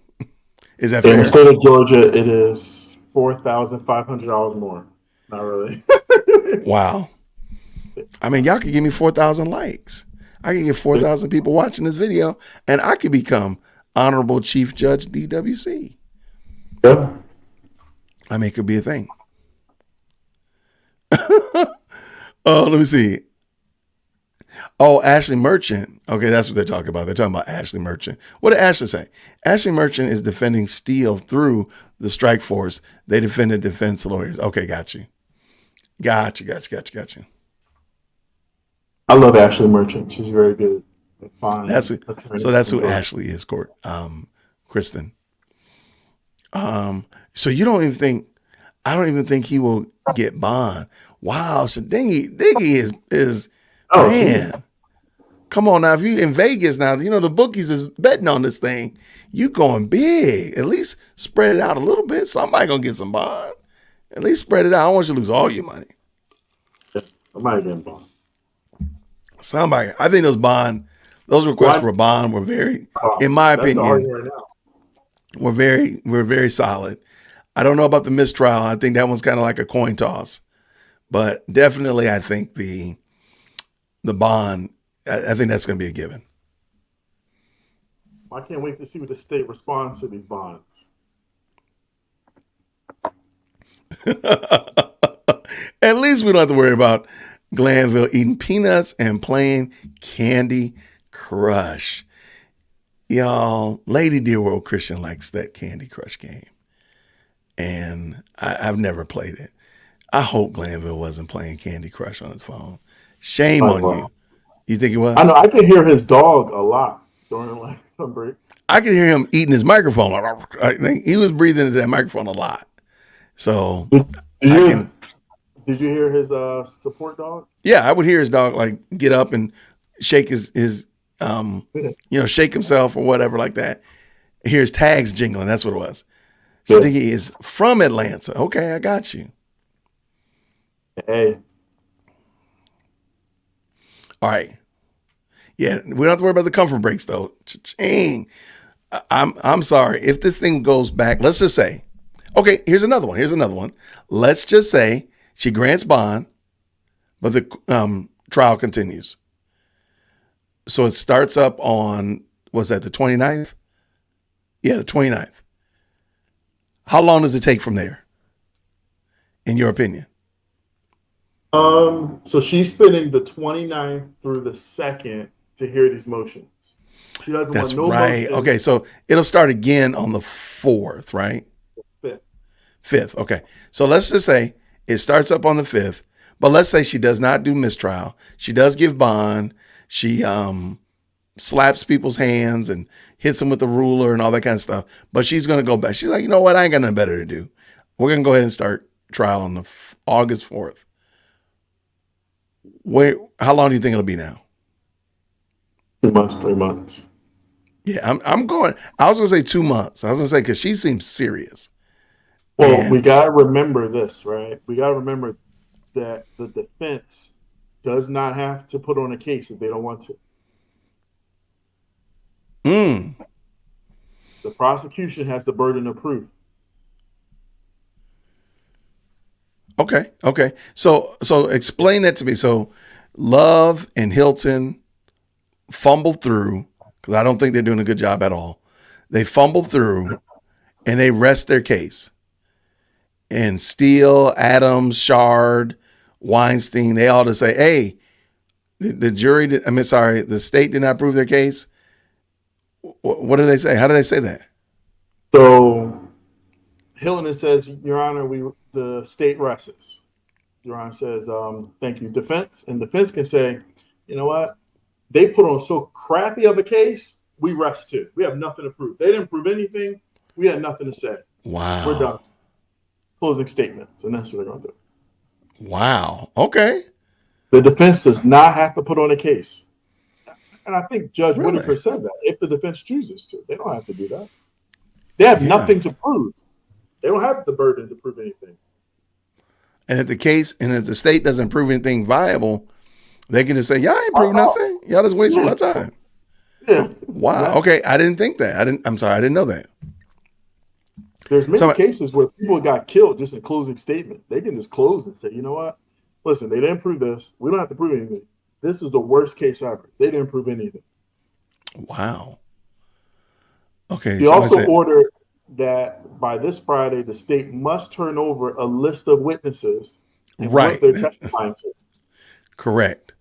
Is that fair? In the state of Georgia, it is $4,500 more. Not really. Wow. I mean, y'all could give me 4,000 likes. I could get 4,000 people watching this video, and I could become Honorable Chief Judge DWC. Yeah. I mean, it could be a thing. Let me see. Oh, Ashley Merchant. Okay, that's what they're talking about. They're talking about Ashley Merchant. What did Ashley say? Ashley Merchant is defending Steele through the strike force. They defended defense lawyers. Okay, got you. Got you. I love Ashley Merchant. She's very good. Fine. That's who Ashley is, Court. Kristen. So you don't even think, I don't even think he will get bond. Wow, so Diggy is man. Come on now, if you in Vegas now, the bookies is betting on this thing. You going big. At least spread it out a little bit. Somebody gonna get some bond. At least spread it out. I don't want you to lose all your money. Somebody getting bond. Somebody. I think those requests for a bond were very, in my opinion, were very solid. I don't know about the mistrial. I think that one's kind of like a coin toss, but definitely I think the bond, I think that's going to be a given. I can't wait to see what the state responds to these bonds. At least we don't have to worry about Glanville eating peanuts and playing Candy Crush. Y'all, Lady Dear World Christian likes that Candy Crush game. And I've never played it. I hope Glanville wasn't playing Candy Crush on his phone. Shame on you. You think it was? I know. I can hear his dog a lot during some break. I could hear him eating his microphone. I think he was breathing into that microphone a lot. So Did you hear his support dog? Yeah, I would hear his dog like get up and shake his shake himself or whatever like that. Here's tags jingling. That's what it was. Yeah. Shadiki is from Atlanta. Okay, I got you. Hey, All right. Yeah, we don't have to worry about the comfort breaks though. Cha-ching. I'm sorry. If this thing goes back, let's just say, okay, here's another one. Let's just say she grants bond, but the trial continues. So it starts up on, what's that, the 29th? Yeah, the 29th. How long does it take from there, in your opinion? so she's spending the 29th through the 2nd to hear these motions. She doesn't That's want no right. motions. Okay, so it'll start again on the 4th, right? 5th. Okay. So let's just say it starts up on the 5th, but let's say she does not do mistrial. She does give bond. She slaps people's hands and hits them with the ruler and all that kind of stuff. But she's going to go back. She's like, you know what? I ain't got nothing better to do. We're going to go ahead and start trial on the August 4th. How long do you think it'll be now? 2 months, 3 months. Yeah, I was going to say 2 months. I was going to say, because she seems serious. Well, And- we got to remember this, right? We got to remember that the defense does not have to put on a case if they don't want to. The prosecution has the burden of proof. Okay. So explain that to me. So Love and Hilton fumbled through, because I don't think they're doing a good job at all. They fumbled through and they rest their case. And Steele, Adams, Shard, Weinstein, they all just say, hey, the state did not prove their case. What do they say? How do they say that? So Hilton says, Your Honor, the state rests. Your Honor says, thank you, defense. And defense can say, you know what? They put on so crappy of a case, we rest too. We have nothing to prove. They didn't prove anything. We had nothing to say. Wow. We're done. Closing statements. And that's what they're going to do. Wow. Okay. The defense does not have to put on a case. And I think Judge Really? Whittaker said that if the defense chooses to, they don't have to do that. They have nothing to prove. They don't have the burden to prove anything. And if the state doesn't prove anything viable, they can just say, y'all ain't prove nothing. Y'all just wasting my time. Yeah. Wow. Yeah. Okay. I didn't think that. I'm sorry. I didn't know that. There's many cases where people got killed just in closing statement. They can just close and say, you know what? Listen, they didn't prove this. We don't have to prove anything. This is the worst case ever. They didn't prove anything. Wow. Okay. He also ordered that by this Friday, the state must turn over a list of witnesses and what they're testifying to. Correct.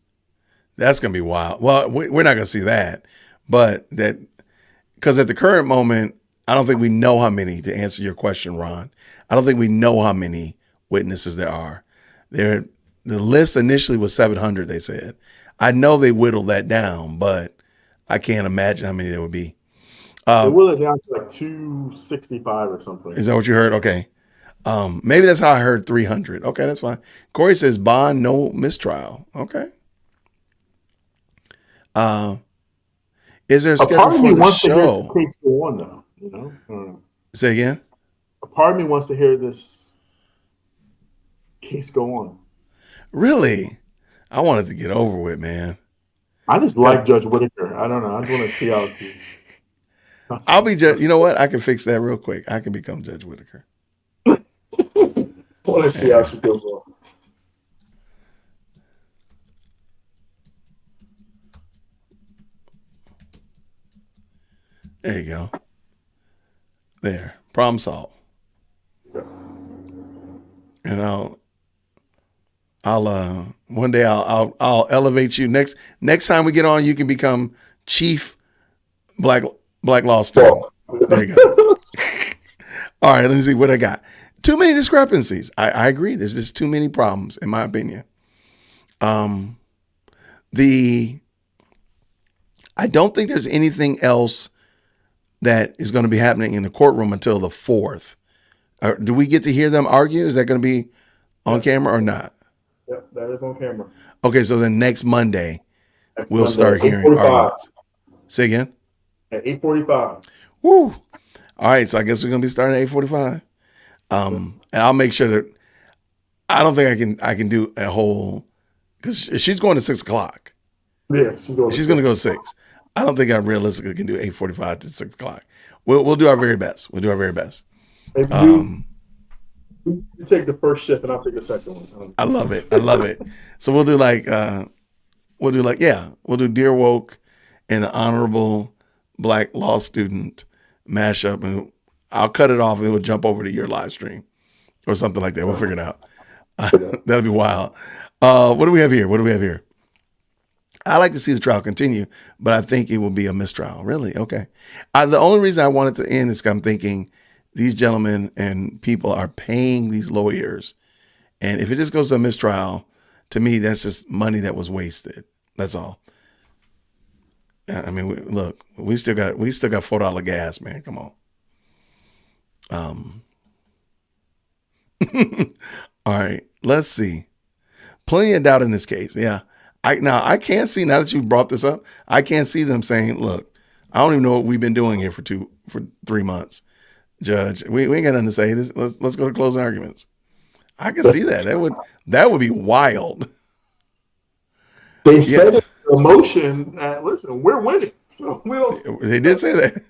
That's going to be wild. Well, we're not going to see that, but because at the current moment, I don't think we know how many, to answer your question, Ron. I don't think we know how many witnesses there are. The list initially was 700, they said. I know they whittled that down, but I can't imagine how many there would be. They whittled it down to like 265 or something. Is that what you heard? Okay. Maybe that's how I heard 300. Okay, that's fine. Corey says bond, no mistrial. Okay. Is there a schedule for the show? To hear this case go on, though. You know? Say again? A part of me wants to hear this case go on. Really? I want it to get over with, man. I just like Judge Whittaker. I don't know. I just want to see how it I'll be Judge. You know what? I can fix that real quick. I can become Judge Whittaker. I want to see how she goes on. There you go. There. Problem solved. And I'll one day I'll elevate you. Next time we get on, you can become chief black law student. There you go. All right, let me see what I got. Too many discrepancies. I agree. There's just too many problems, in my opinion. I don't think there's anything else that is going to be happening in the courtroom until the 4th. Do we get to hear them argue? Is that going to be on camera or not? Yep, that is on camera. Okay, so then next Monday, we'll start hearing arguments. Say again. At 8:45. Woo. All right, so I guess we're gonna be starting at 8:45. And I'll make sure that I don't think I can do a whole because she's going to 6:00. Yeah, She's gonna go to 6. I don't think I realistically can do 8:45 to 6:00. We'll do our very best. We'll do our very best. If you take the first shift and I'll take the second one. I love it. I love it. So we'll do Dear Woke and an honorable Black law student mashup, and I'll cut it off and it will jump over to your live stream or something like that. We'll figure it out. That'll be wild. What do we have here? I like to see the trial continue, but I think it will be a mistrial. Really? Okay. The only reason I want it to end is 'cause I'm thinking these gentlemen and people are paying these lawyers. And if it just goes to a mistrial, to me, that's just money that was wasted. That's all. I mean, look, we still got $4 gas, man. Come on. All right, let's see. Plenty of doubt in this case. Yeah. I can't see, now that you've brought this up, I can't see them saying, look, I don't even know what we've been doing here for 3 months. Judge, we ain't got nothing to say. Let's go to closing arguments. I can see that. That would be wild. They said it in the motion that, listen, we're winning. So we don't, They did say that.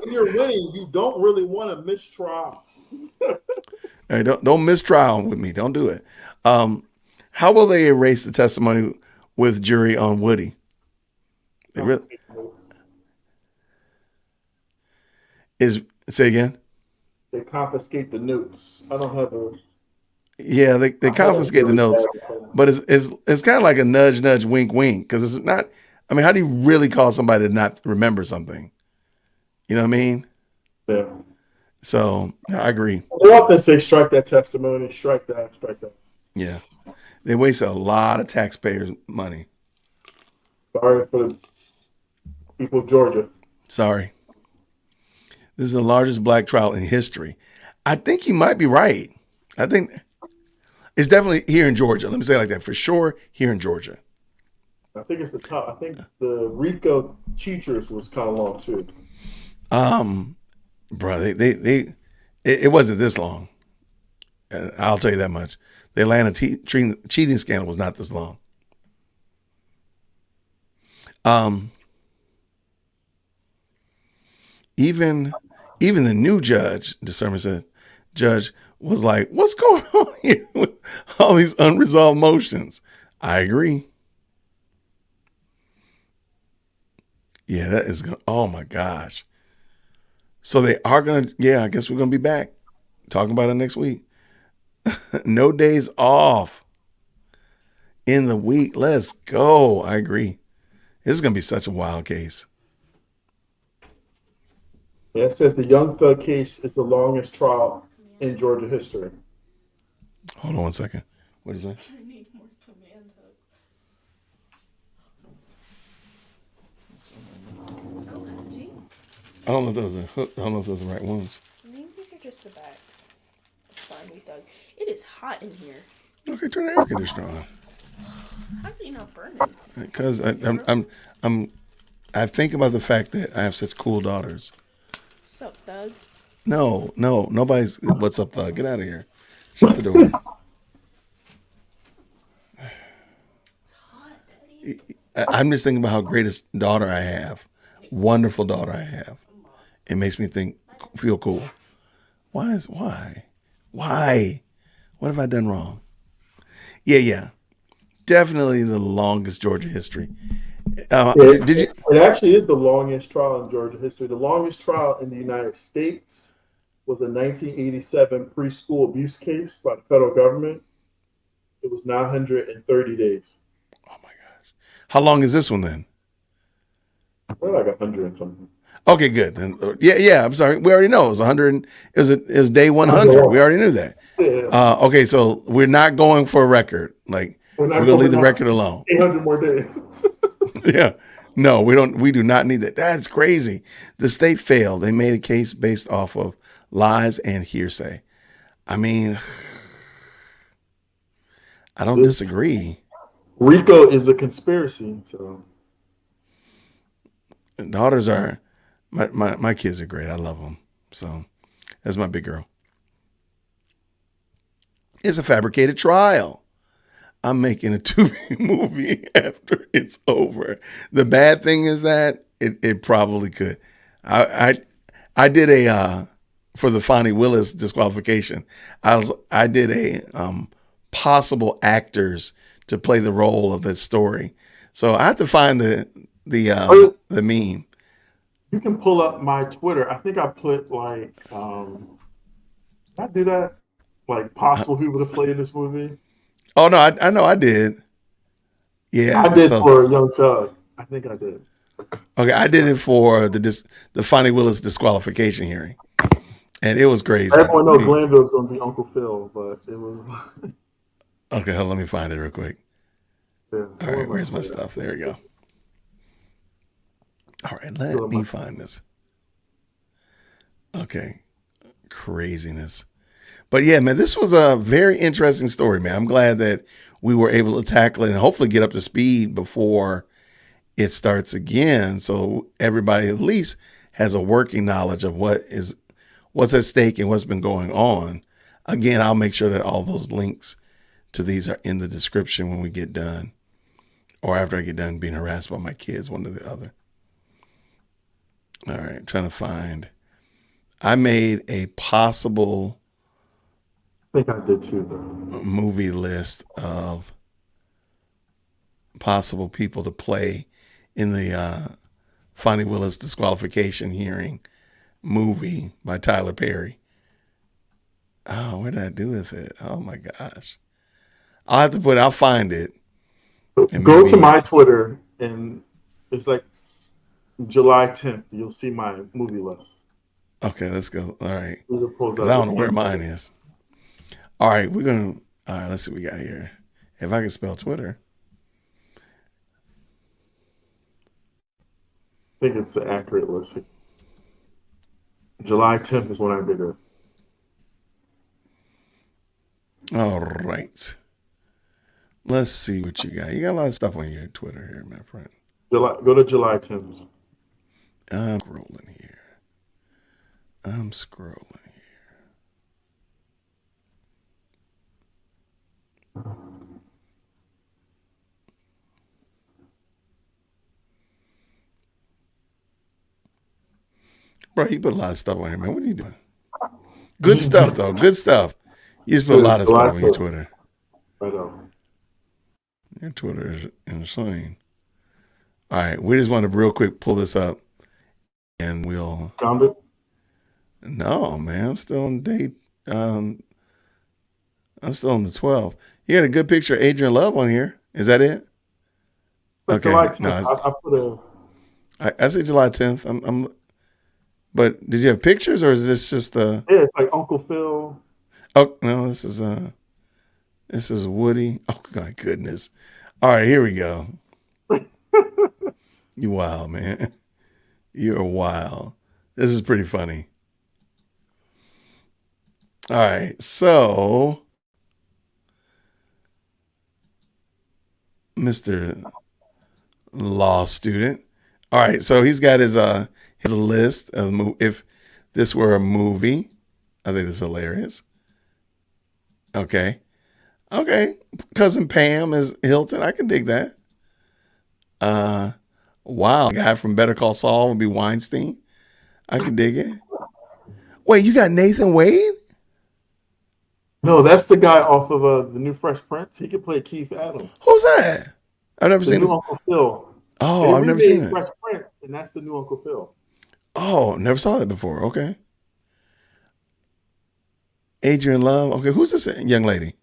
when you're winning, you don't really want a mistrial. Hey, don't mistrial with me. Don't do it. How will they erase the testimony with jury on Woody? Say again? They confiscate the notes. I don't have a. Yeah, they confiscate the notes, but it's kind of like a nudge, wink, wink, because it's not. I mean, how do you really call somebody to not remember something? You know what I mean? Yeah. So I agree. They often say strike that testimony, strike that. Yeah, they waste a lot of taxpayers' money. Sorry for the people of Georgia. Sorry. This is the largest black trial in history. I think he might be right. I think it's definitely here in Georgia. Let me say it like that. For sure, here in Georgia. I think it's the top. I think the RICO teachers was kind of long too. Bro, it wasn't this long. I'll tell you that much. The Atlanta cheating scandal was not this long. Even the new judge, discernment said, judge was like, what's going on here with all these unresolved motions? I agree. Yeah, that is going to, oh my gosh. So they are going to, yeah, I guess we're going to be back talking about it next week. No days off in the week. Let's go. I agree. This is going to be such a wild case. Yeah, it says the Young Thug case is the longest trial in Georgia history. Hold on one second. What is that? I need more command hooks. Oh, MG. I don't know if those are hooked. I don't know if those are the right ones. Maybe these are just the backs. It's fine, we dug. It is hot in here. Okay, turn the air conditioner on. How are you not burning? Because I think about the fact that I have such cool daughters. What's up, Thug? No, nobody's. What's up, thug? Get out of here. Shut the door. It's hot, Daddy. I'm just thinking about how great a daughter I have. Wonderful daughter I have. It makes me feel cool. Why? What have I done wrong? Yeah. Definitely the longest Georgia history. Did you? It actually is the longest trial in Georgia history. The longest trial in the United States was a 1987 preschool abuse case by the federal government. It was 930 days. Oh my gosh. How long is this one then? We're like 100 and something. Okay, good. Yeah. I'm sorry. We already know it was 100. It was day 100. We already knew that. Yeah. Okay, so we're not going for a record. Like we're gonna leave the record alone. 800 more days. Yeah. No, we don't. We do not need that. That's crazy. The state failed. They made a case based off of lies and hearsay. I mean, I don't disagree. RICO is a conspiracy. So daughters are my kids are great. I love them. So that's my big girl. It's a fabricated trial. I'm making a Tubi movie after it's over. The bad thing is that it probably could. I did a for the Fonnie Willis disqualification. I did a possible actors to play the role of this story. So I have to find the meme. You can pull up my Twitter. I think I put like, did I do that? Like possible people to play in this movie. Oh no, I know I did. Yeah, I did so, for Young Thug. I think I did. okay, I did it for the Fonnie Willis disqualification hearing, and it was crazy. Everyone knows Glanville's going to be Uncle Phil, but it was. Okay, hold on, let me find it real quick. Yeah, All right, where's my stuff? There we go. All right, let me find this. Okay, craziness. But yeah, man, this was a very interesting story, man. I'm glad that we were able to tackle it and hopefully get up to speed before it starts again. So everybody at least has a working knowledge of what's at stake and what's been going on. Again, I'll make sure that all those links to these are in the description when we get done, or after I get done being harassed by my kids, one or the other. All right, I'm trying to find. I made a possible I think I did too, though. movie list of possible people to play in the Fonnie Willis disqualification hearing movie by Tyler Perry. Oh, what did I do with it? Oh my gosh. I'll find it. Go to my Twitter and it's like July 10th. You'll see my movie list. Okay, let's go. All right. I don't know where mine is. All right, let's see what we got here. If I can spell Twitter. I think it's an accurate list. July 10th is when I did it. All right. Let's see what you got. You got a lot of stuff on your Twitter here, my friend. Go to July 10th. I'm scrolling here. Bro, you put a lot of stuff on here, man. What are you doing? Good stuff, though. Good stuff. You just put a lot of stuff on your Twitter. I know. Your Twitter is insane. All right, we just want to real quick pull this up, and we'll. Found it? No, man, I'm still on date. I'm still on the 12th. You had a good picture of Adrian Love on here. Is that it? Okay. July 10th. I put I say July 10th. But did you have pictures, or is this just Yeah, it's like Uncle Phil. Oh no, this is Woody. Oh my goodness! All right, here we go. You wild, man. You're wild. This is pretty funny. All right, so Mr. Law student. All right, so he's got his list of if this were a movie. I think it's hilarious. Okay. Cousin Pam is Hilton. I can dig that. Wow. The guy from Better Call Saul would be Weinstein. I can dig it. Wait, you got Nathan Wade? No, that's the guy off of the new Fresh Prince. He could play Keith Adams. Who's that? I've never seen new him. Uncle Phil. Oh, I've never seen it. Fresh Prince, and that's the new Uncle Phil. Oh, never saw that before. Okay. Adrian Love. Okay, who's this young lady?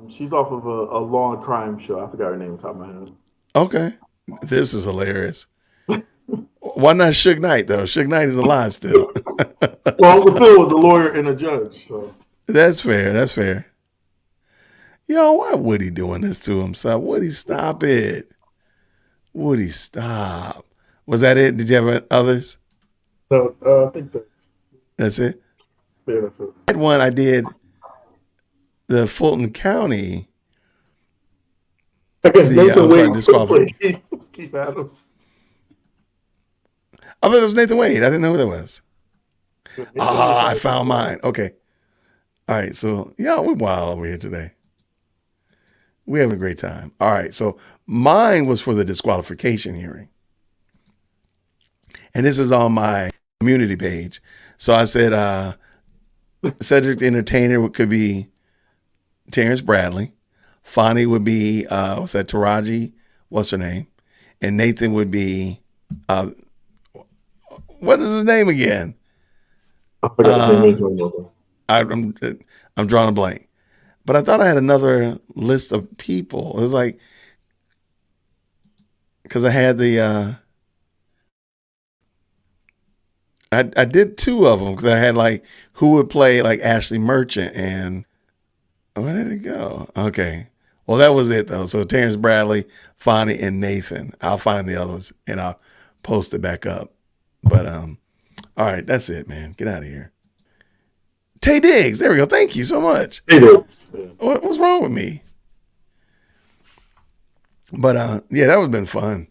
She's off of a law and crime show. I forgot her name on top of my head. Okay. This is hilarious. Why not Suge Knight, though? Suge Knight is alive still. Well, Uncle Phil was a lawyer and a judge, so. That's fair. Yo, why Woody doing this to himself? Woody, stop it. Woody, stop. Was that it? Did you have others? No, I think that's it? Yeah, that's it. I had one I did the Fulton County. I guess Nathan Wade disqualified. Keith Adams. I thought it was Nathan Wade. I didn't know who that was. Nathan Ah, I was found mine. Okay. All right. So, yeah, we're wild over here today. We're having a great time. All right. So, mine was for the disqualification hearing. And this is on my community page. So, I said, Cedric the Entertainer could be Terrence Bradley. Fonnie would be, what's that, Taraji? What's her name? And Nathan would be, what is his name again? I forgot the name of it. I'm drawing a blank. But I thought I had another list of people. It was like, because I had the, I did two of them because I had like who would play like Ashley Merchant and where did it go? Okay. Well, that was it though. So Terrence Bradley, Fonnie, and Nathan. I'll find the others and I'll post it back up. But all right, that's it, man. Get out of here. Tay Diggs, there we go. Thank you so much. It is. Yeah. What's wrong with me? But yeah, that would have been fun.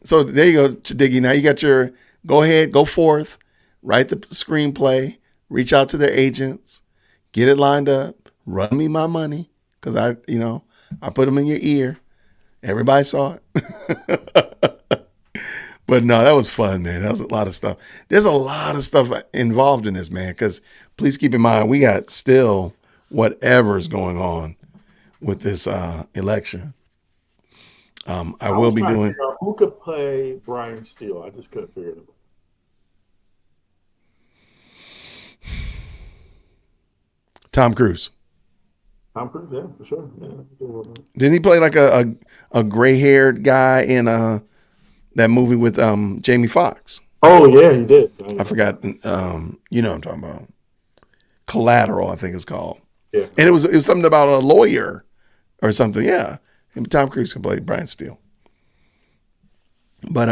So there you go, Diggy. Now you got your go ahead, go forth, write the screenplay, reach out to their agents, get it lined up, run me my money. Cause I put them in your ear. Everybody saw it. But no, that was fun, man. That was a lot of stuff. There's a lot of stuff involved in this, man. Because please keep in mind, we got still whatever's going on with this election. I will be doing. Who could play Brian Steele? I just couldn't figure it out. Tom Cruise. Tom Cruise, yeah, for sure. Yeah. Didn't he play like a gray-haired guy in that movie with Jamie Foxx? Oh yeah, he did. I forgot. You know what I'm talking about. Collateral, I think it's called. Yeah. And it was something about a lawyer or something. Yeah. And Tom Cruise can play Brian Steele. But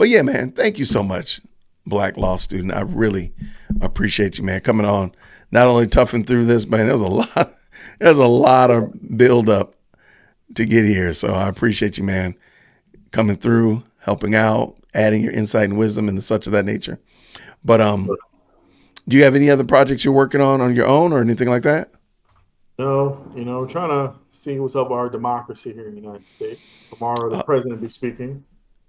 yeah, man, thank you so much, Black Law Student. I really appreciate you, man, coming on. Not only toughing through this, man, there's a lot of build up to get here. So I appreciate you, man, coming through, helping out, adding your insight and wisdom and such of that nature. But do you have any other projects you're working on your own or anything like that? No, we're trying to see what's up with our democracy here in the United States. Tomorrow, the president will be speaking.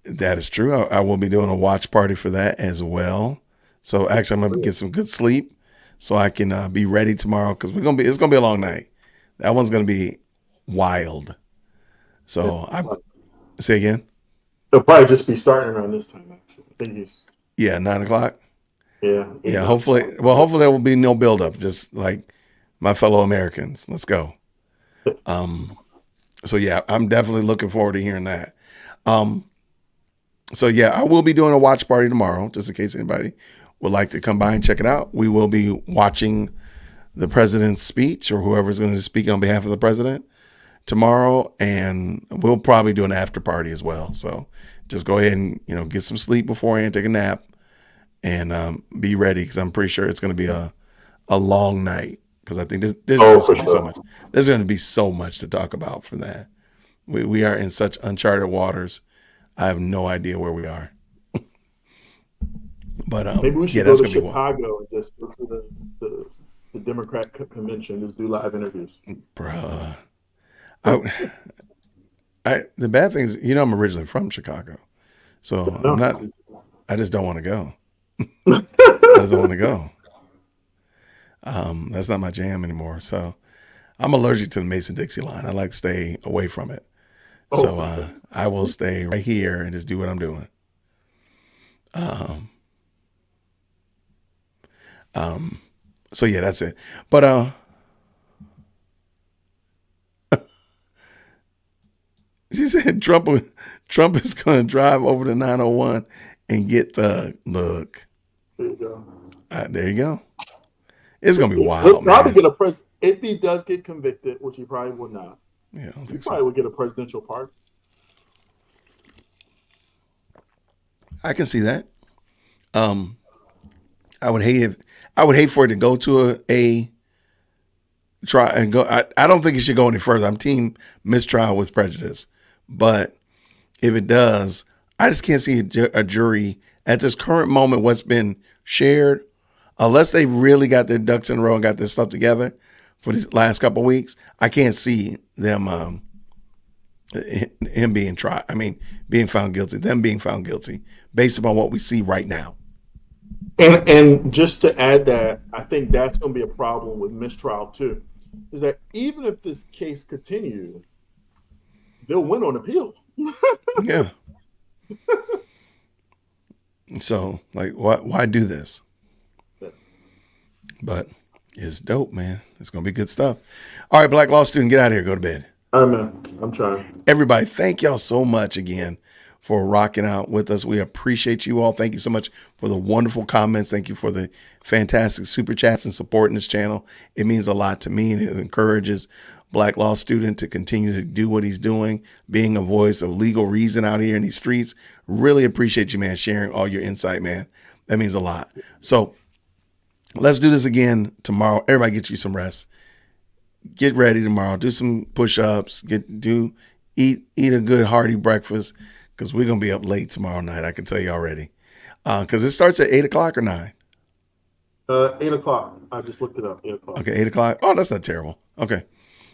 That is true. I will be doing a watch party for that as well. So actually, I'm gonna get some good sleep so I can be ready tomorrow because it's gonna be a long night. That one's gonna be wild. So say again. They'll probably just be starting around this time. Actually, I think he's 9:00. yeah. Yeah. Hopefully there will be no buildup. Just like my fellow Americans. Let's go. So yeah, I'm definitely looking forward to hearing that. So yeah, I will be doing a watch party tomorrow, just in case anybody would like to come by and check it out. We will be watching the president's speech or whoever's going to speak on behalf of the president tomorrow, and we'll probably do an after party as well. So just go ahead and get some sleep beforehand, take a nap, and be ready because I'm pretty sure it's going to be a long night because I think there's going to be so much. There's going to be so much to talk about for that. We are in such uncharted waters. I have no idea where we are. But maybe we should go to Chicago and just go to the Democrat convention, just do live interviews. Bruh. The bad thing is, I'm originally from Chicago. So I just don't want to go. I just don't want to go. That's not my jam anymore. So I'm allergic to the Mason-Dixie line. I like to stay away from it. So I will stay right here and just do what I'm doing. So yeah, that's it. But she said Trump is going to drive over to 901 and get the look. There you go. There you go. It's going to be wild. He'll probably get a if he does get convicted, which he probably will not. Yeah, I don't He think probably would get a presidential pardon. I can see that. I would hate for it to go to a try and go. I don't think it should go any further. I'm team mistrial with prejudice, but if it does, I just can't see a jury at this current moment, what's been shared, unless they really got their ducks in a row and got their stuff together for these last couple of weeks. I can't see them, him being tried. I mean, being found guilty, them being found guilty based upon what we see right now. And just to add that, I think that's going to be a problem with mistrial too, is that even if this case continues, they'll win on appeal. Yeah. So, like, why do this? But it's dope, man. It's going to be good stuff. All right, Black Law student, get out of here. Go to bed. All right, man. I'm trying. Everybody, thank y'all so much again for rocking out with us. We appreciate you all. Thank you so much for the wonderful comments. Thank you for the fantastic super chats and supporting this channel. It means a lot to me, and it encourages Black Law Student to continue to do what he's doing, being a voice of legal reason out here in these streets. Really appreciate you, man, sharing all your insight, man. That means a lot. So let's do this again tomorrow. Everybody get you some rest. Get ready tomorrow. Do some push-ups. Eat a good hearty breakfast, because we're going to be up late tomorrow night. I can tell you already. Because it starts at 8 o'clock or 9? 8 o'clock. I just looked it up. 8 o'clock. Okay, 8 o'clock. Oh, that's not terrible. Okay.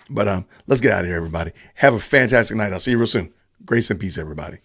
But let's get out of here, everybody. Have a fantastic night. I'll see you real soon. Grace and peace, everybody.